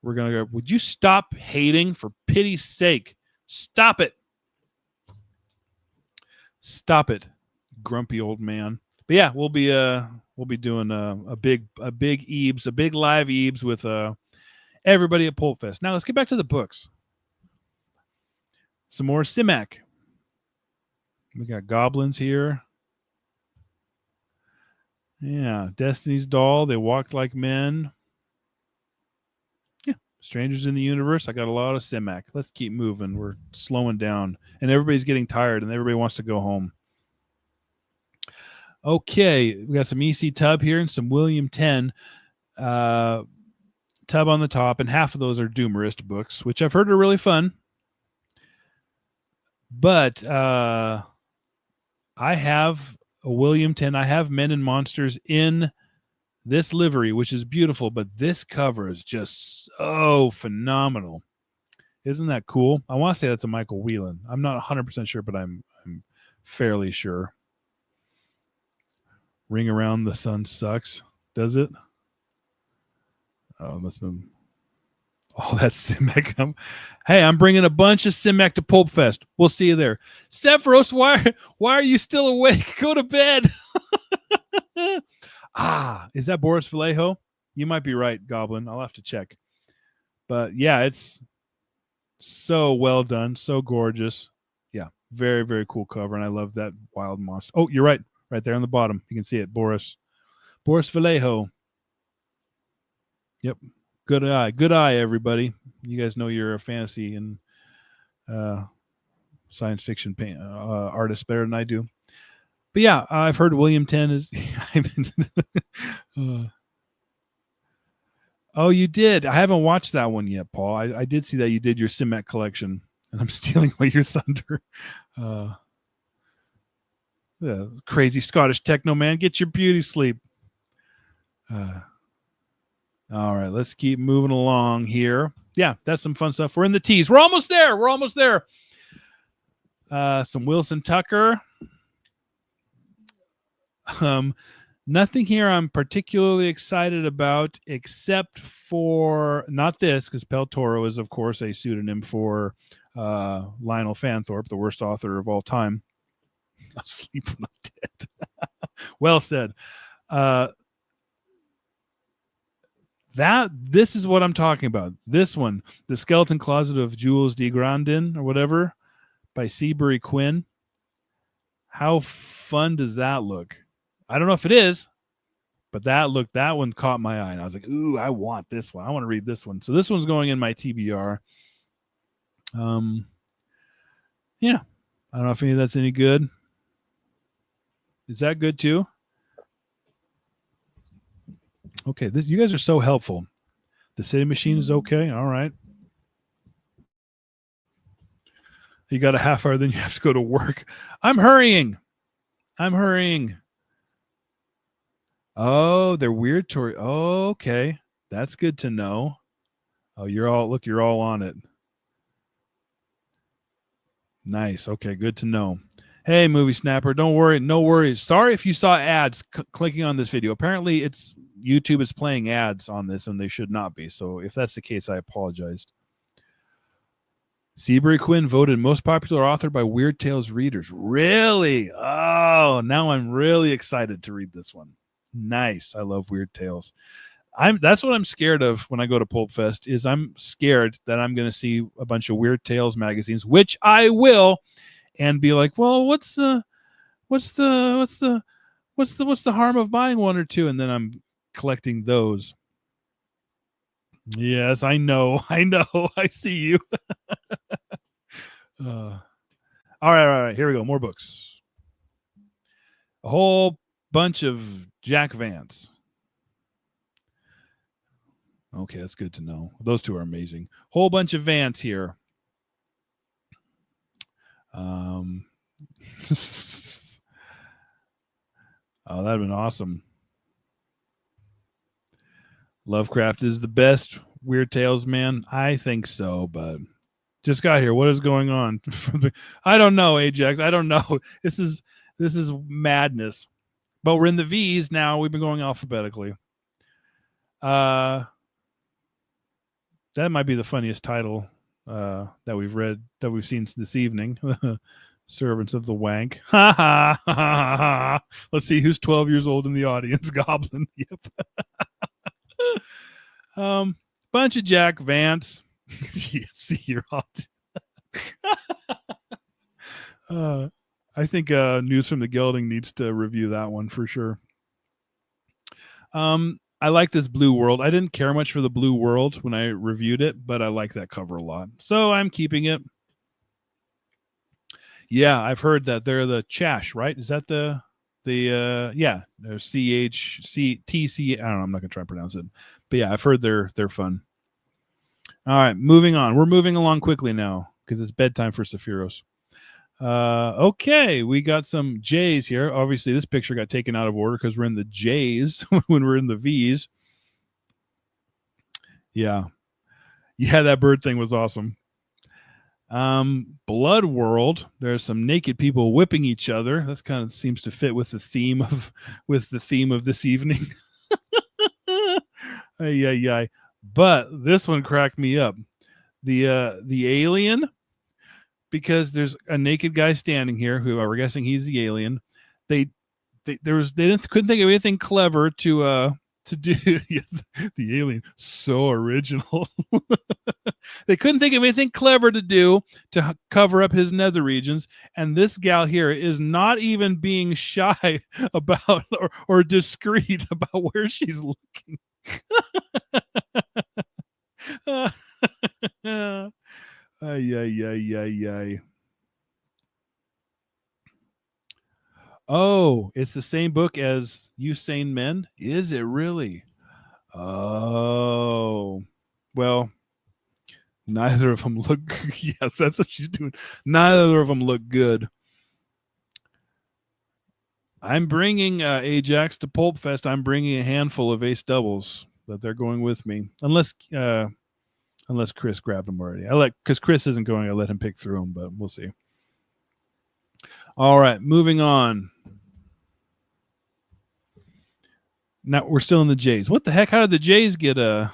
Speaker 1: would you stop hating, for pity's sake? Stop it. Stop it, grumpy old man. But yeah, we'll be doing a big Ebes, a big live Ebes with everybody at Pulp Fest. Now let's get back to the books. Some more Simak. We got goblins here. Yeah, Destiny's Doll. They Walked Like Men. Yeah, Strangers in the Universe. I got a lot of Simak. Let's keep moving. We're slowing down, and everybody's getting tired, and everybody wants to go home. Okay, we got some EC Tubb here and some William 10. Tubb on the top, and half of those are Doomerist books, which I've heard are really fun. But I have a William 10. I have Men and Monsters in this livery, which is beautiful, but this cover is just so phenomenal. Isn't that cool? I want to say that's a Michael Whelan. I'm not 100% sure, but I'm fairly sure. Ring Around the Sun sucks. Does it? Oh, it must have been. Oh, that's Simek. Hey, I'm bringing a bunch of Simek to Pulp Fest. We'll see you there. Sephiros, why are you still awake? Go to bed. Is that Boris Vallejo? You might be right, Goblin. I'll have to check. But yeah, it's so well done, so gorgeous. Yeah, very, very cool cover, and I love that wild monster. Oh, you're right. Right there on the bottom. You can see it. Boris Vallejo. Yep. Good eye, everybody. You guys know you're a fantasy and science fiction artist better than I do. But yeah, I've heard William 10 is. Oh, you did. I haven't watched that one yet, Paul. I did see that you did your Simek collection, and I'm stealing all your thunder. Crazy Scottish techno man, get your beauty sleep. All right, let's keep moving along here. Yeah, that's some fun stuff. We're in the tees. We're almost there. Some Wilson Tucker. Nothing here I'm particularly excited about, except for not this, because Pel Toro is, of course, a pseudonym for Lionel Fanthorpe, the worst author of all time. I'll sleep when I'm dead. Well said. This is what I'm talking about. This one, The Skeleton Closet of Jules de Grandin, or whatever, by Seabury Quinn. How fun does that look? I don't know if it is, but that one caught my eye, and I was like, ooh, I want this one. I want to read this one. So this one's going in my TBR. Yeah. I don't know if any of that's any good. Is that good too? Okay, you guys are so helpful. The City Machine is okay. All right. You got a half hour, then you have to go to work. I'm hurrying. Oh, they're weird tour. Oh, okay. That's good to know. Oh, you're all on it. Nice. Okay, good to know. Hey, Movie Snapper, don't worry, no worries. Sorry if you saw ads clicking on this video. Apparently, it's YouTube is playing ads on this, and they should not be. So if that's the case, I apologized. Seabury Quinn voted most popular author by Weird Tales readers. Really? Oh, now I'm really excited to read this one. Nice. I love Weird Tales. That's what I'm scared of when I go to Pulp Fest. Is I'm scared that I'm going to see a bunch of Weird Tales magazines, which I will, and be like, well, what's the harm of buying one or two? And then I'm collecting those. Yes, I know. I see you. All right. Here we go. More books. A whole bunch of Jack Vance. Okay, that's good to know. Those two are amazing. Whole bunch of Vance here. Oh, that'd have been awesome. Lovecraft is the best Weird Tales, man. I think so, but just got here. What is going on? I don't know, Ajax. I don't know. This is madness. But we're in the V's now. We've been going alphabetically. That might be the funniest title that we've seen this evening. Servants of the Wank. Ha ha ha ha. Let's see who's 12 years old in the audience. Goblin. Yep. Bunch of Jack Vance. See, you're hot. I think News from the Gelding needs to review that one for sure. I like this Blue World. I didn't care much for the Blue World when I reviewed it, but I like that cover a lot. So I'm keeping it. Yeah, I've heard that they're the Chash, right? Is that the yeah, they're CHCTC. I don't know, I'm not gonna try and pronounce it. But yeah, I've heard they're fun. All right, moving on. We're moving along quickly now because it's bedtime for Sephiros. Okay, we got some J's here. Obviously, this picture got taken out of order because we're in the J's when we're in the V's. Yeah, that bird thing was awesome. Blood World. There's some naked people whipping each other. That's kind of seems to fit with the theme of this evening. Ay. But this one cracked me up. The alien, because there's a naked guy standing here who we're guessing he's the alien. They couldn't think of anything clever to do. Yes, the alien, so original. They couldn't think of anything clever to do to cover up his nether regions, and this gal here is not even being shy about or discreet about where she's looking. Ay. Oh, it's the same book as You Sane Men? Is it really? Oh, well, neither of them look. Yeah, that's what she's doing. Neither of them look good. I'm bringing Ajax to Pulp Fest. I'm bringing a handful of ace doubles that they're going with me, unless Chris grabbed them already. Because Chris isn't going. I let him pick through them, but we'll see. All right, moving on. Now we're still in the Jays. What the heck? How did the Jays get an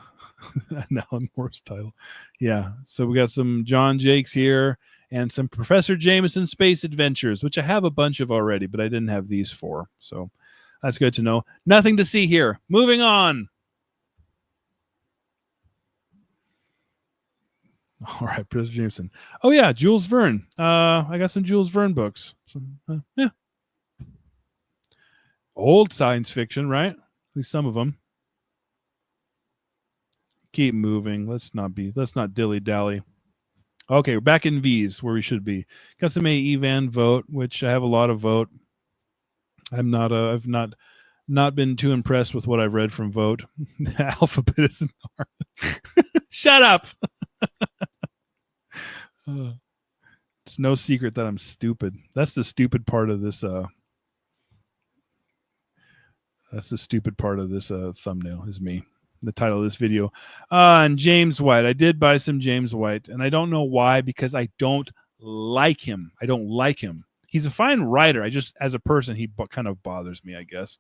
Speaker 1: Alan Morse title? Yeah, so we got some John Jakes here and some Professor Jameson Space Adventures, which I have a bunch of already, but I didn't have these for. So that's good to know. Nothing to see here. Moving on. All right, Professor Jameson. Oh yeah, Jules Verne. I got some Jules Verne books. Yeah, old science fiction, right? At least some of them. Keep moving. Let's not dilly dally. Okay, we're back in V's where we should be. Got some A.E. Van Vogt, which I have a lot of Vogt. I've not been too impressed with what I've read from Vogt. The alphabet isn't hard. Shut up. It's no secret that I'm stupid. That's the stupid part of this. That's the stupid part of this thumbnail is me. The title of this video. And James White. I did buy some James White, and I don't know why, because I don't like him. I don't like him. He's a fine writer. I just, as a person, he kind of bothers me, I guess.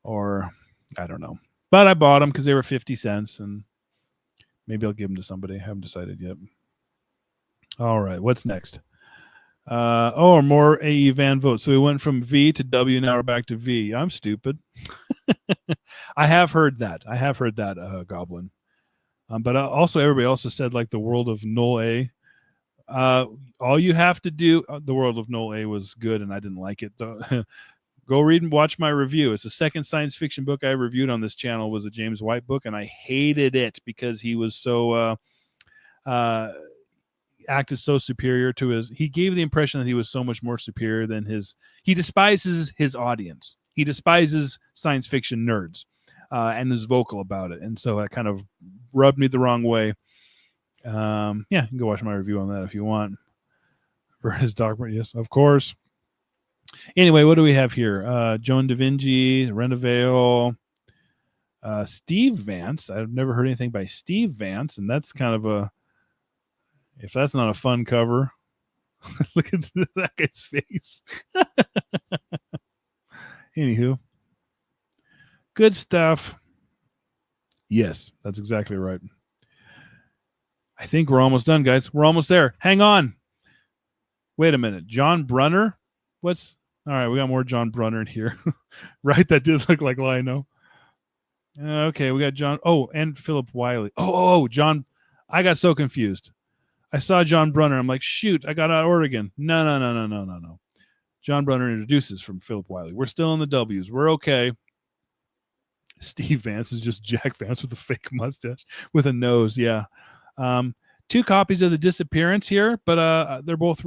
Speaker 1: Or, I don't know. But I bought them because they were 50 cents, and maybe I'll give them to somebody. I haven't decided yet. All right, what's next? More AE Van Vogt. So we went from V to W, now we're back to V. I'm stupid. I have heard that. Goblin. But also, everybody also said, like, the world of Null A. All you have to do, the world of Null A was good, and I didn't like it. Go read and watch my review. It's the second science fiction book I reviewed on this channel, was a James White book, and I hated it because he was so acted so superior to his. He gave the impression that he was so much more superior than his. He despises his audience. He despises science fiction nerds, and is vocal about it. And so that kind of rubbed me the wrong way. Yeah, you can go watch my review on that if you want. For his document, yes, of course. Anyway, what do we have here? Joan Da Vinci, Renevale, Steve Vance. I've never heard anything by Steve Vance, and that's kind of a. If that's not a fun cover, look at that guy's face. Anywho, good stuff. Yes, that's exactly right. I think we're almost done, guys. We're almost there. Hang on. Wait a minute. John Brunner? All right, we got more John Brunner in here. Right? That did look like Lino. Okay, we got John. Oh, and Philip Wiley. Oh, John. I got so confused. I saw John Brunner. I'm like, shoot, I got out of Oregon. No. John Brunner introduces from Philip Wiley. We're still in the W's. We're okay. Steve Vance is just Jack Vance with a fake mustache with a nose. Yeah. 2 copies of The Disappearance here, but they're both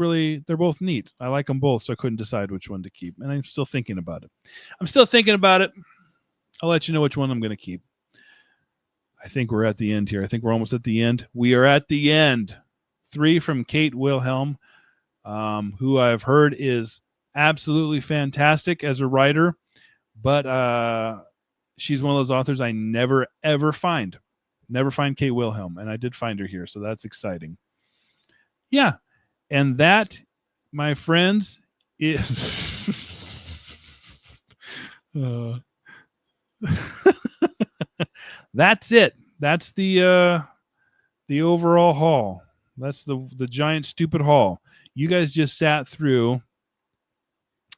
Speaker 1: neat. I like them both, so I couldn't decide which one to keep. And I'm still thinking about it. I'll let you know which one I'm going to keep. I think we're at the end here. I think we're almost at the end. We are at the end. 3 from Kate Wilhelm, who I've heard is absolutely fantastic as a writer, but she's one of those authors I never, ever find. Never find Kate Wilhelm, and I did find her here, so that's exciting. Yeah, and that, my friends, is... That's it. That's the overall haul. That's the giant stupid haul. You guys just sat through.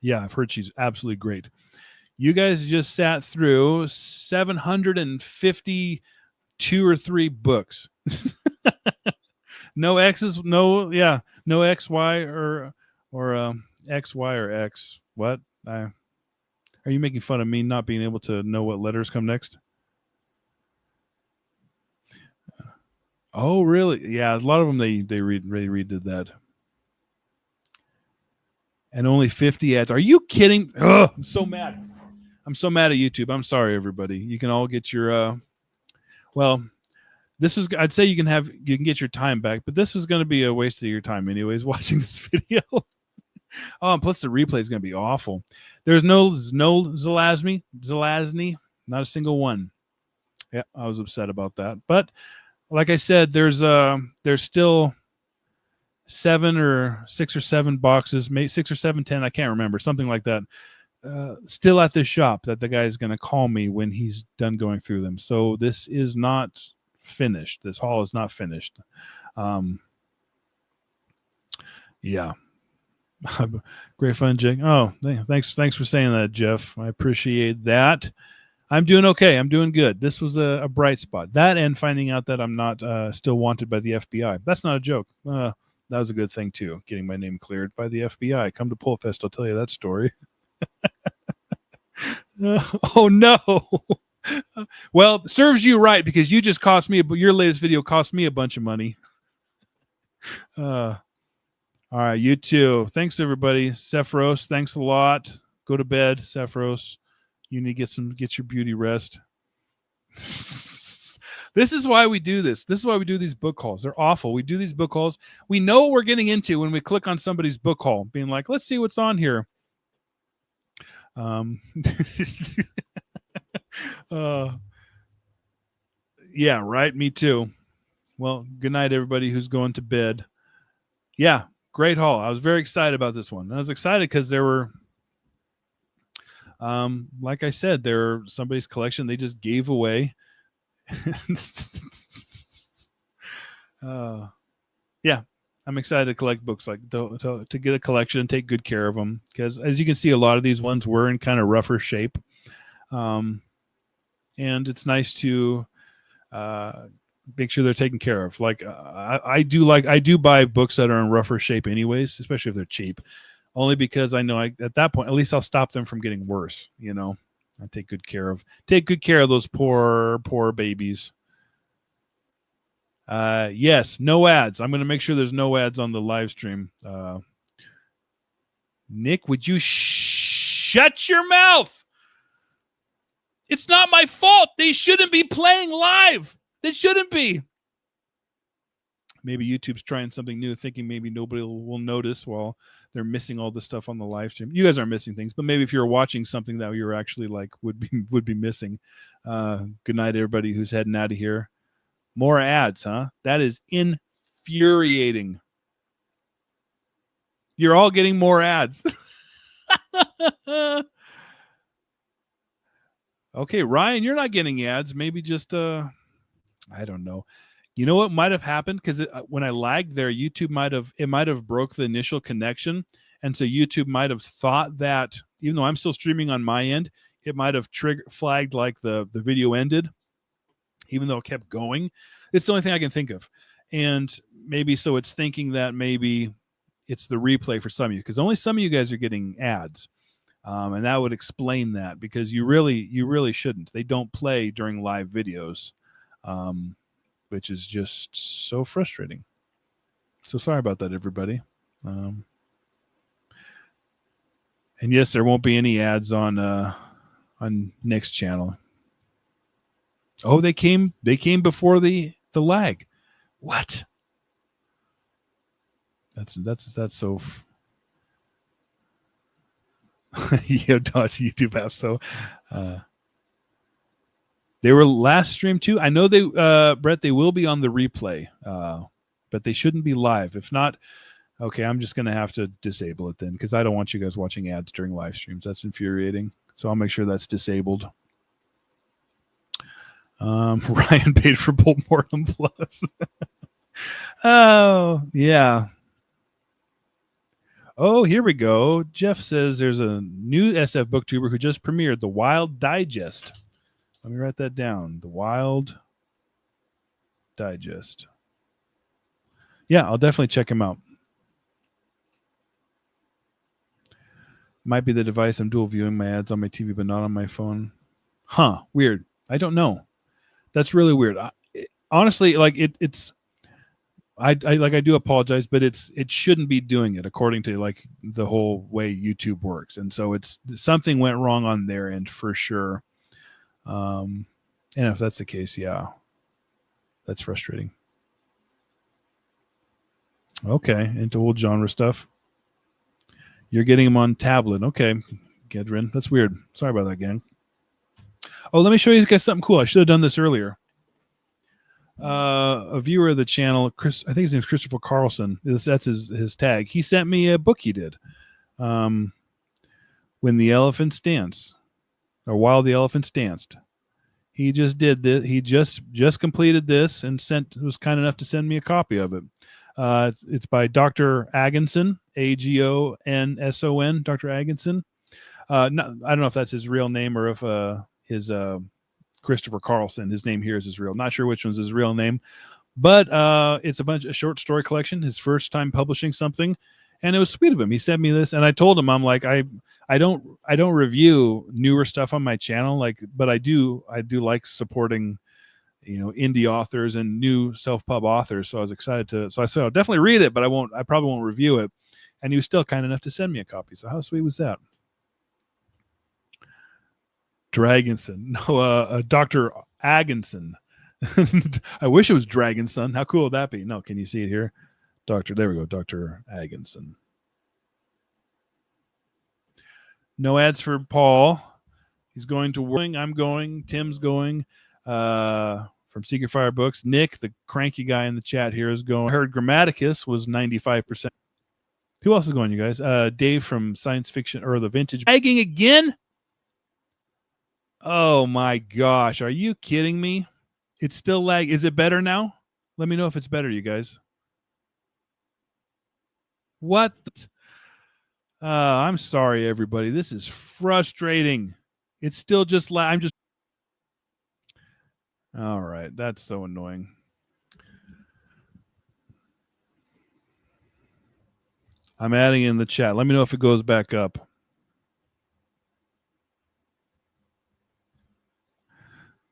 Speaker 1: Yeah, I've heard she's absolutely great. You guys just sat through 752 or 3 books. No X's, no XY or XY or X. What? Are you making fun of me not being able to know what letters come next? Oh, really? Yeah, a lot of them they redid that. And only 50 ads. Are you kidding? Ugh, I'm so mad. I'm so mad at YouTube. I'm sorry, everybody. You can all get your well, this was, I'd say you can get your time back, but this was going to be a waste of your time anyways, watching this video. Oh, and plus the replay is going to be awful. There's no Zelazny, not a single one. Yeah, I was upset about that. But like I said, there's still 6 or 7 boxes, maybe 6 or 7, 10, I can't remember, something like that, still at this shop that the guy is going to call me when he's done going through them. So this is not finished. This haul is not finished. Yeah. Great fun, Jake. Oh, thanks for saying that, Jeff. I appreciate that. I'm doing okay. I'm doing good. This was a bright spot. That and finding out that I'm not still wanted by the FBI. That's not a joke. That was a good thing, too, getting my name cleared by the FBI. Come to Pullfest, I'll tell you that story. Oh, no. Well, serves you right, because you just cost me, your latest video cost me a bunch of money. All right, you too. Thanks, everybody. Sephiros, thanks a lot. Go to bed, Sephiros. You need to get your beauty rest. This is why we do this. This is why we do these book hauls. They're awful. We do these book hauls. We know what we're getting into when we click on somebody's book haul, being like, let's see what's on here. Yeah, right. Me too. Well, good night, everybody who's going to bed. Yeah, great haul. I was very excited about this one. I was excited because there were, like I said, there somebody's collection they just gave away. Yeah, I'm excited to collect books, like to get a collection and take good care of them, because as you can see, a lot of these ones were in kind of rougher shape, and it's nice to make sure they're taken care of. Like I do buy books that are in rougher shape anyways, especially if they're cheap, only because I know at that point at least I'll stop them from getting worse. I take good care of those poor babies. Yes, no ads. I'm going to make sure there's no ads on the live stream. Nick, would you shut your mouth? It's not my fault. They shouldn't be playing live. They shouldn't be. Maybe YouTube's trying something new, thinking maybe nobody will notice while they're missing all this stuff on the live stream. You guys aren't missing things, but maybe if you're watching something that you're actually like would be missing. Good night, everybody who's heading out of here. More ads, huh? That is infuriating. You're all getting more ads. Okay, Ryan, you're not getting ads. Maybe just I don't know. You know what might have happened? Because when I lagged there, YouTube might have broke the initial connection, and so YouTube might have thought that even though I'm still streaming on my end, it might have flagged like the video ended, even though it kept going. It's the only thing I can think of, and maybe so it's thinking that maybe it's the replay for some of you, because only some of you guys are getting ads. And that would explain that, because you really shouldn't. They don't play during live videos, which is just so frustrating. So sorry about that, everybody. And yes, there won't be any ads on Nick's channel. Oh, they came before the lag. What? That's so. You dodge YouTube app. So they were last stream too. I know they Brett, they will be on the replay, but they shouldn't be live. If not, okay, I'm just gonna have to disable it then, because I don't want you guys watching ads during live streams. That's infuriating. So I'll make sure that's disabled. Ryan paid for Mortem Plus. Oh yeah. Oh, here we go. Jeff says there's a new SF booktuber who just premiered The Wild Digest. Let me write that down. The Wild Digest. Yeah, I'll definitely check him out. Might be the device I'm dual viewing my ads on my TV, but not on my phone. Huh, weird. I don't know. That's really weird. Honestly, like it's... I do apologize, but it shouldn't be doing it according to like the whole way YouTube works, and so it's something went wrong on their end for sure. And if that's the case, yeah, that's frustrating. Okay, into old genre stuff. You're getting them on tablet, okay, Gedrin. That's weird. Sorry about that, gang. Oh, let me show you guys something cool. I should have done this earlier. A viewer of the channel, Chris, I think his name's Christopher Carlson. That's his tag. He sent me a book he did. When the Elephants Dance, or While the Elephants Danced. He just did this. He just completed this and was kind enough to send me a copy of it. It's by Dr. Agonson, Agonson, Dr. Agonson. I don't know if that's his real name or if his Christopher Carlson. His name here is his real. Not sure which one's his real name, but it's a short story collection. His first time publishing something, and it was sweet of him. He sent me this, and I told him, I'm like, I don't review newer stuff on my channel, like, but I do like supporting, indie authors and new self-pub authors. So I was excited so I said, I'll definitely read it, but I probably won't review it. And he was still kind enough to send me a copy. So how sweet was that? Dragonson. No, Dr. Agonson. I wish it was Dragon Son. How cool would that be? No, can you see it here? There we go, Dr. Agenson. No ads for Paul. He's going to work. I'm going. Tim's going. From Secret Fire Books. Nick, the cranky guy in the chat here, is going. I heard Grammaticus was 95%. Who else is going, you guys? Dave from Science Fiction or the Vintage. Lagging again? Oh my gosh. Are you kidding me? It's still lag. Is it better now? Let me know if it's better, you guys. What? I'm sorry, everybody. This is frustrating. It's still just I'm just. All right. That's so annoying. I'm adding in the chat. Let me know if it goes back up.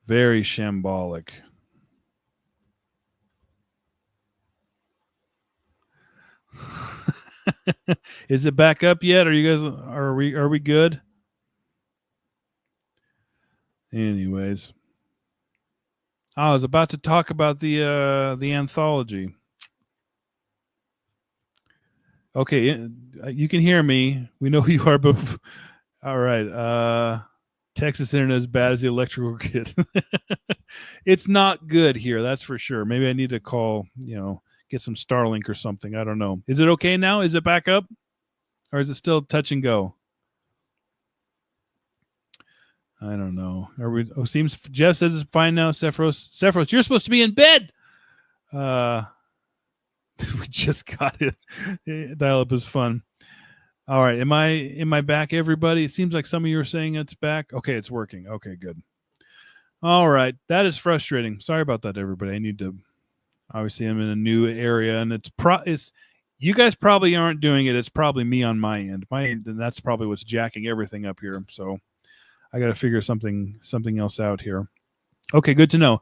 Speaker 1: Very shambolic. Is it back up yet? Are we good? Anyways, I was about to talk about the anthology. Okay, you can hear me. We know who you are, but all right. Texas internet is bad as the electrical grid. It's not good here, that's for sure. Maybe I need to call, get some Starlink or something. I don't know. Is it okay now? Is it back up? Or is it still touch and go? I don't know. Seems Jeff says it's fine now. Sephiros, you're supposed to be in bed. We just got it. Dial up is fun. All right. Am I back, everybody? It seems like some of you are saying it's back. Okay, it's working. Okay, good. All right. That is frustrating. Sorry about that, everybody. I need to. Obviously, I'm in a new area, and it's you guys probably aren't doing it. It's probably me on my end. And that's probably what's jacking everything up here. So I got to figure something else out here. Okay, good to know.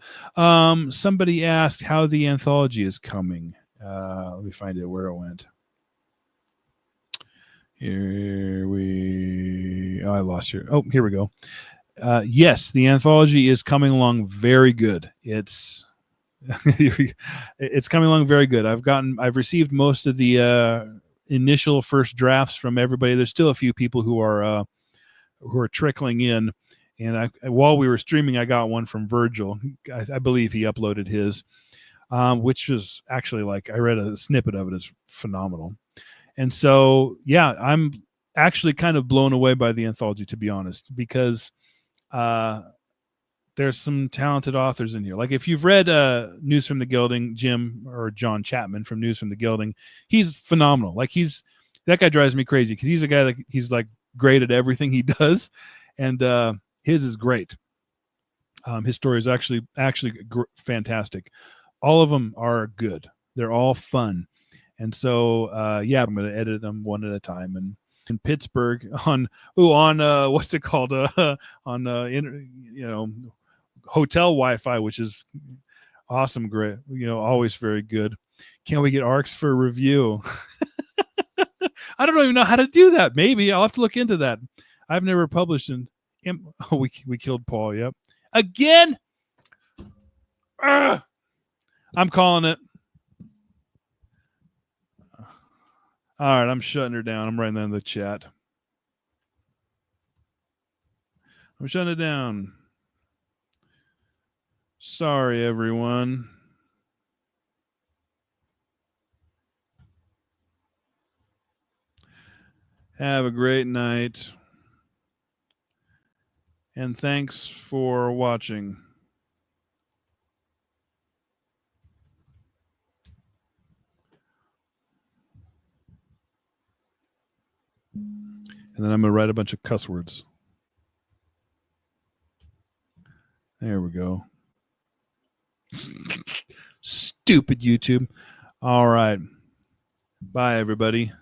Speaker 1: Somebody asked how the anthology is coming. Let me find it where it went. I lost you. Oh, here we go. Yes, the anthology is coming along very good. It's coming along very good. I've received most of the initial first drafts from everybody. There's still a few people who are trickling in. And while we were streaming, I got one from Virgil. I believe he uploaded his, which was actually I read a snippet of it. It's phenomenal. And so, yeah, I'm actually kind of blown away by the anthology, to be honest, because there's some talented authors in here. Like if you've read News from the Gilding, Jim or John Chapman from News from the Gilding, he's phenomenal. That guy drives me crazy because he's a guy he's great at everything he does, and his is great. His story is actually fantastic. All of them are good. They're all fun. And so, yeah, I'm going to edit them one at a time. And in Pittsburgh on what's it called? On hotel Wi-Fi, which is awesome. Great. Always very good. Can't we get ARCs for review? I don't even know how to do that. Maybe I'll have to look into that. I've never published we killed Paul. Yep. Again. I'm calling it. All right, I'm shutting her down. I'm writing that in the chat. I'm shutting it down. Sorry, everyone. Have a great night. And thanks for watching. And then I'm going to write a bunch of cuss words. There we go. Stupid YouTube. All right. Bye, everybody.